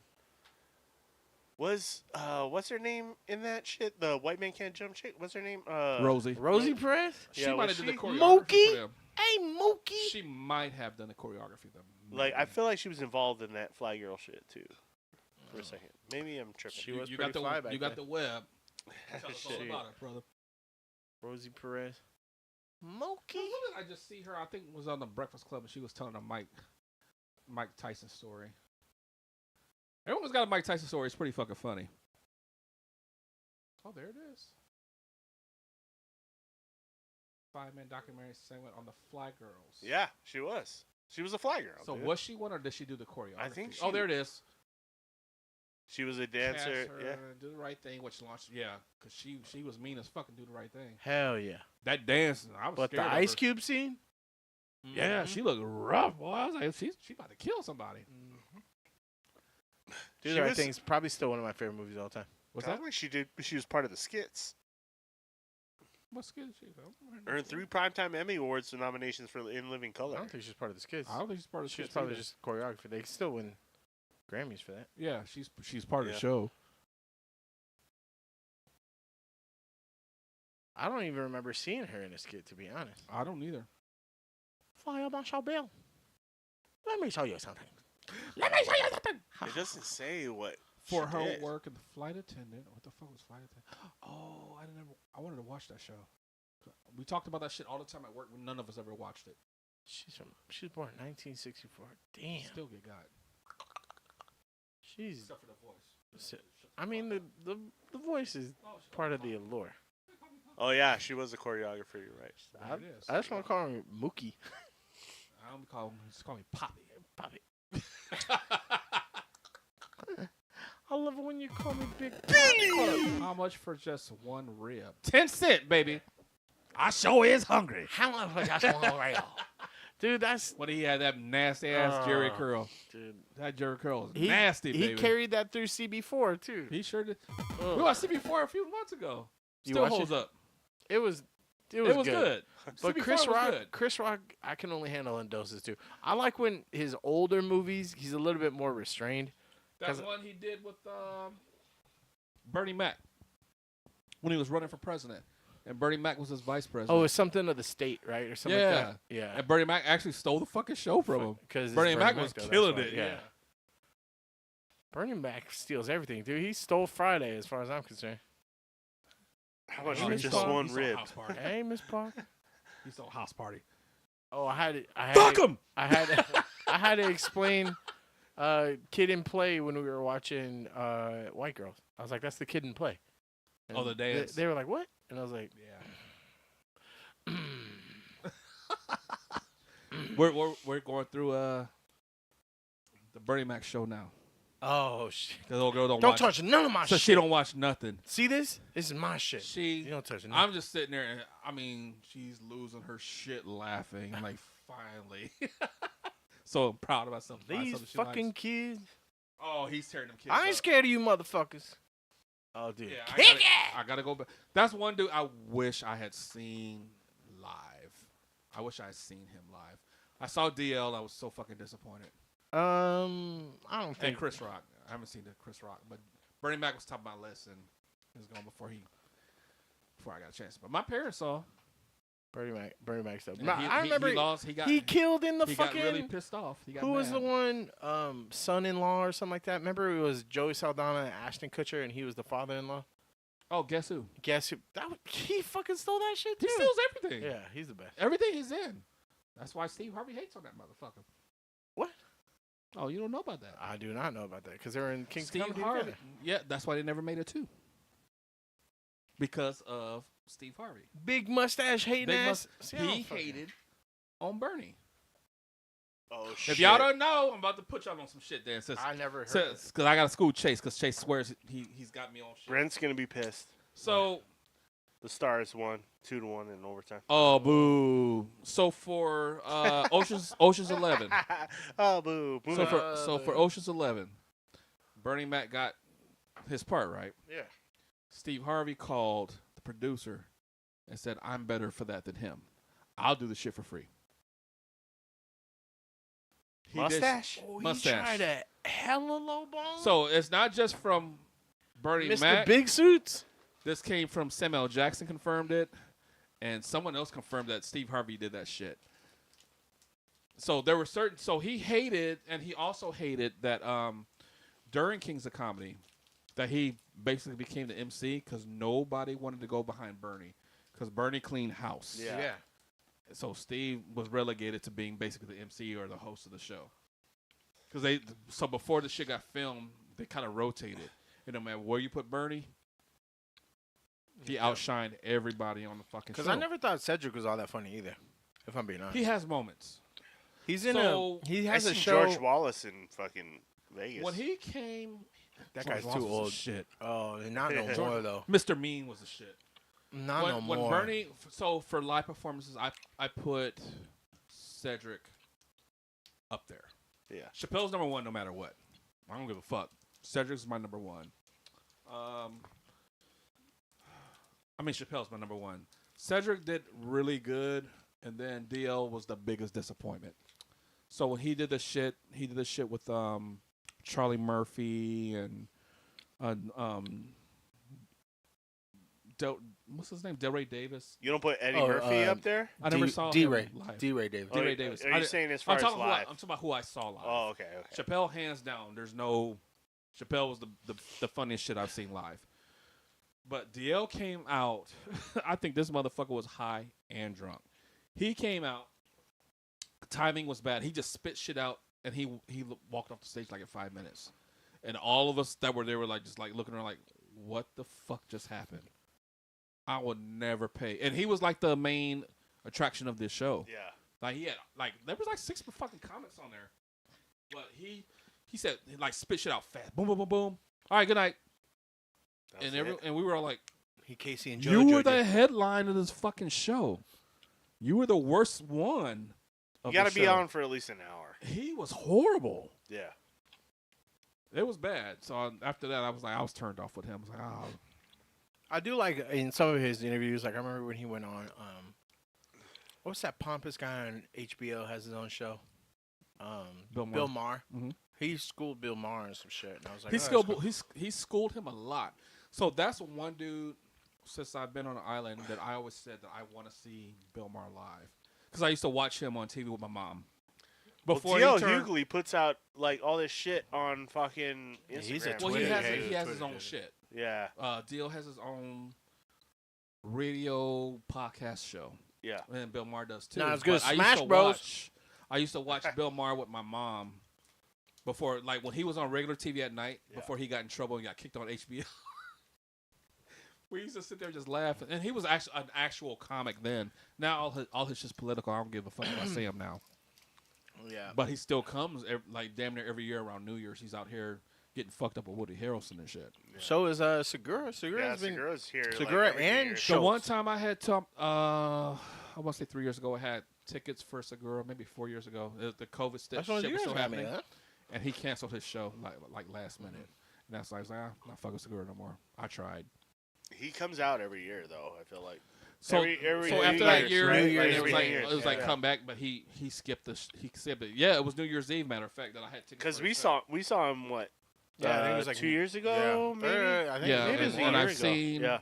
what's her name in that shit? The White Man Can't Jump chick. What's her name? Rosie. Rosie Perez? She Yeah, might was have done the she- choreography Mookie? for them. Hey, Mookie. She might have done the choreography for them. Like I feel like she was involved in that Fly Girl shit too. For a second, maybe I'm tripping. She was you pretty got the fly back you got then. the web. Tell us all Shit. about it, brother. Rosie Perez. Mookie. I just see her. I think it was on the Breakfast Club, and she was telling a Mike Tyson story. Everyone's got a Mike Tyson story. It's pretty fucking funny. Oh, there it is. 5-man documentary segment on the Fly Girls. Yeah, she was. She was a Fly Girl. So dude. was she one, or did she do the choreography? I think Oh, she- there it is. She was a dancer. Cast her Yeah. and Do the Right Thing, which launched. Yeah, because she was mean as fucking. Do the Right Thing. Hell yeah. That dance, I was But scared the of Ice her. Cube scene? Yeah, she looked rough. Boy, I was like, she about to kill somebody. Do She the Right was- Thing's probably still one of my favorite movies of all time. What's Sounds that? like she was part of the skits. What skill is she? Earned 3 Primetime Emmy Awards for nominations for In Living Color. I don't think she's part of the skits. I don't think she's part of the She's skits probably either. just choreography. They still win Grammys for that. Yeah, she's part of Yeah. the show. I don't even remember seeing her in a skit, to be honest. I don't either. Fire Marshal Bill. Let me show you something. It doesn't say what For she her did. work and the flight attendant. What the fuck was flight attendant? Oh, I wanted to watch that show. We talked about that shit all the time at work, but none of us ever watched it. She was born in 1964. Damn. Still get got. She's. Except for the voice. I mean, the voice is part of the allure. Oh yeah, she was a choreographer. You're right. There it is. I just want to call her Mookie. I don't call him. Just call me Poppy. Poppy. I love it when you call me Big How much for just one rib? 10 cents, baby. I sure is hungry. How much for just one rail? Dude, that's. When he had that nasty ass Jerry curl. Dude. That Jerry curl is nasty, He baby. carried that through CB4, too. He sure did. We watched CB4 a few months ago. You Still watched holds it? up. It was It was good. But CB4 Chris was Rock, good. Chris Rock, I can only handle in doses too. I like when his older movies, he's a little bit more restrained. That one he did with Bernie Mac when he was running for president, and Bernie Mac was his vice president. Oh, it's something of the state, right, or something yeah, like that. Yeah, and Bernie Mac actually stole the fucking show from him because Bernie Mac was killing it. Yeah. Bernie Mac steals everything, dude. He stole Friday, as far as I'm concerned. How much Oh, for he just stole- one He stole rib? House Party. Hey, Miss Park. He stole House Party. Oh, I had Fuck him. I had to explain Kid in Play when we were watching White Girls. I was like, that's the Kid in Play. And Oh, the dance. They were like, what? And I was like, Yeah. we're going through the Bernie Mac show now. oh shit! The little girl don't Don't watch. touch none of my So shit. she don't watch nothing. See this? This is my shit. She. You don't touch it. I'm just sitting there, and I mean, she's losing her shit laughing. Like, finally. So I'm proud of myself. to find These something she fucking likes. kids. Oh, he's tearing them kids I ain't up. scared of you motherfuckers. Oh, dude. Yeah, I gotta go back. That's one dude I wish I had seen live. I wish I had seen him live. I saw DL. I was so fucking disappointed. I don't And think. Chris Rock. I haven't seen the Chris Rock, but Bernie Mac was top of my list, and he was gone before I got a chance. But my parents saw. Bernie Mac stuff. And I remember he lost. he killed in the he fucking. got really pissed off. He got Who was mad. the one son-in-law or something like that? Remember it was Joey Saldana and Ashton Kutcher, and he was the father-in-law. Oh, guess who? Guess who? He fucking stole that shit too. He steals everything. Yeah, he's the best. Everything he's in. That's why Steve Harvey hates on that motherfucker. What? Oh, you don't know about that? I do not know about that because they were in King's Steve Comedy Harvey. together. Yeah, that's why they never made a 2. Because of Steve Harvey. Big mustache hating Big ass. mus- he hated on Bernie. Oh shit! If y'all don't know, I'm about to put y'all on some shit there. I never heard. Because I got to school Chase, because Chase swears he's got me on shit. Brent's gonna be pissed. So The Stars won 2-1 in overtime. oh boo. So for Ocean's 11. Oh boo! boo. So for Ocean's 11, Bernie Mac got his part right. Yeah. Steve Harvey called the producer and said, "I'm better for that than him. I'll do the shit for free." He did- Mustache. Oh, he Mustache. tried a hella low ball. So it's not just from Bernie Mr. Mac. Big Suits. This came from Samuel L. Jackson confirmed it, and someone else confirmed that Steve Harvey did that shit. So there were certain. So he hated, and he also hated that during Kings of Comedy, that he basically became the MC because nobody wanted to go behind Bernie because Bernie cleaned house. Yeah. So Steve was relegated to being basically the MC or the host of the show. So before the shit got filmed, they kind of rotated. And no matter where you put Bernie, he outshined everybody on the fucking show. Because I never thought Cedric was all that funny either. If I'm being honest. He has moments. He's in So, He I has a seen show. George Wallace in fucking Vegas. When he came, That George guy's Wallace too was the old. Shit. Oh, not no more though. Mr. Mean was the shit. Not no more. When Bernie, so for live performances, I put Cedric up there. Yeah. Chappelle's number 1 no matter what. I don't give a fuck. Cedric's my number 1. Chappelle's my number 1. Cedric did really good, and then DL was the biggest disappointment. So when he did the shit with Charlie Murphy and what's his name? Delray Davis. You don't put Eddie Murphy up there? I never saw D-Ray. him live. D-Ray Davis. Oh, D-Ray Davis. Are you saying as far as live? I'm talking about who I saw live. Oh, okay. Chappelle, hands down. Chappelle was the funniest shit I've seen live. But DL came out. I think this motherfucker was high and drunk. He came out. Timing was bad. He just spit shit out, and he walked off the stage like in 5 minutes. And all of us that were there were like just like looking around like, what the fuck just happened? I would never pay. And he was like the main attraction of this show. Yeah. Like he had there was like 6 fucking comments on there. But he said like spit shit out fast. Boom, boom, boom, boom. All right, good night. And we were all like, He Casey and JoJo. you were the headline of this fucking show. You were the worst one. You got to be on for at least an hour. He was horrible. Yeah. It was bad. So after that, I was turned off with him. I was like, oh. I do like in some of his interviews. Like I remember when he went on. What's that pompous guy on HBO has his own show? Bill Maher. Mhm. He schooled Bill Maher and some shit, and I was like, He schooled him a lot. So that's one dude since I've been on the island that I always said that I want to see Bill Maher live because I used to watch him on TV with my mom. Before well, he DL turned, Hughley puts out like all this shit on fucking Instagram. he's a well, he Twitter has hater, he has his Twitter own hater. shit. Yeah. DL has his own radio podcast show. Yeah. And Bill Maher does too. Not as good as But Smash Bros. I used to watch Bill Maher with my mom before, like when he was on regular TV at night, before he got in trouble and got kicked on HBO. We used to sit there and just laugh. And he was actually an actual comic then. Now all his shit's political. I don't give a fuck if I see him now. Yeah. But he still comes like damn near every year around New Year's. He's out here getting fucked up with Woody Harrelson and shit. Yeah. So is Segura. Segura's been Segura's here. Segura every and year. Schultz. The one time I had I want to say 3 years ago, I had tickets for Segura, maybe 4 years ago. The COVID shit was still happening. And he canceled his show like last minute. And that's why I was like, I'm not fucking with Segura no more. I tried. He comes out every year, though, I feel like. So, every so New after that Year's, year, right? it was like come back, but he skipped it. Yeah, it was New Year's Eve, matter of fact, that I had tickets. Because for we saw him, what, Yeah, I think it was like 2 years ago, maybe. I think Yeah, maybe it was and a year I've ago. seen Yeah.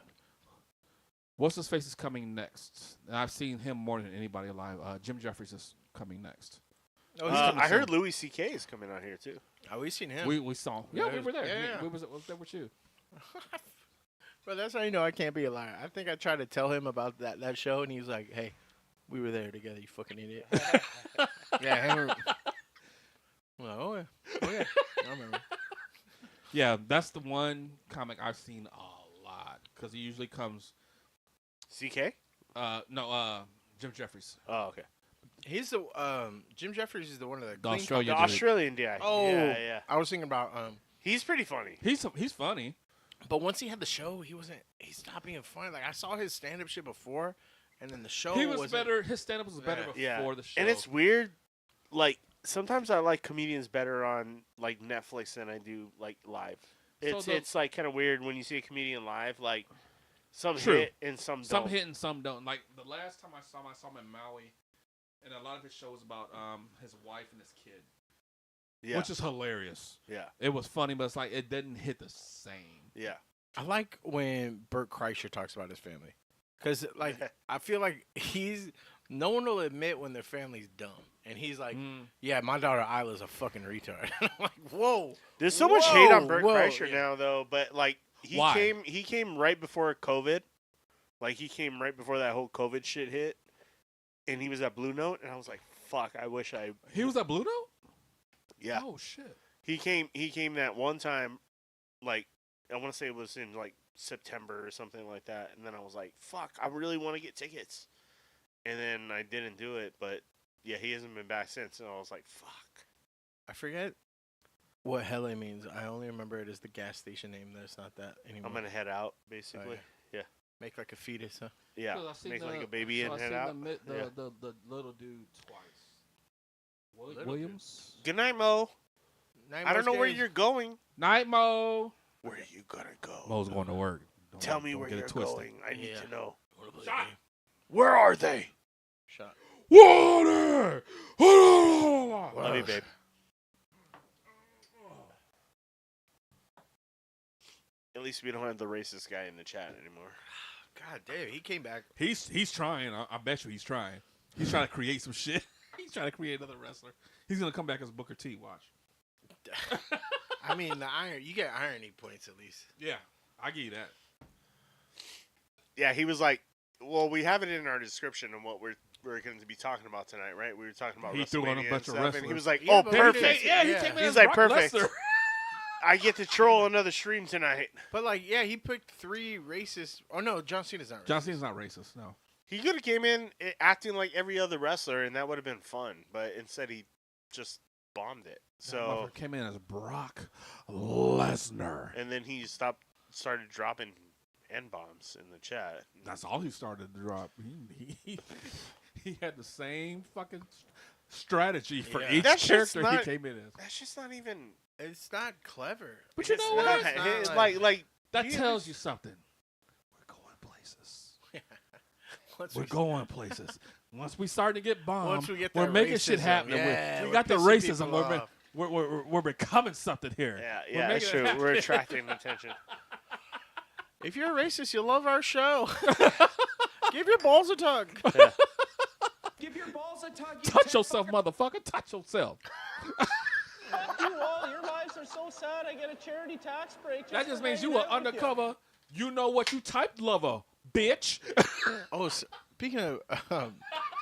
what's his face is coming next. And I've seen him more than anybody alive. Jim Jeffries is coming next. Oh, he's coming I heard soon. Louis C.K. is coming out here too. Oh, we've seen him. We saw him. Yeah, we were there. Yeah. We was there with you. But that's how you know I can't be a liar. I think I tried to tell him about that show, and he was like, "Hey, we were there together, you fucking idiot." Yeah, him. Well, oh yeah, I remember. Yeah, that's the one comic I've seen a lot because he usually comes. C.K. Jim Jeffries. Oh, okay. He's the Jim Jeffries is the one of the clean Australian The dude. Australian guy. Oh, yeah. I was thinking about He's pretty funny. He's funny. but once he had the show, he stopped being funny. Like I saw his stand up shit before, and then the show He was wasn't- better. His stand up was better before Yeah. the show. And it's weird. Like sometimes I like comedians better on like Netflix than I do like live. It's like kind of weird when you see a comedian live. Like some True. hit and some some don't. hit and some don't. Like the last time I saw him in Maui, and a lot of his show was about his wife and his kid, Yeah. which is hilarious. Yeah. It was funny, but it's like it didn't hit the same. Yeah. I like when Bert Kreischer talks about his family, because like I feel like no one will admit when their family's dumb, and he's like, "Yeah, my daughter Isla's a fucking retard." I'm like, "Whoa!" There's so much hate on Whoa, Bert whoa, Kreischer yeah. now, though. But like Why? he came right before COVID. Like he came right before that whole COVID shit hit, and he was at Blue Note, and I was like, "Fuck! I wish I." He was at Blue Note. Yeah. Oh shit. He came that one time, like I want to say it was in like September or something like that, and then I was like, "Fuck! I really want to get tickets," and then I didn't do it. But yeah, he hasn't been back since, and I was like, "Fuck!" I forget what Hele means. I only remember it as the gas station name. That's not that anymore. I'm gonna head out, basically. Yeah, Make like a fetus, huh? yeah. 'Cause I seen Make the- like a baby so and I head seen out. The, Yeah. the little dude twice. Little Williams. Good night, Mo. I don't know where you're going. Night, Mo. Where are you gonna go? Mo's going to work. Tell me where get it you're twisted. going. I need Yeah. to know. Shot. Where are they? Shot. Water. Love you, babe. At least we don't have the racist guy in the chat anymore. God damn, he came back. He's trying. I bet you he's trying. He's trying to create some shit. He's trying to create another wrestler. He's gonna come back as Booker T. Watch. I mean, you get irony points at least. Yeah, I give you that. Yeah, he was like, well, we have it in our description of what we're going to be talking about tonight, right? We were talking about He threw on a WrestleMania bunch and of stuff, and he wrestlers. was like, Yeah, oh, but we didn't- perfect. yeah, he came in He's as like, Brock perfect. Lesnar. I get to troll another stream tonight. But like, yeah, he picked 3 racist. Oh no, John Cena's not racist. John Cena's not racist. No. He could have came in acting like every other wrestler, and that would have been fun. But instead, he just bombed it. So, Motherfucker came in as Brock Lesnar. and then he started dropping N-bombs in the chat. That's all he started to drop. He had the same fucking strategy for Yeah. each That's just character he not- came in as. That's just not even. It's not clever. But you It's know not. what? It's not It's like- like That you tells you something. We're going places. Once We're we- going places. Once we start to get bombed, Once we get we're that making shit racism, happen. yeah, we we're got the pissing racism. people off. We're becoming something here. Yeah, We're yeah, that's making it true. We're happen. attracting attention. If you're a racist, you love our show. Give your balls a tug. Give your balls a tug. You Touch yourself, motherfucker. Touch yourself. You all, your lives are so sad. I get a charity tax break. That just for means hanging you were out with undercover. You know what you typed, lover, bitch. Oh, speaking of,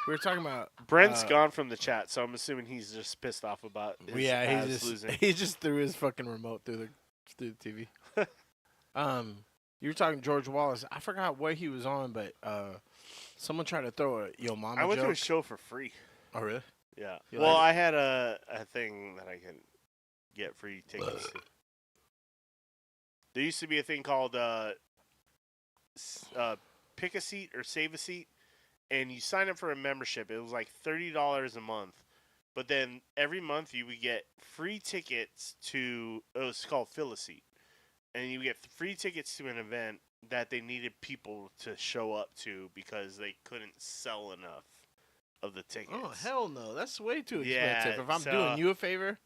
we were talking about Brent's gone from the chat, so I'm assuming he's just pissed off about his Yeah, Avs losing. he just threw his fucking remote through the TV. You were talking George Wallace. I forgot what he was on, but someone tried to throw a yo mama I went joke. to a show for free. Oh really? Yeah. You Well, like I had a thing that I can get free tickets to. There used to be a thing called pick a seat or save a seat, and you sign up for a membership. It was like $30 a month, but then every month you would get free tickets to. It was called fill a seat, and you get free tickets to an event that they needed people to show up to because they couldn't sell enough of the tickets. Oh hell no, that's way too Yeah, expensive. If I'm so- doing you a favor,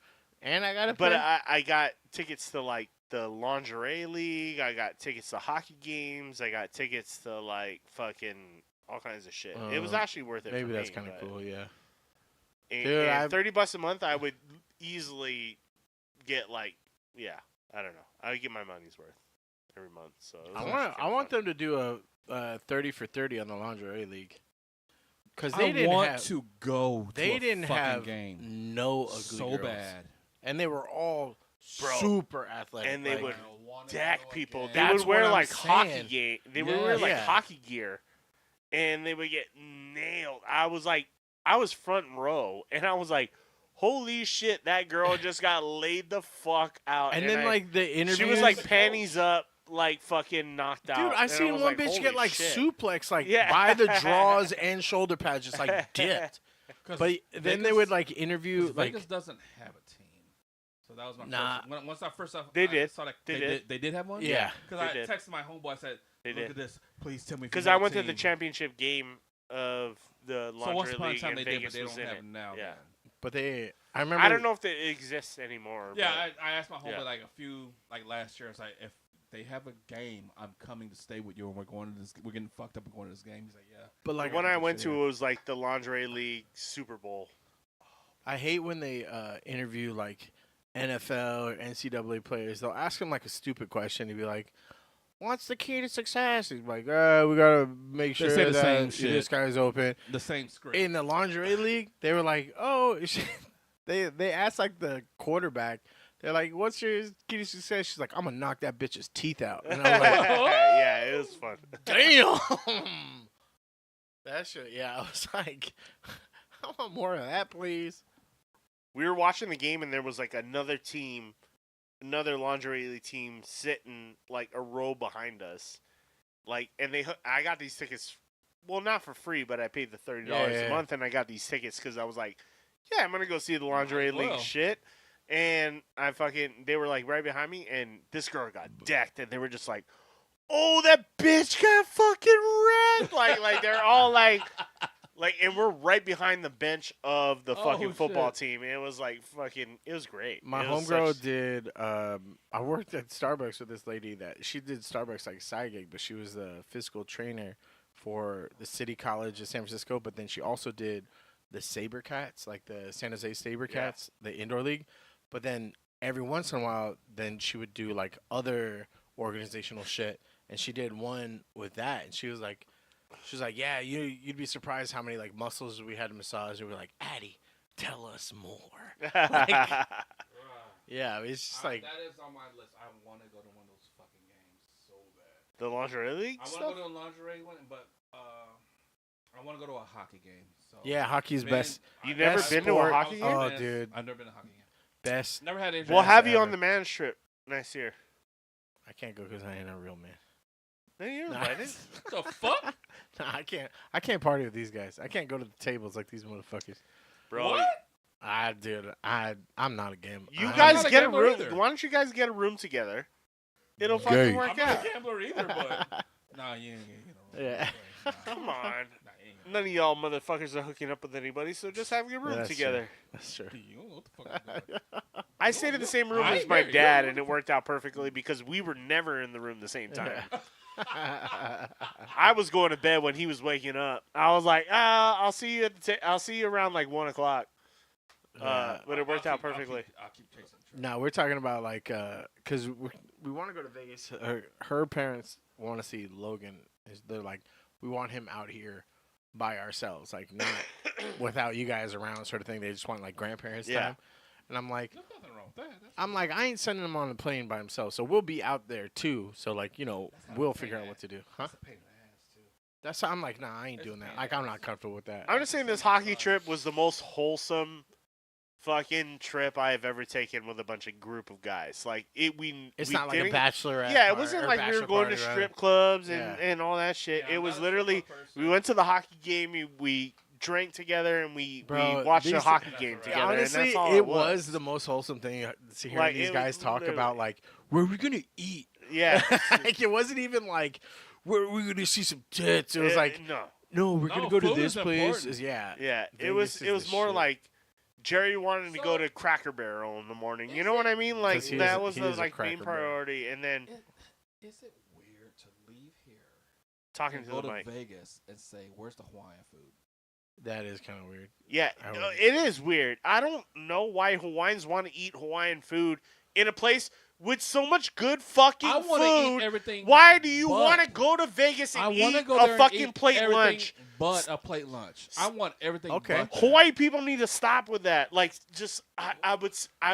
And I got to But play. I got tickets to like the lingerie league. I got tickets to hockey games. I got tickets to like fucking all kinds of shit. It was actually worth it. Maybe for that's me, kind of but- cool. Yeah. And, Dude, and $30 a month, I would easily get like, yeah, I don't know. I would get my money's worth every month. So it was I actually want fun. them to do a 30 for 30 on the lingerie league. Because I they didn't want have to go. they to a didn't fucking have game no ugly so girls. bad. And they were all Bro. super athletic. And they like, would wanna deck go people. again. They That's would wear what I'm like hockey saying. gear. They would wear like Yeah. hockey gear, and they would get nailed. I was front row, and I was like, "Holy shit! That girl just got laid the fuck out." and then like the interview, she was like panties up, like fucking knocked out. dude, I And seen was one like, bitch "Holy get like shit." suplex like Yeah. by the draws and shoulder pads, just like dipped. 'Cause But then they Vegas- would like interview 'cause like Vegas doesn't have a team, so that was my Nah. first. Once I first saw, They I did. saw that They they did. did. They did have one. Yeah. Because They I did. texted my homeboy. I said, They "Look did. at this. Please tell me." Because I went to the championship game of the So once lingerie upon a league, time and they did, but Vegas they was don't in have it. it now. Yeah. man. but I remember I don't know if it exists anymore. Yeah, but I asked my homeboy Yeah. like a few like last year. I was like, if they have a game, I'm coming to stay with you, and we're going to this. We're getting fucked up and going to this game. He's like, yeah. but like the one I went shit. to was like the lingerie league Super Bowl. I hate when they interview like NFL or NCAA players. They'll ask them like a stupid question. He'd be like, "What's the key to success?" He's like, "We gotta make They sure say the that same shit. this guy's open." The same script. In the lingerie league, they were like, "Oh," they asked like the quarterback. They're like, "What's your key to success?" She's like, "I'm gonna knock that bitch's teeth out." And I'm like, Yeah, it was fun. "Damn." That shit. Yeah, I was like, "I want more of that, please." We were watching the game, and there was like another team, another lingerie league team sitting like a row behind us. Like, and I got these tickets, well, not for free, but I paid the $30 Yeah. a month, and I got these tickets because I was like, yeah, I'm gonna go see the lingerie as well. league shit. And they were like right behind me, and this girl got decked, and they were just like, oh, that bitch got fucking red. like they're all like, and we're right behind the bench of the fucking football shit. team. And it was like fucking, it was great. My It was homegirl such- did. I worked at Starbucks with this lady that she did Starbucks like side gig, but she was the physical trainer for the City College of San Francisco. But then she also did the Sabercats, like the San Jose Sabercats, the indoor league. But then every once in a while, then she would do like other organizational shit, and she did one with that, and she was like, yeah, you'd be surprised how many like muscles we had to massage. And we're like, Addie, tell us more. Yeah, it's just like that is on my list. I want to go to one of those fucking games so bad. the lingerie league I stuff. want to go to a lingerie one, but I want to go to a hockey game. So yeah, hockey's best. You never Best been to a sport. hockey game? Oh, dude. I've never been to a hockey game. Best. Never had interest. We'll have you ever. on the man's trip next year. I can't go because I ain't a real man. No, you're Nah. invited. What the fuck? Nah, I can't party with these guys. I can't go to the tables like these motherfuckers. Bro, What? I'm not a gambler. you I'm guys not a get a gambler room. either. Why don't you guys get a room together? It'll Gay. fucking I'm work not out. a gambler either, but nah, you ain't Yeah. Come on. Nah, you ain't None of y'all motherfuckers are hooking up with anybody, so just have your room That's true. together. That's true. You don't know what the fuck I'm doing. I stayed in the same room I as my hear you. dad, and it worked out perfectly because we were never in the room the same time. I was going to bed when he was waking up. I was like, I'll see you I'll see you around like 1 o'clock. But it worked out perfectly. I'll keep chasing. Trey. No, we're talking about like, cause we want to go to Vegas. Her parents want to see Logan. They're like, we want him out here by ourselves, like not without you guys around, sort of thing. They just want like grandparents Yeah. time. And I'm like, There's nothing wrong with that. That's I'm like, I ain't sending him on a plane by himself, so we'll be out there too. So like, we'll figure out what to do, huh? a pain in the ass too. That's how I'm like, nah, I ain't doing that. Like, I'm not comfortable with that. I'm just saying this hockey trip was the most wholesome fucking trip I have ever taken with a bunch of group of guys. Like It's we not like a didn't- bachelorette. Yeah, it party- wasn't or like we were bachelor going party, to right? strip clubs and, Yeah. and all that shit. Yeah, it I'm was not a literally stripper person. we went to the hockey game. We drank together and we Bro, watched a these- hockey That's game right. together. Honestly, and that's all it was the most wholesome thing to hear Like, these it guys was talk literally- about. Like, where are we gonna eat? Yeah. Like, it wasn't even like, where are we gonna see some tits? It was like, no. no, we're No, gonna go to food this is place. important. Yeah, Yeah, it Vegas was is it was the more shit. like Jerry wanted to go to Cracker Barrel in the morning. You know what I mean? Like 'Cause he that is- was he the is a main Cracker Barrel. priority, and then Is it weird to leave here talking and to go the to mic. Vegas and say, "Where's the Hawaiian food?" That is kind of weird. Yeah, I would- it is weird. I don't know why Hawaiians want to eat Hawaiian food in a place with so much good fucking I want to food. eat everything. Why do you but- want to go to Vegas I and want to eat go there a and fucking eat plate everything lunch? but a plate lunch. I want everything. Okay. But that. Hawaii people need to stop with that. Like, just I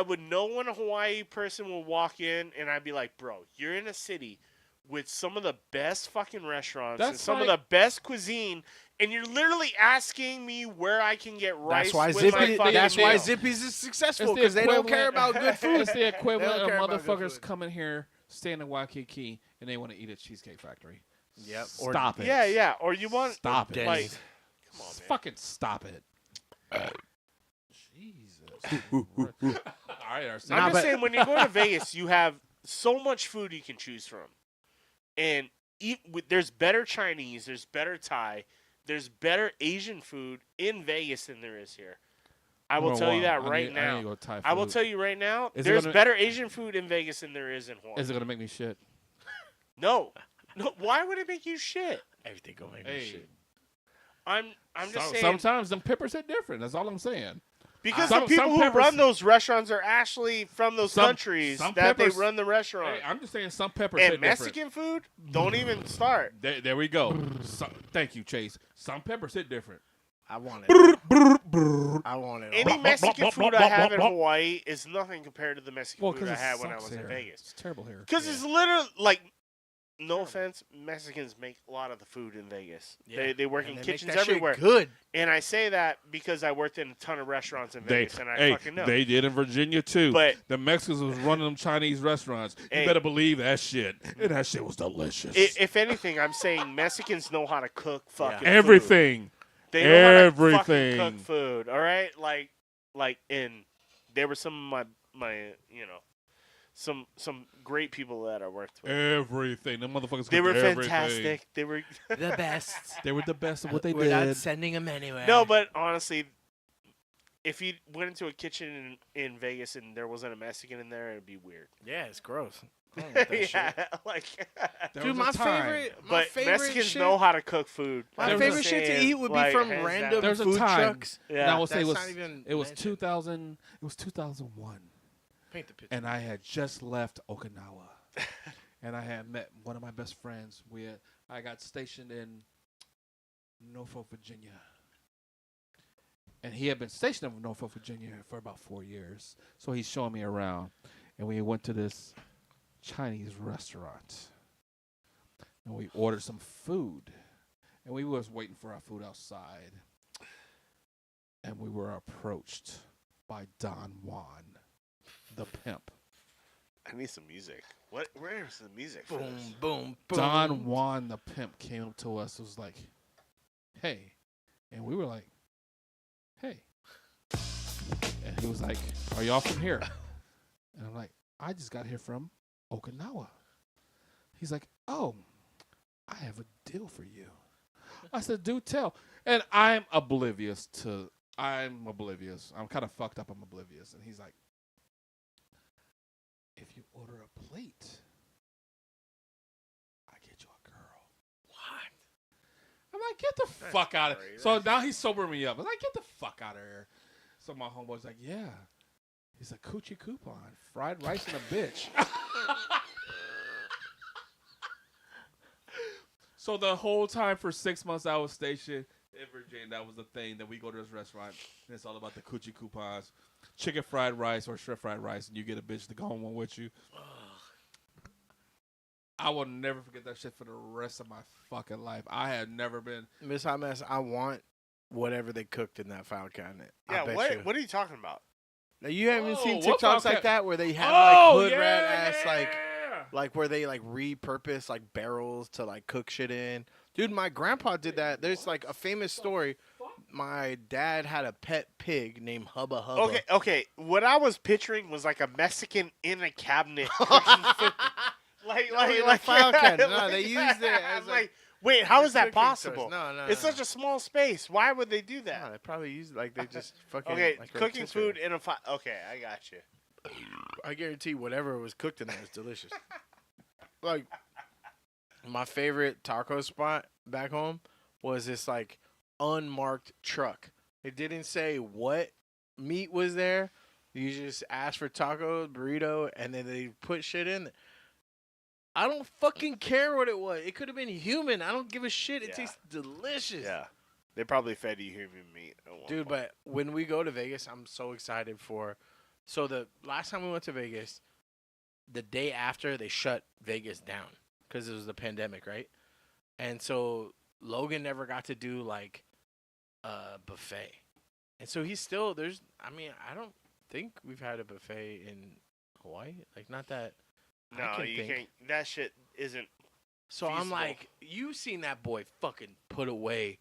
would know when a Hawaii person would walk in, and I'd be like, bro, you're in a city with some of the best fucking restaurants and That's some of like- the best cuisine, and you're literally asking me where I can get rice. That's why with my Zippy. fucking That's why meal. Zippy's is successful It's the because they don't care equivalent- about good food. It's the equivalent They don't care of about good motherfuckers food. coming here, staying in Waikiki, and they want to eat at Cheesecake Factory. Yep. Stop it. Yeah. Or you want Stop it. Denny's. like, come on, man. Fucking stop it. Jesus. All right, Arsenio. I'm Nah, just but- saying, when you go to Vegas, you have so much food you can choose from, and there's better Chinese, there's better Thai, there's better Asian food in Vegas than there is here. I will tell you that right now. I will tell you right now. Is it There's gonna- better Asian food in Vegas than there is in Hawaii. Is it gonna make me shit? No. Why would it make you shit? Everything going make Hey. me shit. I'm just saying. Sometimes them peppers hit different. That's all I'm saying. Because Some- the people some who peppers- run those restaurants are actually from those Some- countries some that peppers- they run the restaurant. Hey, I'm just saying some peppers And hit Mexican food, don't even start. different. There we go. Thank you, Chase. Some peppers hit different. I want it. I want it. Any all. Mexican food I have in Hawaii is nothing compared to the Mexican Well, food because I had when I was in Vegas. It's terrible here. Because it's literally like, no offense, Mexicans make a lot of the food in Vegas. Yeah. They work And in they make kitchens that shit everywhere. Good. And I say that because I worked in a ton of restaurants in Vegas, and I fucking know. They did in Virginia too. But- the Mexicans was running them Chinese restaurants. Hey. You better believe that shit. And that shit was delicious. If anything, I'm saying Mexicans know how to cook fucking food. Everything. They know how to Everything. fucking cook food. All right, like, and there were some of my some great people that I worked with. Everything. Them motherfuckers. They were cooked everything. fantastic. They were The best. They were the best of what they We're did. not sending them anywhere. no, but honestly, if you went into a kitchen in Vegas and there wasn't a Mexican in there, it'd be weird. Yeah, it's gross. I don't want that shit. Yeah, like. There Dude, was my a time. favorite, my But favorite Mexicans shit, know how to cook food. my I'm favorite just shit to saying, eat would be like, from hands random down. There was a food time. trucks. Yeah. Now I will say That's it was not even it was mentioned. 2000. It was 2001, Paint the picture. and I had just left Okinawa, and I had met one of my best friends. I got stationed in Norfolk, Virginia, and he had been stationed in Norfolk, Virginia for about 4 years. So he's showing me around, and we went to this Chinese restaurant, and we ordered some food, and we was waiting for our food outside, and we were approached by Don Juan, the pimp. I need some music. Where's the music for Boom, this? boom, boom. Don Juan, the pimp, came up to us. Was like, "Hey," and we were like, "Hey," and he was like, "Are y'all from here?" And I'm like, "I just got here from Okinawa." He's like, "Oh, I have a deal for you." I said, "Do tell." And I'm oblivious. I'm kind of fucked up. I'm oblivious. And he's like, "If you order a plate, I get you a girl." What? I'm like, "Get the fuck out of here." So now he's sobering me up. I'm like, "Get the fuck out of here." So my homeboy's like, "Yeah." He's a coochie coupon, fried rice and a bitch. So the whole time for 6 months I was stationed in Virginia, that was the thing, that we go to this restaurant, and it's all about the coochie coupons. Chicken fried rice or shrimp fried rice, and you get a bitch to go home with you. I will never forget that shit for the rest of my fucking life. I had never been... Miss Hot Mess, I want whatever they cooked in that file cabinet. I Yeah, bet you. what are you talking about? Now, you haven't Whoa, seen what TikToks file like that where they have Oh, like hood rat yeah! ass like where they like repurpose like barrels to like cook shit in. Dude, my grandpa did that. There's like a famous story. My dad had a pet pig named Hubba Hubba. Okay. What I was picturing was like a Mexican in a cabinet cooking food. like a file cabinet. No, they used it as like, Wait, how is that cooking source. possible? No, It's no. such a small space. Why would they do No, that? they probably use like they just fucking. Okay, like cooking rotisserie. food in a fire. Okay, I got you. I guarantee whatever was cooked in there is delicious. Like my favorite taco spot back home was this like unmarked truck. It didn't say what meat was there. You just asked for taco, burrito, and then they put shit in there. I don't fucking care what it was. It could have been human. I don't give a shit. It Yeah. tastes delicious. Yeah, they probably fed you human meat. At one Dude, point. but when we go to Vegas, I'm so excited for. So the last time we went to Vegas, the day after they shut Vegas down because it was the pandemic, right? And so Logan never got to do like a buffet, and so he's still there's. I mean, I don't think we've had a buffet in Hawaii. Like not that. I no, can you think. can't. That shit isn't. So I'm feasible. like, you seen that boy fucking put away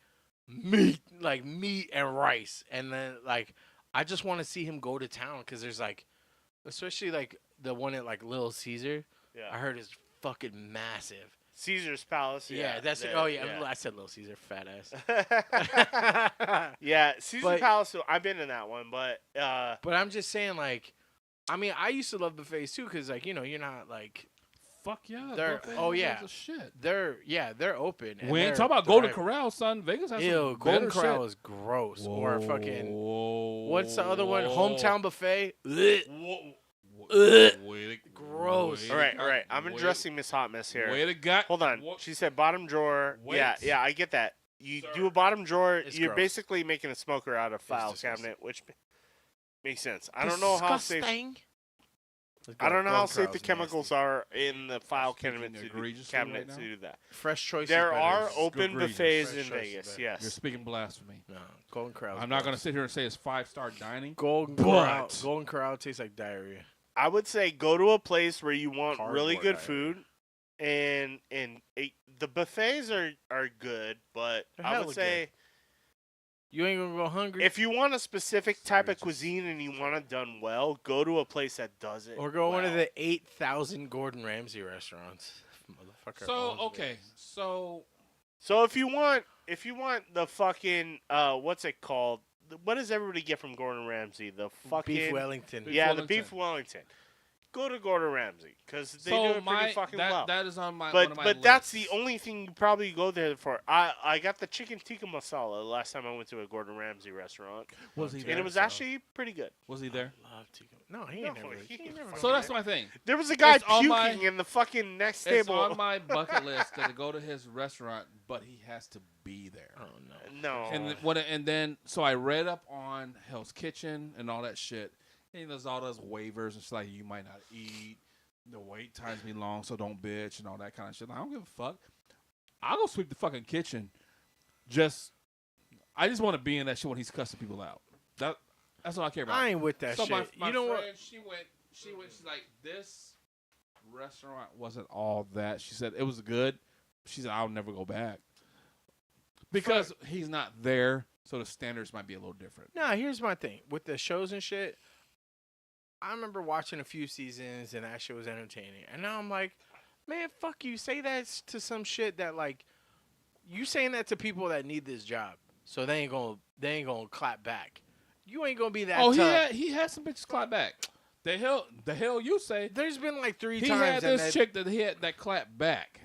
meat, like meat and rice. And then, like, I just want to see him go to town because there's, like, especially, like, the one at, like, Little Caesar. Yeah. I heard is fucking massive. Caesar's Palace. Yeah, that's that- Oh, yeah, I said Little Caesar, fat ass. Yeah, Caesar's But- Palace. I've been in that one, but But I'm just saying, like, I mean, I used to love buffets, too, because, like, you know, you're not, like, Fuck yeah. They're- buffet oh, hotels yeah. are Shit. they're open. and We ain't they're talking about Golden thriving. Corral, son. Vegas has Ew, some Golden better Corral shit. is gross. Or fucking, Whoa. what's the other one? Hometown Buffet. Whoa. Ugh. Way to- Gross. way all right, to- all right. I'm way- addressing Miss Hot Mess here. Way to gut. Hold on. What- She said bottom drawer. Wait. Yeah, I get that. You Sir. do a bottom drawer. It's You're gross. basically making a smoker out of file disgusting. cabinet, which makes sense. I don't know how safe. I don't know how safe the chemicals are in the file Speaking cabinet egregiously cabinet right to now? do that. Fresh choice. There are It's open egregious. buffets Fresh in choice is Vegas. better. You're Yes. speaking blasphemy. No, Golden Corral. I'm not going to sit here and say it's 5-star dining. Golden but- Corral. Golden Corral tastes like diarrhea. I would say go to a place where you want really Cardboard good diarrhea. food, and the buffets are good, but They're I hella would say You ain't gonna go hungry. if you want a specific type of Outrageous. cuisine and you want it done well, go to a place that does it. or go one of well. the 8,000 Gordon Ramsay restaurants. Motherfucker. So, owns okay. Vegas. So, So if you want the fucking what's it called? What does everybody get from Gordon Ramsay? The fucking Beef Wellington. Beef Yeah, Wellington. the beef Wellington. Go to Gordon Ramsay because they so do it pretty my fucking that, well. that is on my one But of my but that's the lists. only thing you probably go there for. I got the chicken tikka masala the last time I went to a Gordon Ramsay restaurant, Was he and there? it was actually pretty good. Was he there? Love tikka. No, he ain't No, never. he He ain't never. fucking So that's there. my thing. There was a guy It's on puking my- in the fucking next It's table. on my bucket list to go to his restaurant, but he has to be there. Oh no. No, And then so I read up on Hell's Kitchen and all that shit. And there's all those waivers and shit like you might not eat. The wait times be long, so don't bitch and all that kind of shit. I don't give a fuck. I'll go sweep the fucking kitchen. I just want to be in that shit when he's cussing people out. That's all I care about. I ain't with that so shit. my You know friend, what? She's like, this restaurant wasn't all that. She said it was good. She said I'll never go back because he's not there, so the standards might be a little different. Nah, here's my thing with the shows and shit. I remember watching a few seasons and that shit was entertaining, and now I'm like, man, fuck you. Say that to some shit that like you saying that to people that need this job, so they ain't gonna clap back. You ain't gonna be that. Oh, tough. he had some bitches clap back. The hell you say? There's been like 3 He times had and this chick that clapped back,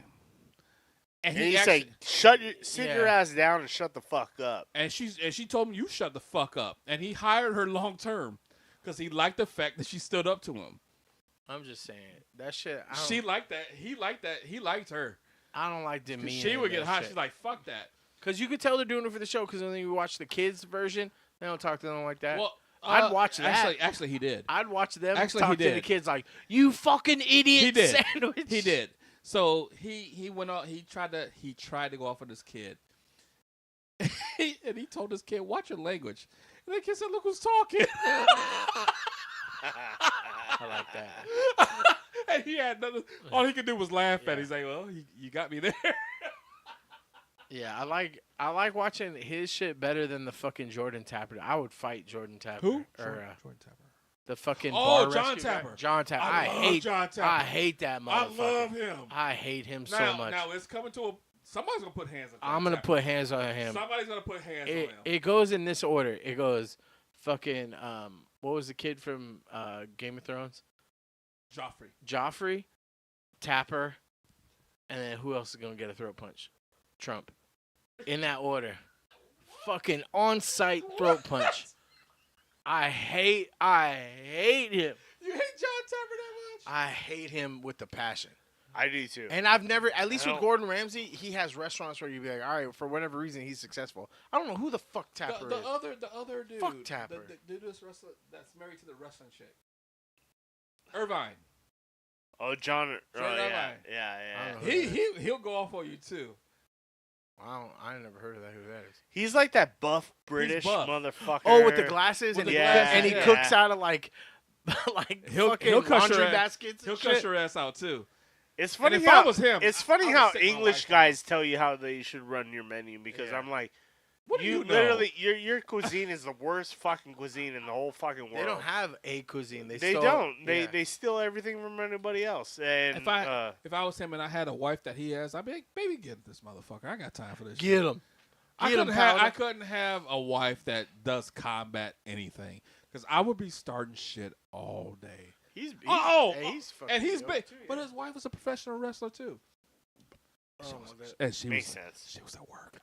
and and he you actually, say, sit your Yeah. ass down and shut the fuck up. and she told him you shut the fuck up, and he hired her long term because he liked the fact that she stood up to him. I'm just saying that shit. She liked that. He liked that. He liked her. I don't like demeanor. She would in get that hot. shit. She's like, fuck that. Cause you could tell they're doing it for the show. Cause when you watch the kids version, they don't talk to them like that. Well, I'd watch that. Actually, he did. I'd watch them Actually, talk he to the did. kids like, "You fucking idiot!" He did. Sandwich. He did. So he went out. He tried to go off with this kid, and he told this kid, "Watch your language." And the kid said, "Look who's talking." I like that. And he had nothing. All he could do was laugh at it. He's like, "Well, you got me there." Yeah, I like watching his shit better than the fucking Jordan Tapper. I would fight Jordan Tapper. Who? Or, Jordan Tapper. the fucking Oh, bar John rescue guy. Tapper. John Tapper. I love hate John Tapper. I hate that I motherfucker. love him. I hate him so Now, much. now it's coming to Somebody's gonna put hands on. I'm gonna put hands on him. Somebody's gonna put hands on him. It goes in this order. It goes fucking what was the kid from Game of Thrones? Joffrey, Tapper, and then who else is gonna get a throat punch? Trump. In that order. Fucking on-site throat punch. I hate him. You hate John Tapper that much? I hate him with the passion. I do too. And I've never, at least with Gordon Ramsay, he has restaurants where you'd be like, all right, for whatever reason, he's successful. I don't know who the fuck Tapper the is. other dude. Fuck Tapper. The dude that's married to the wrestling chick. Irvine. Oh, John. Oh, Irvine. Yeah. He'll go off on you too. I never heard of that. Who that is? He's like that buff British buff. motherfucker. Oh, with the glasses With and the glasses, and he yeah. cooks out of like fucking cuss laundry your ass. baskets. He'll And cuss shit. your ass out too. It's funny if how I was him, it's I funny would how sit my English life guys tell you how they should run your menu because Yeah. I'm like, What do you know? literally your cuisine is the worst fucking cuisine in the whole fucking world. They don't have a cuisine. They don't. Yeah. They steal everything from anybody else. And If I was him and I had a wife that he has, I'd be like, baby, get this motherfucker. I ain't got time for this. Get shit. him. I Get 'em, couldn't have a wife that does combat anything because I would be starting shit all day. He's and he's dope big, too, but yeah. his wife was a professional wrestler too. And she Makes was sense. She was at work.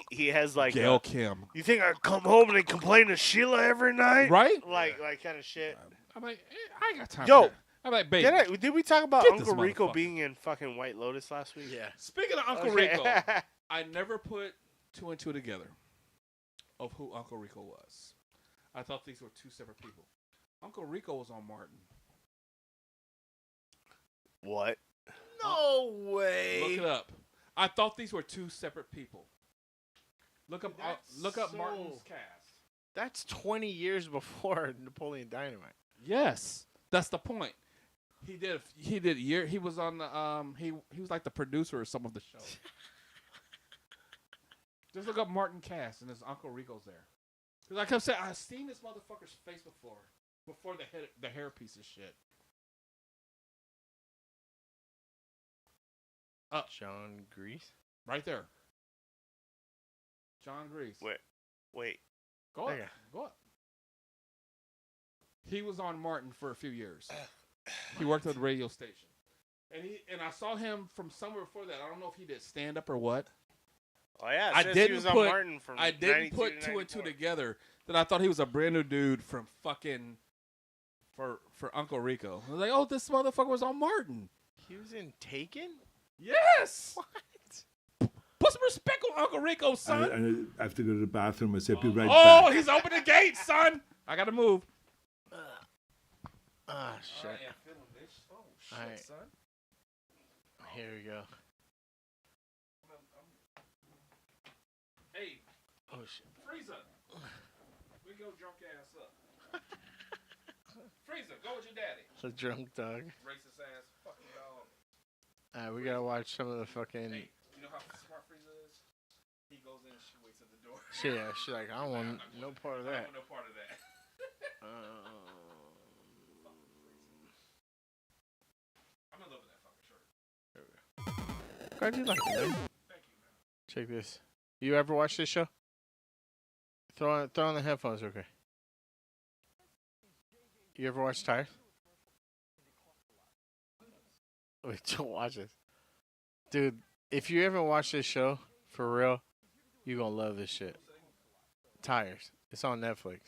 he has like Gail Kim, you think I come home and complain to Sheila every night? right? Like kind of shit. I'm like, I ain't got time. Yo, for that. I'm like, baby. Did we talk about Get this Uncle Rico motherfucker. being in fucking White Lotus last week? Yeah. Speaking of Uncle Okay. Rico, I never put two and two together of who Uncle Rico was. I thought these were two separate people. Uncle Rico was on Martin. What? No way. Look it up. I thought these were two separate people. Look up That's Martin's so- cast. That's 20 years before Napoleon Dynamite. Yes, that's the point. He was on the he was like the producer or some of the show. Just look up Martin cast and his Uncle Rico's there. Because I kept saying I've seen this motherfucker's face before the hair piece of shit. John Grease. Right there. John Grease. Wait. Go up. Okay. Go up. He was on Martin for a few years. He worked at the radio station. And I saw him from somewhere before that. I don't know if he did stand up or what. Oh yeah, it I says didn't he was on put- Martin from I didn't 92 put to two and two 94. together that I thought he was a brand new dude from fucking for Uncle Rico. I was like, oh, this motherfucker was on Martin. He was in Taken? Yes. What? Put some respect on Uncle Rico, son. I have to go to the bathroom. I'll be right Oh, back. he's opened the gate, son. I gotta move. Ah, shit. Oh, shit, Alright. son. Here we go. Hey, Oh, shit. Frieza. We go drunk ass up. Frieza, go with your daddy. The drunk dog. Racist ass fucking dog. Alright, we gotta watch some of the fucking Hey, you know how smart Frieza is? He goes in and she waits at the door. shit. Yeah, she's like, I don't want no part of I that. don't want no part of that. I'm in love with that fucking shirt. Glad you like it, man. Thank you, man. Check this. You ever watch this show? Throw on the headphones, okay? You ever watch Tires? Wait, don't watch this. Dude, if you ever watch this show, for real, you gonna love this shit. Tires. It's on Netflix.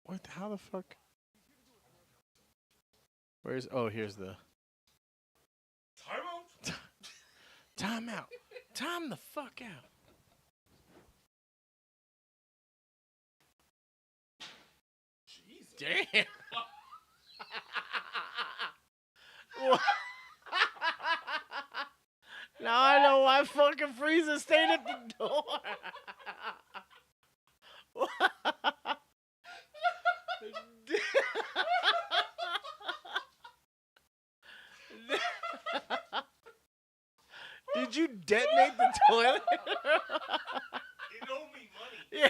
What? How the fuck? Where's... Oh, here's the... Time out. Time the fuck out. Jesus. Damn. What? Now I know why fucking Frieza stayed at the door. Did you detonate the toilet? It owed me money. Yeah.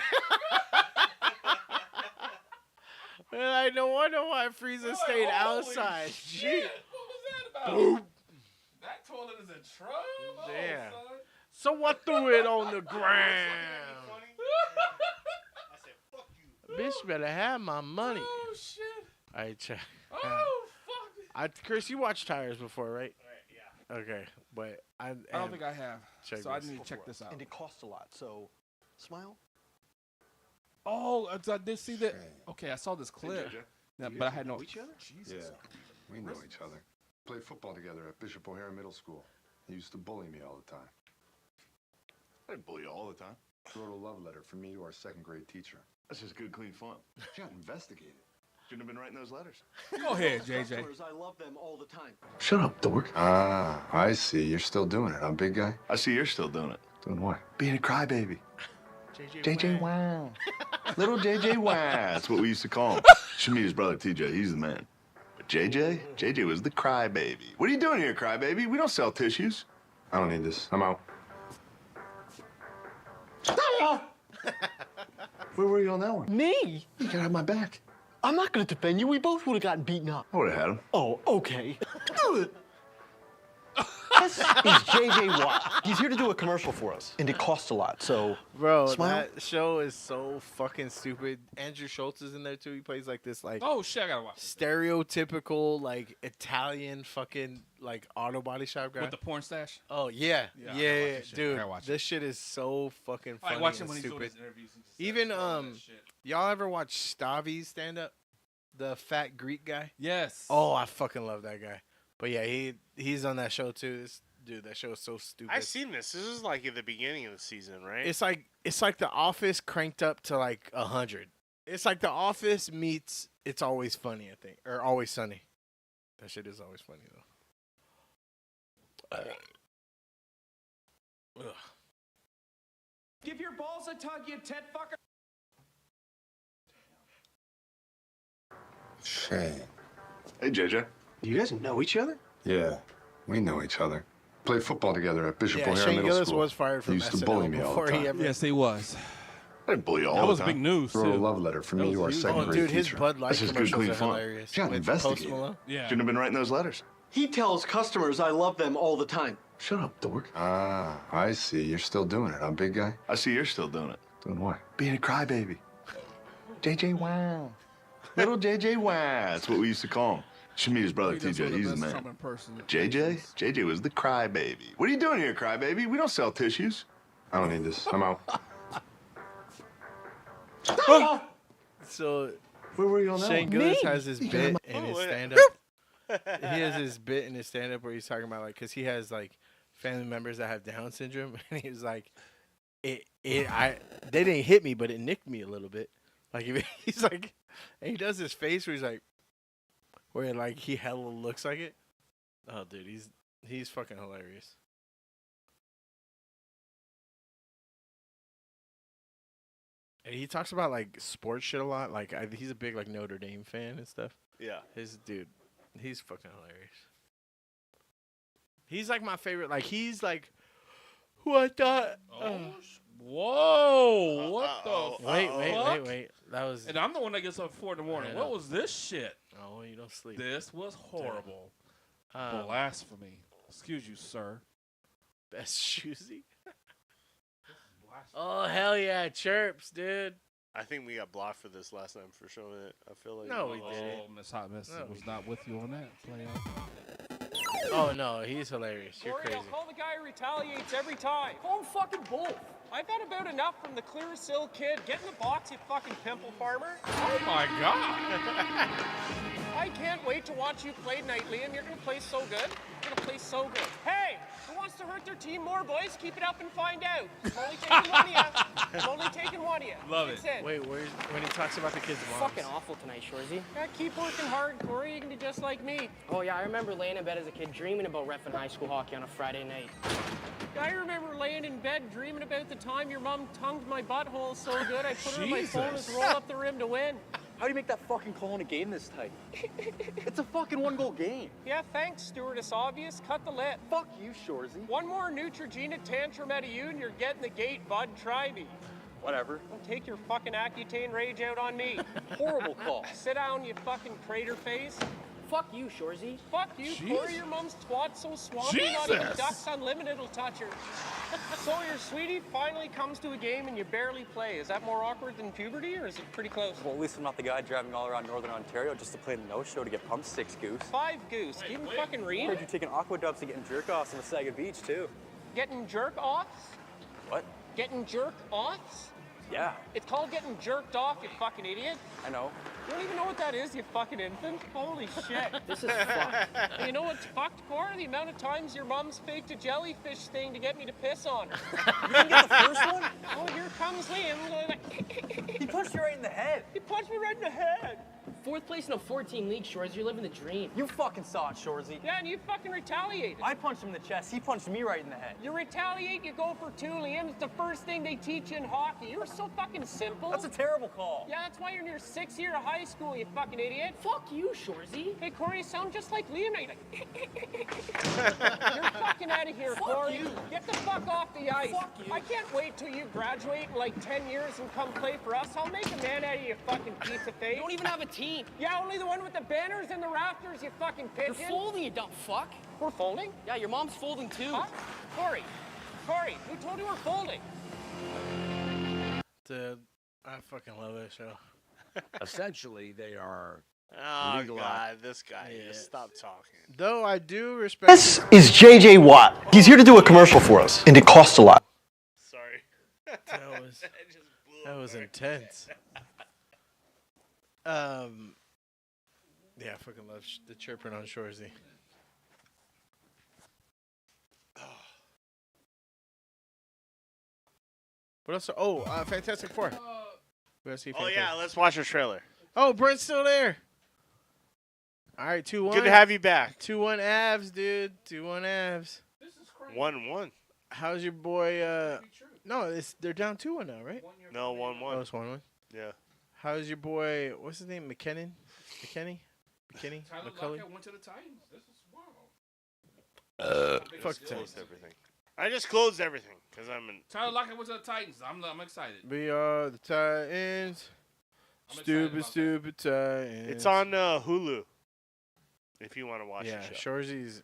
I no wonder why Frieza stayed outside. Shit. What was that about? That toilet is a So what threw it on the ground? I said, fuck you. Bitch better have my money. Oh shit. All right, check. Oh fuck. Chris, you watched Tires before, right? All right, yeah. Okay, but I don't think I have. Check So I this. need to check this out. And it costs a lot, so smile. Oh, I did see that. Okay, I saw this clip. Yeah, but I had no. Each other? Yeah, we know each other. Played football together at Bishop O'Hare Middle School. He used to bully me all the time. I didn't bully you all the time. He wrote a love letter from me to our second grade teacher. That's just good, clean fun. She got investigated. Shouldn't have been writing those letters. Go ahead, JJ. Customers, I love them all the time. Shut up, dork. Ah, I see. You're still doing it, huh, big guy? I see you're still doing it. Doing what? Being a crybaby. JJ Wow. Little JJ Wow. That's what we used to call him. Should meet his brother TJ. He's the man. But JJ was the crybaby. What are you doing here, crybaby? We don't sell tissues. I don't need this. I'm out. Where were you on that one? Me? You gotta have my back. I'm not gonna defend you. We both would have gotten beaten up. I would have had him. Oh, okay. This is JJ Watt. He's here to do a commercial for us, and it costs a lot, so... Bro, Smile. that show is so fucking stupid. Andrew Schultz is in there too. He plays like this like Oh shit, I gotta watch this. stereotypical like Italian fucking like auto body shop guy. With the porn stash. Oh yeah, Yeah, I gotta yeah, watch this shit. I dude. gotta watch This shit is so fucking I funny watch him and when he's doing stupid. his interviews. And just Even all that shit. y'all ever watch Stavi's stand up? The fat Greek guy. Yes. Oh, I fucking love that guy. But yeah, he's on that show too. Dude, that show is so stupid. I've seen this. This is like at the beginning of the season, right? It's like The Office cranked up to like 100. It's like The Office meets It's Always Funny, I think, or Always Sunny. That shit is always funny though. Ugh. Give your balls a tug, you tit fucker. Shame. Hey, JJ. You guys know each other? Yeah, we know each other. Played football together at Bishop Yeah, O'Hare Shane Middle Gillis School. was fired from He used to SNL bully me all before the he time. ever. Yes, he was. I didn't bully you all That the was time. big news Wrote a too. love letter from That me to our was huge. second Oh, grade dude, his teacher. Bud Light That's just good, commercials clean are fun. hilarious. Got With investigated. Post Malone. Yeah. Shouldn't have been writing those letters. He tells customers I love them all the time. Shut up, dork. Ah, I see. You're still doing it, huh, big guy? I see you're still doing it. Doing what? Being a crybaby. JJ Wow. Little JJ Wow. That's what we used to call him. Should meet his brother He does TJ. one of He's the best man. Trump impersonators. JJ was the crybaby. What are you doing here, crybaby? We don't sell tissues. I don't need this. I'm out. So Where were you on that Shane one? Gillis has his bit in his stand-up. He has his bit in his stand-up where he's talking about like, cause he has like family members that have Down syndrome, and he was like, they didn't hit me, but it nicked me a little bit. Like he's like, and he does his face where he's like, where like he hella looks like it. Oh, dude, he's fucking hilarious. And he talks about like sports shit a lot. Like he's a big like Notre Dame fan and stuff. Yeah. His dude, he's fucking hilarious. He's like my favorite. Like he's like who I thought. Whoa! What the? fuck? Wait. That was. And I'm the one that gets up at 4 in the morning. I know. What was this shit? Oh, you don't sleep. This was horrible. Um, Blasphemy. Excuse you, sir. Best shoesy. Oh hell yeah, chirps, dude. I think we got blocked for this last time for showing it. I feel like No, we didn't. Oh, Miss Hot Miss No, was we not with you on that, player. Oh no, he's hilarious. You're crazy. I'll call the guy who retaliates every time. Call him fucking both. I've had about enough from the Clearasil kid. Get in the box, you fucking pimple farmer. Oh my god! I can't wait to watch you play tonight, Liam. You're gonna play so good. You're gonna play so good. Hey, who wants to hurt their team more, boys? Keep it up and find out. I'm only taking one of you. I'm only taking one of you. Love That's it. Wait, when he talks about the kids' moms. Fucking awful tonight, Shorzy. Yeah, keep working hard, Corey. You can be just like me. Oh yeah, I remember laying in bed as a kid dreaming about reffing high school hockey on a Friday night. I remember laying in bed dreaming about the time your mom tongued my butthole so good I put her on my phone and roll up the rim to win. How do you make that fucking call in a game this tight? It's a fucking one-goal game. Yeah, thanks, stewardess obvious. Cut the lip. Fuck you, Shorzy. One more Neutrogena tantrum out of you and you're getting the gate, bud. Try me. Whatever. Don't take your fucking Accutane rage out on me. Horrible call. Sit down, you fucking crater face. Fuck you, Shorzy. Fuck you, Corey. Your mom's twat so swampy, not even Ducks Unlimited will touch her. So your sweetie finally comes to a game and you barely play. Is that more awkward than puberty, or is it pretty close? Well, at least I'm not the guy driving all around Northern Ontario just to play the no-show to get pumped 6 goose. 5 goose. Can you even fucking I read? heard you taking aqua dubs and getting jerk-offs on the Saga Beach, too. Getting jerk-offs? What? Getting jerk-offs? Yeah, It's called getting jerked off, you fucking idiot. I know. You don't even know what that is, you fucking infant. Holy shit. This is fucked. And you know what's fucked, Cora? The amount of times your mom's faked a jellyfish thing to get me to piss on her. You didn't get the first one? Oh, here comes Liam. He punched you right in the head. He punched me right in the head. 4th place in a 14 league, Shorzy. You're living the dream. You fucking saw it, Shorzy. Yeah, and you fucking retaliated. I punched him in the chest. He punched me right in the head. You retaliate, you go for 2, Liam. It's the first thing they teach you in hockey. You're so fucking simple. That's a terrible call. Yeah, that's why you're in your 6th year of high school, you fucking idiot. Fuck you, Shorzy. Hey, Corey, you sound just like Liam. You're fucking out of here, Corey. you. Get the fuck off the ice. Fuck you. I can't wait till you graduate in like 10 years and come play for us. I'll make a man out of you, fucking pizza face. You don't even have a team. Yeah, only the one with the banners and the rafters, you fucking pigeon. You're folding, you dumb fuck. We're folding? Yeah, your mom's folding too. Huh? Corey, who told you we're folding? Dude, I fucking love that show. Essentially, they are Oh, legal God, this guy. Yeah. Just stop talking. Though I do respect. This is JJ Watt. He's here to do a commercial for us, and it costs a lot. Sorry. That was intense. Yeah, I fucking love the chirping on Shorzy. What else? Oh, Fantastic Four. We gotta see Oh, Fantastic- yeah, let's watch the trailer. Oh, Brent's still there. All right, 2-1. Good to have you back. 2-1 Avs, dude. 2-1 Avs. 1-1. How's your boy? No, they're down 2-1 now, right? No, 1-1. Oh, it's 1-1. Yeah. How's your boy? What's his name? McKinnon? McKinney? Tyler McCully? Lockett went to the Titans. This is wild. Fuck the Closed Titans. everything. I just closed everything because I'm in. Tyler Lockett went to the Titans. I'm excited. We are the Titans. I'm excited about Stupid Titans. It's on Hulu. If you want to watch Yeah, the show. Shorzy's.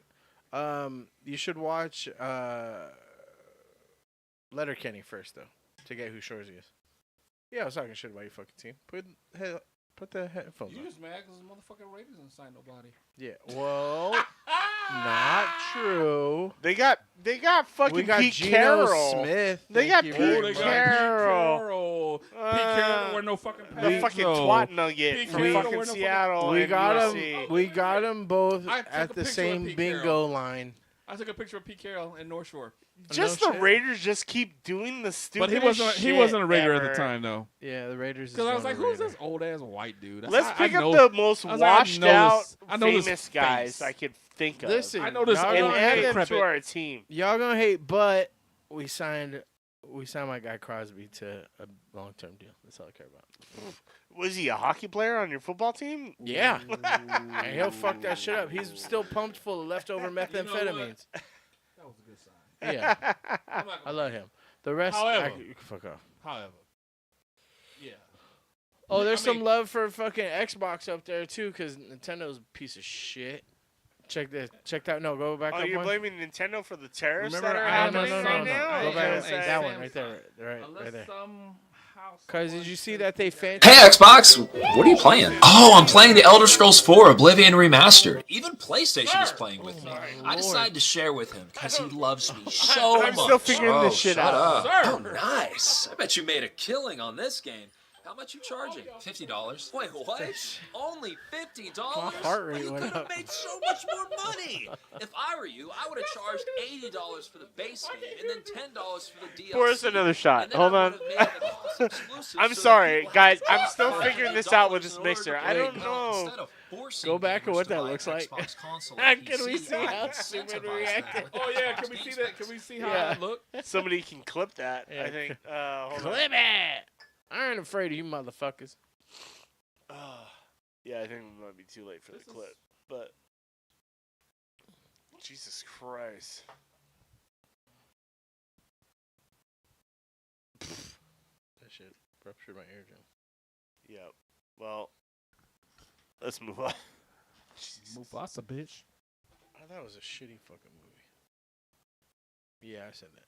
You should watch Letterkenny first, though, to get who Shorzy is. Yeah, I was talking shit about your fucking team. Put the headphones You on. just mad because the motherfucking Raiders didn't sign nobody. Yeah, well, not true. They got fucking We got Pete Geno Carroll. Smith. They Thank got you Pete very much. Carroll. Pete Carroll wear no fucking The pants. fucking though. twat nugget Pete from Carroll wear fucking no fucking- Seattle. We and got USC. them. We got them both I took a at the picture of same Pete bingo Carroll. line. I took a picture of Pete Carroll in North Shore. Just No the shit. Raiders just keep doing the But stupid. he wasn't a Raider at the time though. Yeah, the Raiders. Because I was like, who's this old ass white dude? Let's pick know- up the most I was like, washed out I know this famous guys face. I could think of. Listen, I know this y'all old and gonna add hate them to decrepit. our team. Y'all gonna hate, but we signed my guy Crosby to a long-term deal. That's all I care about. Was he a hockey player on your football team? Yeah, and he'll fuck that shit up. He's still pumped full of leftover methamphetamines. That was a good sign. Yeah, I'm not I gonna- love him. The rest, However. you can fuck off. However, yeah. Oh, there's I some mean- love for fucking Xbox up there too, cause Nintendo's a piece of shit. Check that. No, go back Oh, up you're one. blaming Nintendo for the terrorists Remember, that are I No, happening no, no, right no, now? no. Go back. Hey, That Samsung. one right there. Right Unless there. somehow Cause did you see that they fan? Hey Xbox, what are you playing? Oh, I'm playing the Elder Scrolls 4 Oblivion Remastered. Even PlayStation is playing with me. I decided to share with him because he loves me so I'm much. still figuring this shit shut out. up. Oh, nice. I bet you made a killing on this game. How much you charging? $50. Wait, what? Only $50? My heart rate You went could have up. made so much more money. If I were you, I would have charged $80 for the base game and then $10 for the DLC. Pour us another shot. And then Hold I on. would've made it an awesome exclusive I'm so that sorry, people guys. have I'm to still pay figuring this $50 out with this in order mixer. to I don't play. know. Instead of forcing Go back and gamers what to that buy looks an like. Xbox console Can and we PC, see I how incentivize stupid them we reacted? with Oh yeah, Xbox can we see Game that? Can we Pass. see how Yeah. that look? Somebody can clip that. Yeah. I think. Hold on. Clip it. I ain't afraid of you, motherfuckers. Yeah, I think it might be too late for the clip. But Jesus Christ. That shit ruptured my eardrum. Yep. Well, let's move on. Mufasa, bitch. Oh, that was a shitty fucking movie. Yeah, I said that.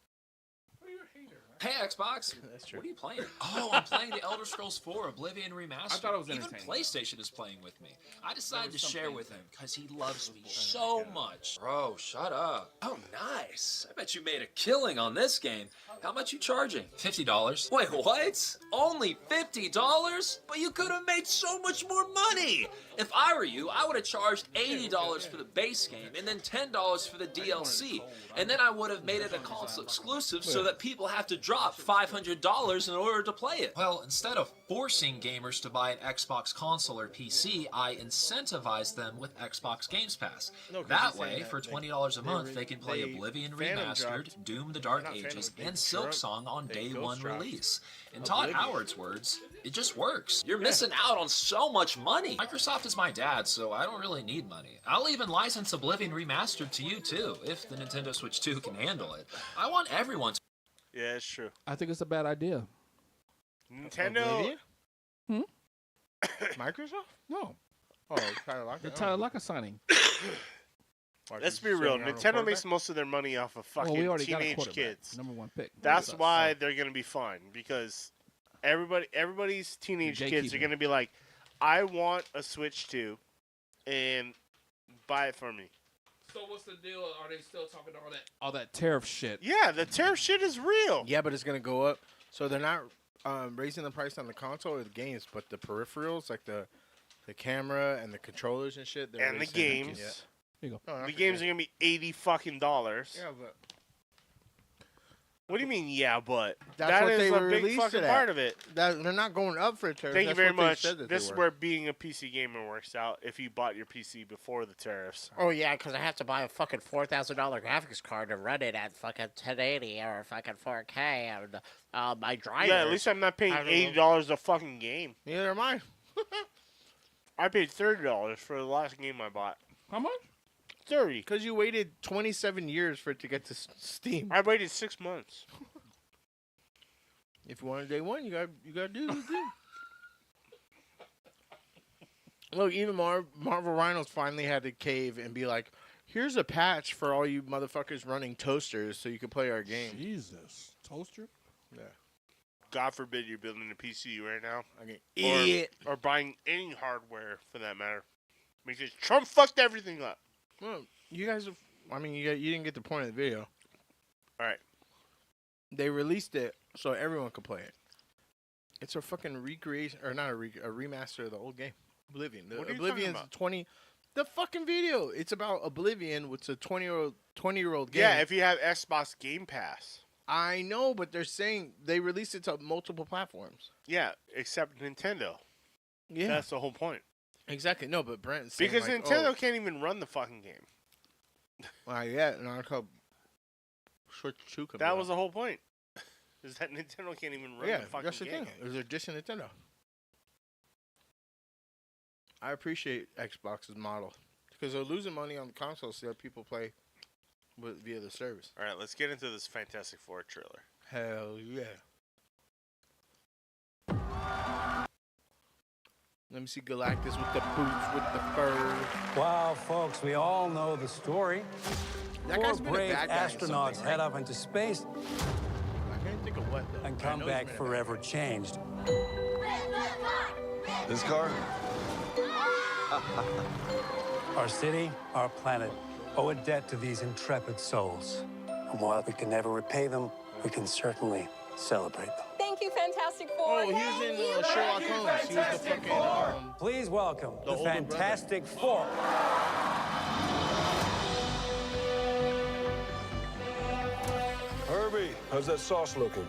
Hey, Xbox. That's true. What are you playing? Oh, I'm playing the Elder Scrolls 4 Oblivion Remastered. I thought it was Even entertaining, PlayStation is playing with me. I decided to share something. with him because he loves me so much. Bro, shut up. Oh, nice. I bet you made a killing on this game. How much you charging? $50. Wait, what? Only $50? But you could have made so much more money. If I were you, I would have charged $80 for the base game and then $10 for the DLC. And then I would have made it a console exclusive so that people have to drop $500 in order to play it. Well, instead of forcing gamers to buy an Xbox console or PC, I incentivize them with Xbox Games Pass. No, 'cause That he's saying way, that for they- $20 a month, they they can play they Oblivion Phantom Remastered, dropped- Doom the Dark not Phantom, Ages, they and dropped- Silksong on they day ghost one dropped release. In Todd Oblivion. Howard's words, it just works. You're missing out on so much money. Microsoft is my dad, so I don't really need money. I'll even license Oblivion Remastered to you too, if the Nintendo Switch 2 can handle it. I want everyone to... Yeah, it's true. I think it's a bad idea. Nintendo. Microsoft? No. Oh, Tyler Lockett. The Tyler Lockett signing. Let's be real. Nintendo makes most of their money off of fucking we already got a teenage quarterback. kids. Number one pick. That's why they're gonna be fine because everybody's teenage kids are Gatekeeping. gonna be like, I want a Switch 2, and buy it for me. So what's the deal? Are they still talking all that tariff shit? Yeah, the tariff shit is real. Yeah, but it's gonna go up. So they're not raising the price on the console or the games, but the peripherals like the camera and the controllers and shit. And the raising it. games. Yeah. There you go. No, The games are gonna be $80 fucking. Yeah, but What do you mean? Yeah, but that's that what is they a were big released fucking it at. part of it. They're not going up for a tariff. Thank you That's very what they much. said that they This is were. where being a PC gamer works out. If you bought your PC before the tariffs. Oh yeah, because I have to buy a fucking $4,000 graphics card to run it at fucking 1080 or fucking 4K, and my driver. Yeah, at least I'm not paying $80 a fucking game. Neither am I. I paid $30 for the last game I bought. How much? 30. Because you waited 27 years for it to get to Steam. I waited 6 months. If you want a day one, you got to do the thing. Look, even Marvel Rhinos finally had to cave and be like, here's a patch for all you motherfuckers running toasters so you can play our game. Jesus. Toaster? Yeah. God forbid you're building a PC right now. Okay. Or, Idiot. or buying any hardware for that matter. Because Trump fucked everything up. Well, you guys have, you didn't get the point of the video. All right. They released it so everyone could play it. It's a fucking recreation, or not a remaster of the old game, Oblivion. What are you Oblivion's talking about? 20. The fucking video. It's about Oblivion, which is a 20-year-old game. Yeah, if you have Xbox Game Pass. I know, but they're saying they released it to multiple platforms. Yeah, except Nintendo. Yeah, That's the whole point. exactly. No, but Brent's saying Because like, Nintendo can't even run the fucking game. yeah, no, I call Switch 2 comes That out. was the whole point. Is that Nintendo can't even run the fucking that's the game. thing. There's a dish in Nintendo. I appreciate Xbox's model because they're losing money on the consoles so that people play via the service. All right, let's get into this Fantastic Four trailer. Hell yeah. Let me see Galactus with the boots, with the fur. Wow, folks, we all know the story. That Four guy's been a brave bad guy in astronauts something, head right? up into space I can't think of what, though. and I come know he's back been a forever changed. This car? Our city, our planet, owe a debt to these intrepid souls. And while we can never repay them, we can certainly celebrate them. Thank you, Fantastic Four. Oh, he was in Sherlock Holmes. He was the fucking... Please welcome the older brother. Fantastic Four. Herbie, how's that sauce looking?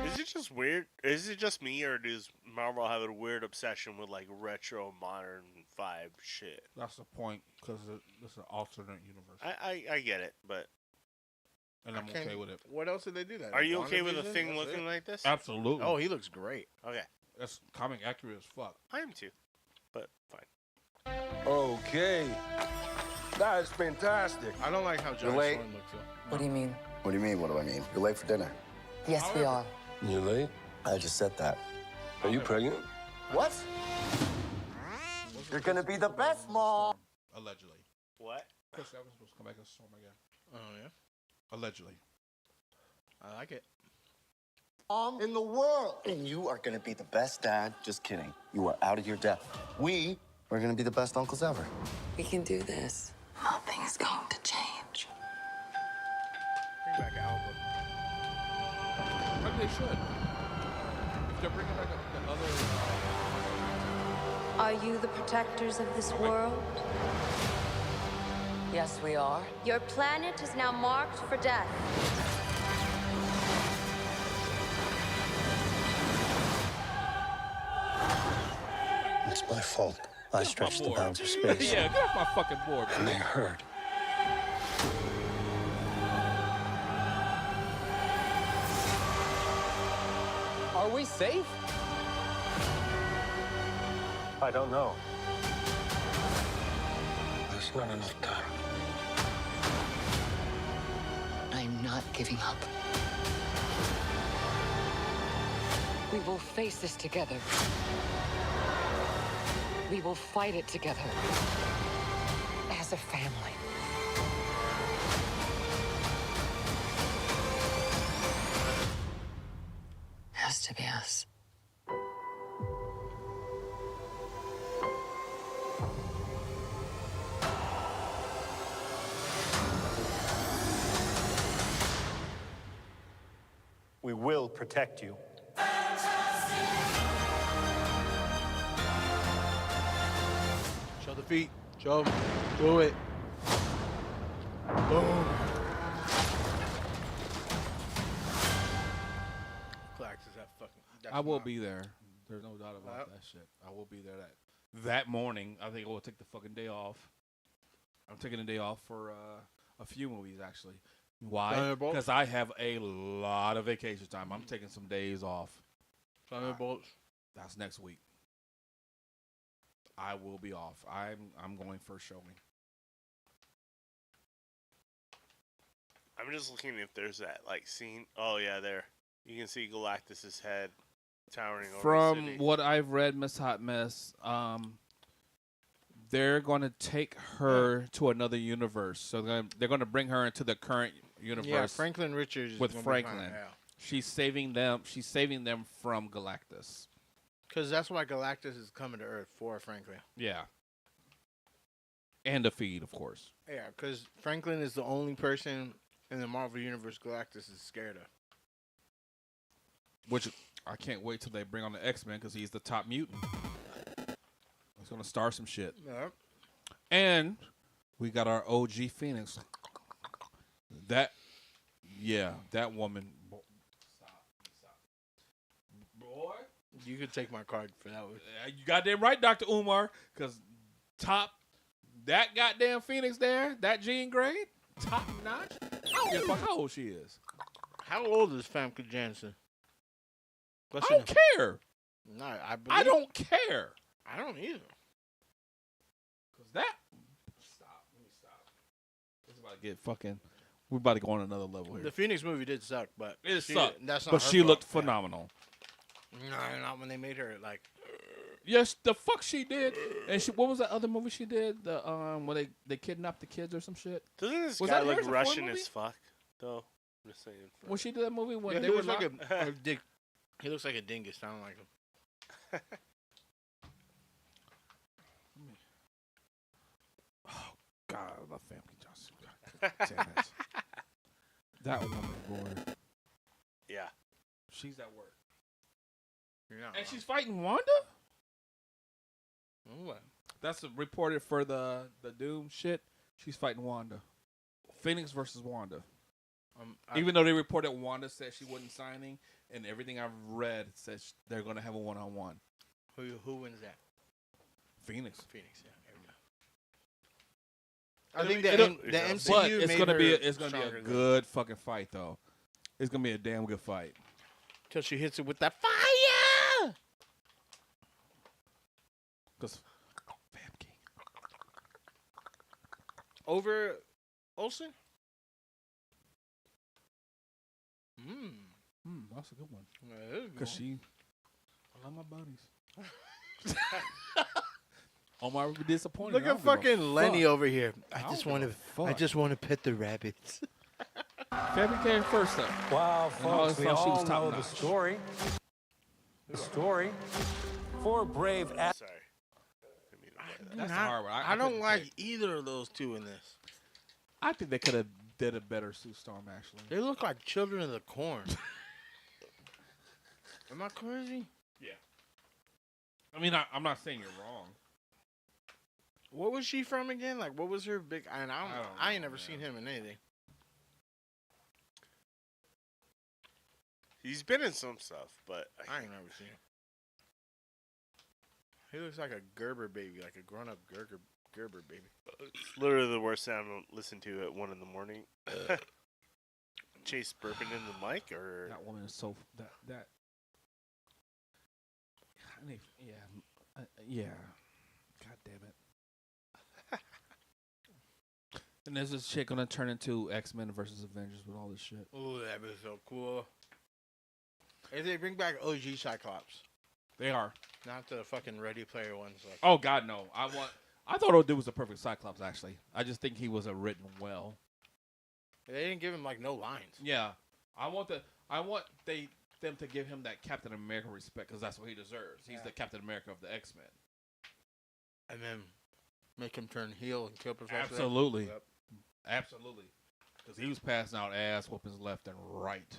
Is it just weird? Is it just me, or does Marvel have a weird obsession with like retro, modern vibe shit? That's the point, because this is an alternate universe. I get it, but And I'm okay with it. What else did they do that? are you okay with a WandaVision? thing That's looking it? like this? Absolutely. Oh, he looks great. Okay, That's comic accurate as fuck. I am too, but fine. Okay. That's fantastic. I don't like how Josh late. Thorne looks, though. What do you mean? What do you mean, what do I mean? You're late for dinner. Yes, we are. You late? I just said that. Are you pregnant? What? You're gonna be the best mom. Allegedly. What? Chris Evans supposed to come back as Storm again. Oh yeah. Allegedly. I like it. In the world. And you are gonna be the best dad. Just kidding. You are out of your depth. We are gonna be the best uncles ever. We can do this. Nothing's going to change. Bring back Alba. Maybe they should. If they're bringing back the other. Are you the protectors of this world? Yes, we are. Your planet is now marked for death. It's my fault. I stretched the bounds of space. Yeah, get off my fucking board. And they hurt. Are we safe? I don't know. There's not enough time. I'm not giving up. We will face this together. We will fight it together. As a family. Has to be us. We will protect you. Show the feet. Show 'em. Do it. Boom. Galactus, that fucking. I will be there. There's no doubt about that shit. I will be there that morning. I think I will take the fucking day off. I'm taking a day off for a few movies, actually. Why? Thunderbolts? Because I have a lot of vacation time. I'm taking some days off. Thunderbolts. That's next week. I will be off. I'm going first showing. I'm just looking if there's that like scene. Oh yeah, there. You can see Galactus's head towering over the city. From what I've read, Miss Hot Mess, they're going to take her to another universe. So they're going to bring her into the current universe. Yeah, Franklin Richards is with gonna be Franklin. fine, yeah. She's saving them. She's saving them from Galactus. Because that's why Galactus is coming to Earth for Franklin. Yeah. And the feed, of course. Yeah, because Franklin is the only person in the Marvel Universe Galactus is scared of. Which I can't wait till they bring on the X-Men because he's the top mutant. He's going to star some shit. Yep. And we got our OG Phoenix. That woman. Stop. Boy. You could take my card for that one. You goddamn right, Dr. Umar. Because that goddamn Phoenix there, that Jean Grey, top notch. I don't give a fuck how old she is. How old is Famke Janssen? I don't care. No, I don't care. I don't either. Because that. Stop. Let me stop. It's about to get fucking. We're about to go on another level here. The Phoenix movie did suck, but It sucked. That's not but her she fault. looked phenomenal. No, not when they made her like. Yes, the fuck she did. And what was that other movie she did? The where they kidnapped the kids or some shit. Doesn't this Was guy that look yours, a Russian foreign as fuck? Though, I'm just saying. When she did that movie, when Yeah, they he were looks like locked- a dick. He looks like a dingus. I don't like him. God, I love Famke Johnson. God damn it. That woman, boy. Yeah. She's at work. Yeah. And she's fighting Wanda? What? That's reported for the Doom shit. She's fighting Wanda. Phoenix versus Wanda. Even though they reported Wanda said she wasn't signing, and everything I've read says they're going to have a one-on-one. Who wins that? Phoenix. Phoenix, yeah. There we go. I think the MCU but it's made gonna her be a stronger than- good fucking fight though. It's gonna be a damn good fight. Till she hits it with that fire. Cause Over Olsen? That's a good one. Yeah, Cause I love my buddies. Omar would be disappointed. Look I at don't give a fucking Lenny fuck. over here. I don't just give want a to. fuck. I just want to pet the rabbits. Febby came first up. Wow, And I always folks, we thought she was all top know the notch. story. The story. Four brave Sorry. That's the hard one. I don't couldn't like pick. either of those two in this. I think they could have did a better Sue Storm actually. They look like children of the corn. Am I crazy? Yeah. I mean, I'm not saying you're wrong. What was she from again? Like, what was her big? And I don't ain't know, never seen him in anything. He's been in some stuff, but I ain't never seen him. He looks like a Gerber baby, like a grown-up Gerber baby. it's literally the worst sound to listen to at 1 in the morning. Chase burping in the mic, or That woman is so that. Yeah. God damn it. And there's this chick gonna turn into X-Men versus Avengers with all this shit. Oh, that'd be so cool. If they bring back OG Cyclops, They are. not the fucking Ready Player ones. Like, Oh God, no. I thought O'Du was the perfect Cyclops. Actually, I just think he was written well. they didn't give him like no lines. Yeah, I want them to give him that Captain America respect because that's what he deserves. He's the Captain America of the X-Men. And then make him turn heel and kill Professor X. Absolutely. Yep. Absolutely. Because he was passing out ass whoopings left and right.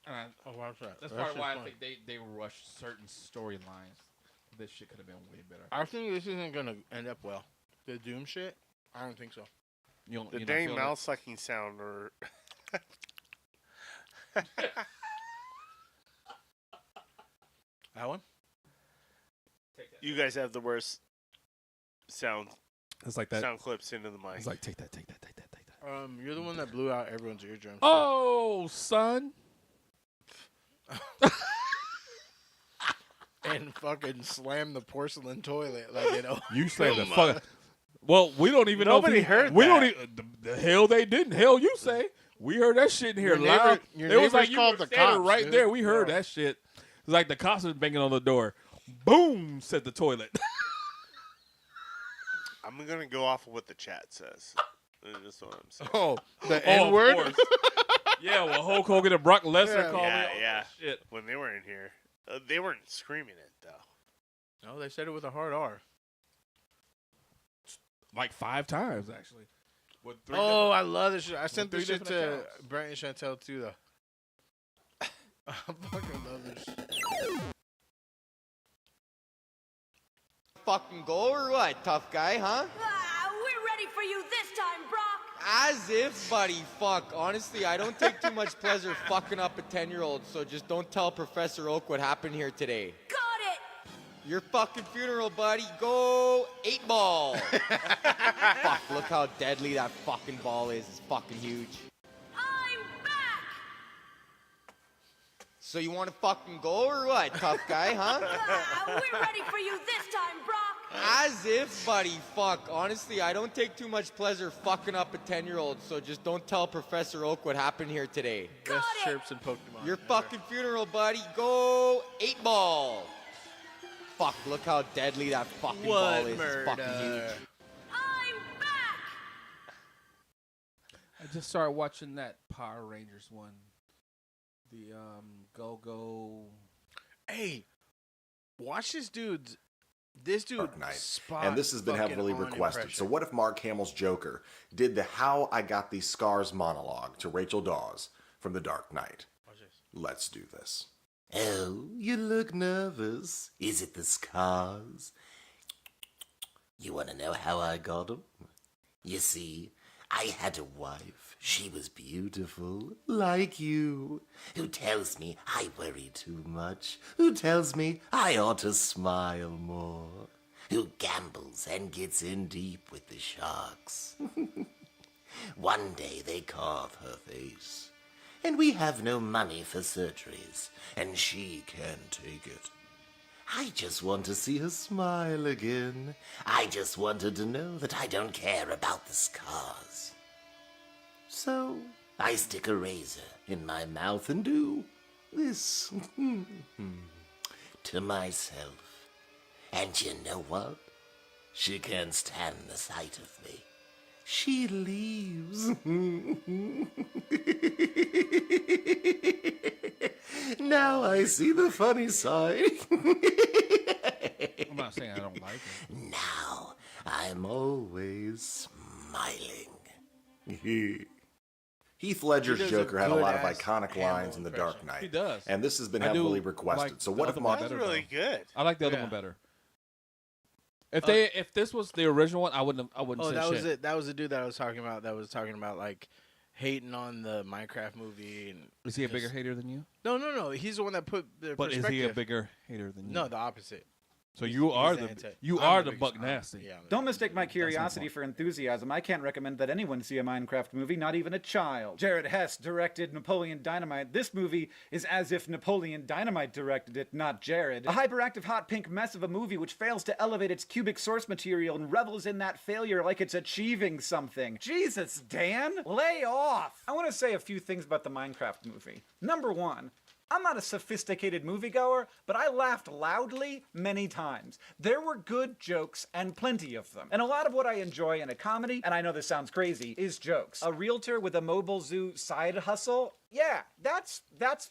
And watch that. That's That part of shit's why I funny. think they rushed certain storylines. This shit could have been way better. I think this isn't gonna end up well. The Doom shit, I don't think so. the dang mouth sucking sound, or That one? you guys have the worst sound. It's like that. Sound clips into the mic. It's like take that. You're the one that blew out everyone's eardrums. Oh, son. And fucking slammed the porcelain toilet like, you know. You slammed the fuck. Well, we don't even Nobody know. If heard we that. don't even. The hell they didn't. Hell you say. We heard that shit in here Your live. neighbor- your It was like neighbors you called were the standing cops, right dude. there. We heard Yeah. that shit. It was like the cops was banging on the door. Boom! Said the toilet. I'm gonna go off of what the chat says. That's what I'm saying. Oh, the of N-word? course. Yeah, well, Hulk Hogan and Brock Lesnar called me. Yeah, all yeah. that shit. When they were in here, they weren't screaming it though. No, they said it with a hard R. Like 5 times actually. With 3 Oh, I love this shit. I sent three this shit different to accounts. Brent and Chantel too, though. I fucking love this shit. Fucking go or what, tough guy, huh? We're ready for you this time, Brock. As if, buddy, fuck. Honestly, I don't take too much pleasure fucking up a 10-year-old, so just don't tell Professor Oak what happened here today. Got it. Your fucking funeral, buddy. Go 8-ball. Fuck, look how deadly that fucking ball is. It's fucking huge. I'm back. So you want to fucking go or what, tough guy, huh? We're ready for you this time, Brock. As if, buddy, fuck. Honestly, I don't take too much pleasure fucking up a 10-year-old, so just don't tell Professor Oak what happened here today. Best chirps in Pokemon. Your fucking funeral, buddy. Go 8-ball. Fuck, look how deadly that fucking ball is. It's fucking huge. I'm back. I just started watching that Power Rangers one. The Go-Go. Hey, watch this dude's. This dude Dark Knight. spot And this has been fucking heavily on requested. impression. So what if Mark Hamill's Joker did the How I Got These Scars monologue to Rachel Dawes from The Dark Knight? Watch this. Let's do this. Oh, you look nervous. Is it the scars? You want to know how I got them? You see, I had a wife. She was beautiful, like you. Who tells me I worry too much. Who tells me I ought to smile more. Who gambles and gets in deep with the sharks. One day they carve her face. And we have no money for surgeries. And she can't take it. I just want to see her smile again. I just wanted to know that I don't care about the scars. So, I stick a razor in my mouth and do this to myself. And you know what? She can't stand the sight of me. She leaves. Now I see the funny side. I'm not saying I don't like it. Now I'm always smiling. Heath Ledger's He does a Joker had a lot of good-ass iconic lines in The impression. Dark Knight. He does. And this has been I do heavily requested. like So the what if other one Mark... That's better, really though. good. I like the other Yeah. one better. If if this was the original one, I wouldn't Oh, say that shit. was it. That was the dude that I was talking about. That was talking about like hating on the Minecraft movie. And Is he a just- bigger hater than you? No. He's the one that put the But is perspective. he a bigger hater than you? No, the opposite. So He's- you he's are the the anti- you I'm are the the biggest- buck nasty. Yeah. Don't mistake my That's curiosity my for enthusiasm. I can't recommend that anyone see a Minecraft movie, not even a child. Jared Hess directed Napoleon Dynamite. This movie is as if Napoleon Dynamite directed it, not Jared. A hyperactive hot pink mess of a movie which fails to elevate its cubic source material and revels in that failure like it's achieving something. Jesus, Dan, lay off! I want to say a few things about the Minecraft movie. Number one, I'm not a sophisticated moviegoer, but I laughed loudly many times. There were good jokes and plenty of them. And a lot of what I enjoy in a comedy, and I know this sounds crazy, is jokes. A realtor with a mobile zoo side hustle? Yeah, that's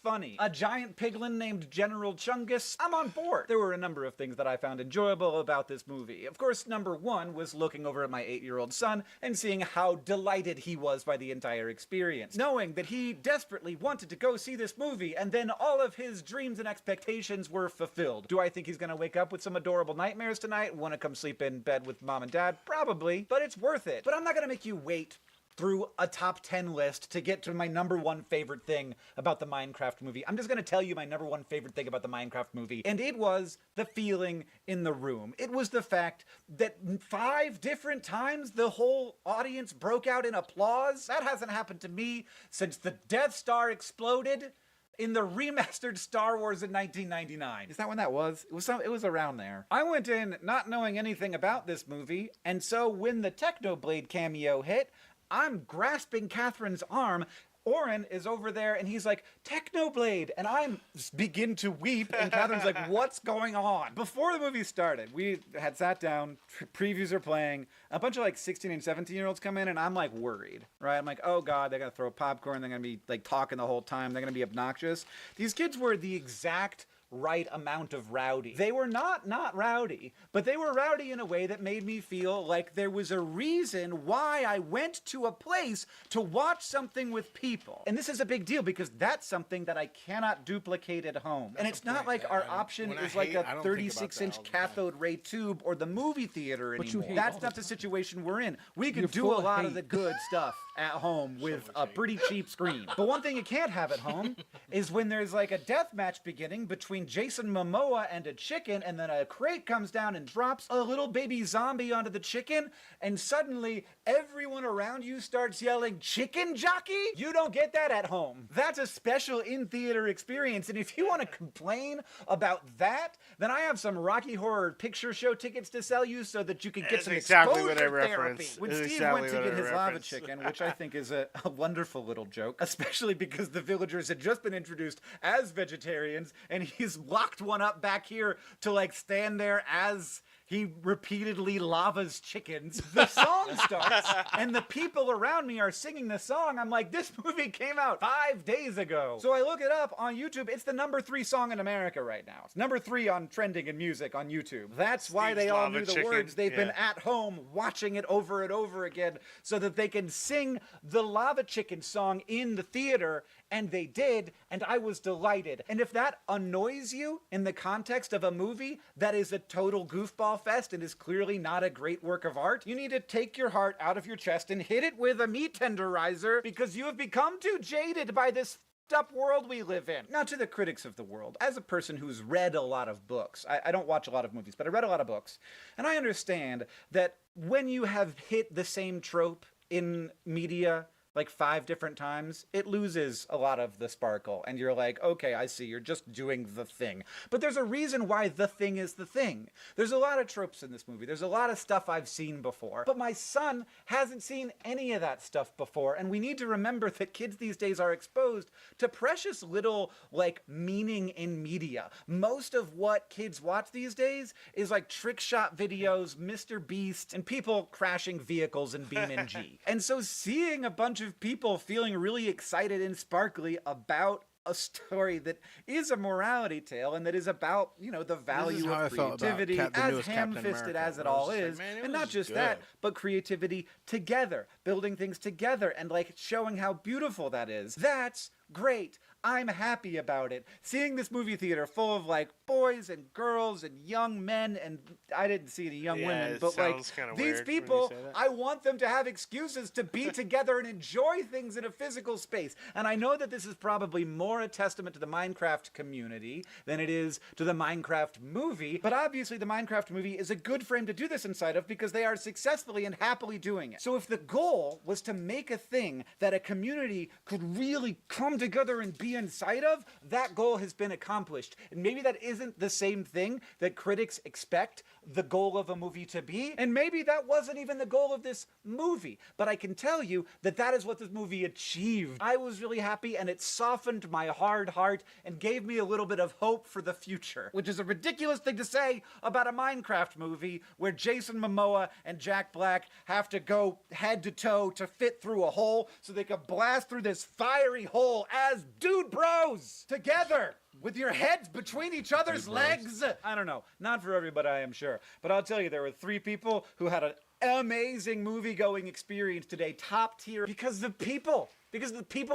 funny. A giant piglin named General Chungus? I'm on board. There were a number of things that I found enjoyable about this movie. Of course, number one was looking over at my 8-year-old son and seeing how delighted he was by the entire experience. Knowing that he desperately wanted to go see this movie and then all of his dreams and expectations were fulfilled. Do I think he's gonna wake up with some adorable nightmares tonight? Wanna come sleep in bed with mom and dad? Probably, but it's worth it. But I'm not gonna make you wait through a top 10 list to get to my number one favorite thing about the Minecraft movie. I'm just gonna tell you my number one favorite thing about the Minecraft movie, and it was the feeling in the room. It was the fact that 5 different times the whole audience broke out in applause. That hasn't happened to me since the Death Star exploded in the remastered Star Wars in 1999. Is that when that was? It was around there. I went in not knowing anything about this movie, and so when the Technoblade cameo hit, I'm grasping Catherine's arm. Oren is over there and he's like, Technoblade! And I begin to weep and Catherine's like, what's going on? Before the movie started, we had sat down, previews are playing, a bunch of like 16 and 17-year-olds come in and I'm like worried, right? I'm like, oh God, they're gonna throw popcorn, they're gonna be like talking the whole time, they're gonna be obnoxious. These kids were the exact right amount of rowdy. They were not rowdy, but they were rowdy in a way that made me feel like there was a reason why I went to a place to watch something with people. And this is a big deal because that's something that I cannot duplicate at home. And it's not like our option is like a 36-inch cathode ray tube or the movie theater But you anymore. hate That's all not the situation we're in. We You're can do full a of lot of hate. the good stuff at home with a pretty cheap screen. But one thing you can't have at home is when there's like a death match beginning between Jason Momoa and a chicken, and then a crate comes down and drops a little baby zombie onto the chicken, and suddenly everyone around you starts yelling, "Chicken jockey?" You don't get that at home. That's a special in-theater experience, and if you want to complain about that, then I have some Rocky Horror Picture Show tickets to sell you so that you can get That's some exactly exposure what I therapy. reference. When That's Steve exactly went to what I get his lava reference. chicken, which I think is a wonderful little joke, especially because the villagers had just been introduced as vegetarians, and he's locked one up back here to like stand there as he repeatedly lavas chickens. The song starts, and the people around me are singing the song. I'm like, this movie came out 5 days ago. So I look it up on YouTube. It's the number 3 song in America right now. It's number 3 on trending in music on YouTube. That's why Steve's they all lava knew the chicken. words. They've been Yeah. at home watching it over and over again so that they can sing the lava chicken song in the theater, and they did, and I was delighted. And if that annoys you in the context of a movie that is a total goofball fest and is clearly not a great work of art, you need to take your heart out of your chest and hit it with a meat tenderizer because you have become too jaded by this up world we live in. Now, to the critics of the world, as a person who's read a lot of books, I don't watch a lot of movies, but I read a lot of books, and I understand that when you have hit the same trope in media like 5 different times, it loses a lot of the sparkle. And you're like, okay, I see, you're just doing the thing. But there's a reason why the thing is the thing. There's a lot of tropes in this movie. There's a lot of stuff I've seen before. But my son hasn't seen any of that stuff before. And we need to remember that kids these days are exposed to precious little, like, meaning in media. Most of what kids watch these days is like trick shot videos, Mr. Beast, and people crashing vehicles in BeamNG. And so seeing a bunch of people feeling really excited and sparkly about a story that is a morality tale and that is about, you know, the value of creativity, as ham-fisted as it all is, and not just that, but creativity together, building things together, and like showing how beautiful that is. That's great. I'm happy about it. Seeing this movie theater full of like boys and girls and young men, and I didn't see any young women, but like these people, I want them to have excuses to be together and enjoy things in a physical space. And I know that this is probably more a testament to the Minecraft community than it is to the Minecraft movie, but obviously the Minecraft movie is a good frame to do this inside of because they are successfully and happily doing it. So if the goal was to make a thing that a community could really come together and be inside of, that goal has been accomplished. And maybe that isn't the same thing that critics expect the goal of a movie to be, and maybe that wasn't even the goal of this movie, but I can tell you that that is what this movie achieved. I was really happy, and it softened my hard heart and gave me a little bit of hope for the future, which is a ridiculous thing to say about a Minecraft movie where Jason Momoa and Jack Black have to go head to toe to fit through a hole so they can blast through this fiery hole as dude bros together with your heads between each other's legs. I don't know. Not for everybody, I am sure. But I'll tell you, there were 3 people who had an amazing movie-going experience today, top tier, because the people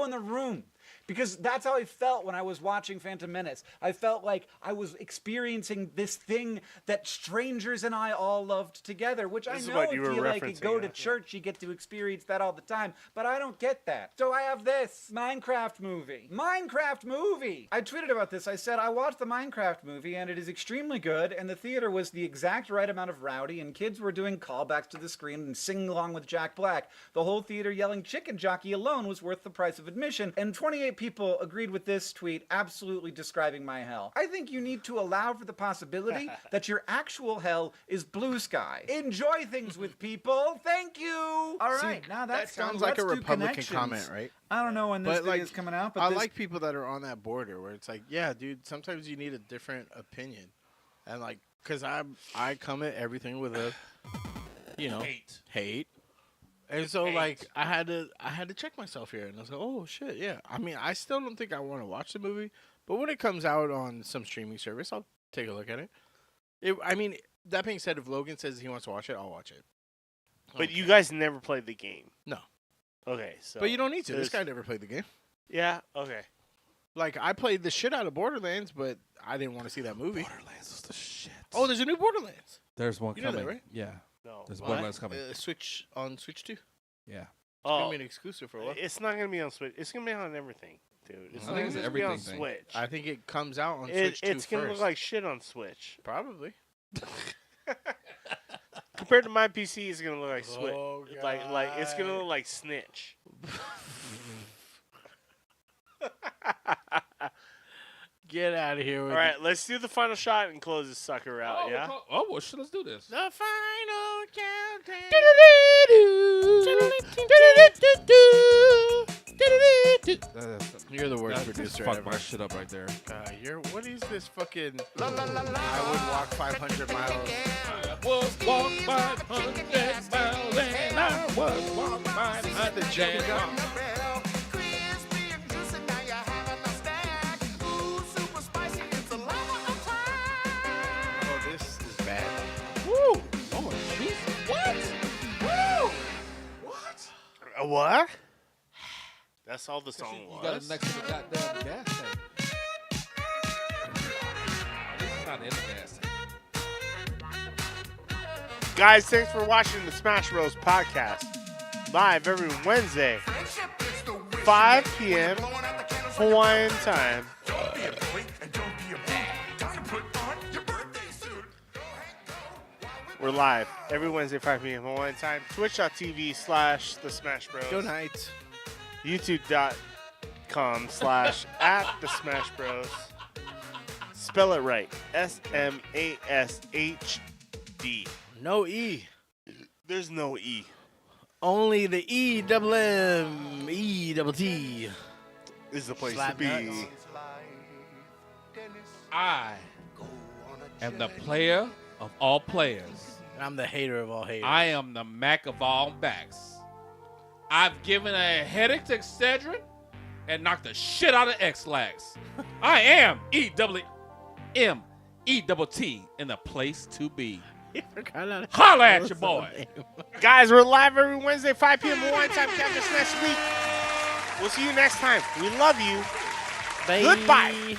in the room. Because that's how I felt when I was watching Phantom Menace. I felt like I was experiencing this thing that strangers and I all loved together, which I know if you like go to church, you get to experience that all the time, but I don't get that. So I have this Minecraft movie. Minecraft movie! I tweeted about this. I said, I watched the Minecraft movie and it is extremely good, and the theater was the exact right amount of rowdy, and kids were doing callbacks to the screen and singing along with Jack Black. The whole theater yelling chicken jockey alone was worth the price of admission, and 28 people agreed with this tweet, absolutely describing my hell. I think you need to allow for the possibility that your actual hell is blue sky. Enjoy things with people. Thank you. All right, now that sounds like a Republican comment, right? I don't know when this thing is coming out, but I like people that are on that border where it's like, yeah, dude, sometimes you need a different opinion, and like, cause I come at everything with a, you know, hate. And so, like, I had to check myself here, and I was like, oh, shit, yeah. I mean, I still don't think I want to watch the movie, but when it comes out on some streaming service, I'll take a look at it. I mean, that being said, if Logan says he wants to watch it, I'll watch it. But you guys never played the game? No. Okay, so... But you don't need to. This guy never played the game. Yeah, okay. Like, I played the shit out of Borderlands, but I didn't want to see that movie. Borderlands was the shit. Oh, there's a new Borderlands. There's one coming. Know that, right? Yeah. No. There's Borderlands coming. Switch 2? Yeah. It's going to be an exclusive for a while. It's not going to be on Switch. It's going to be on everything, dude. It's I not think it's going to be on Switch. I think it comes out on Switch 2 It's going to look like shit on Switch. Probably. Compared to my PC, it's going to look like Switch. Oh, like it's going to look like Snitch. Get out of here with All right, let's do the final shot and close this sucker out, yeah? Well, shit, let's do this. The final countdown. You're the worst producer fuck ever. my shit up right there. What is this fucking... I would walk 500 miles. I would walk 500 miles and I would walk 500 miles. Woo! Oh, Jesus. What? Woo! What? What? That's all the song was. You got it next to the goddamn gas tank. It's not in the gas tank. Guys, thanks for watching the Smash Bros. Podcast. Live every Wednesday, 5 p.m. Hawaiian time. We're live every Wednesday, 5 p.m. Hawaiian time. Twitch.tv/The Smash Bros. Good night. YouTube.com/@the Smash Bros. Spell it right. SMASHD. No E. There's no E. Only the EMMET. This is the place Slap to be. nuts. I am the player of all players. I'm the hater of all haters. I am the Mac of all Macs. I've given a headache to Excedrin and knocked the shit out of X-Lax. I am EMMETT in the place to be. Holla at your boy. Guys, we're live every Wednesday, 5 p.m. Hawaiian time. Catch us next week. We'll see you next time. We love you. Bye. Goodbye.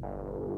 Oh.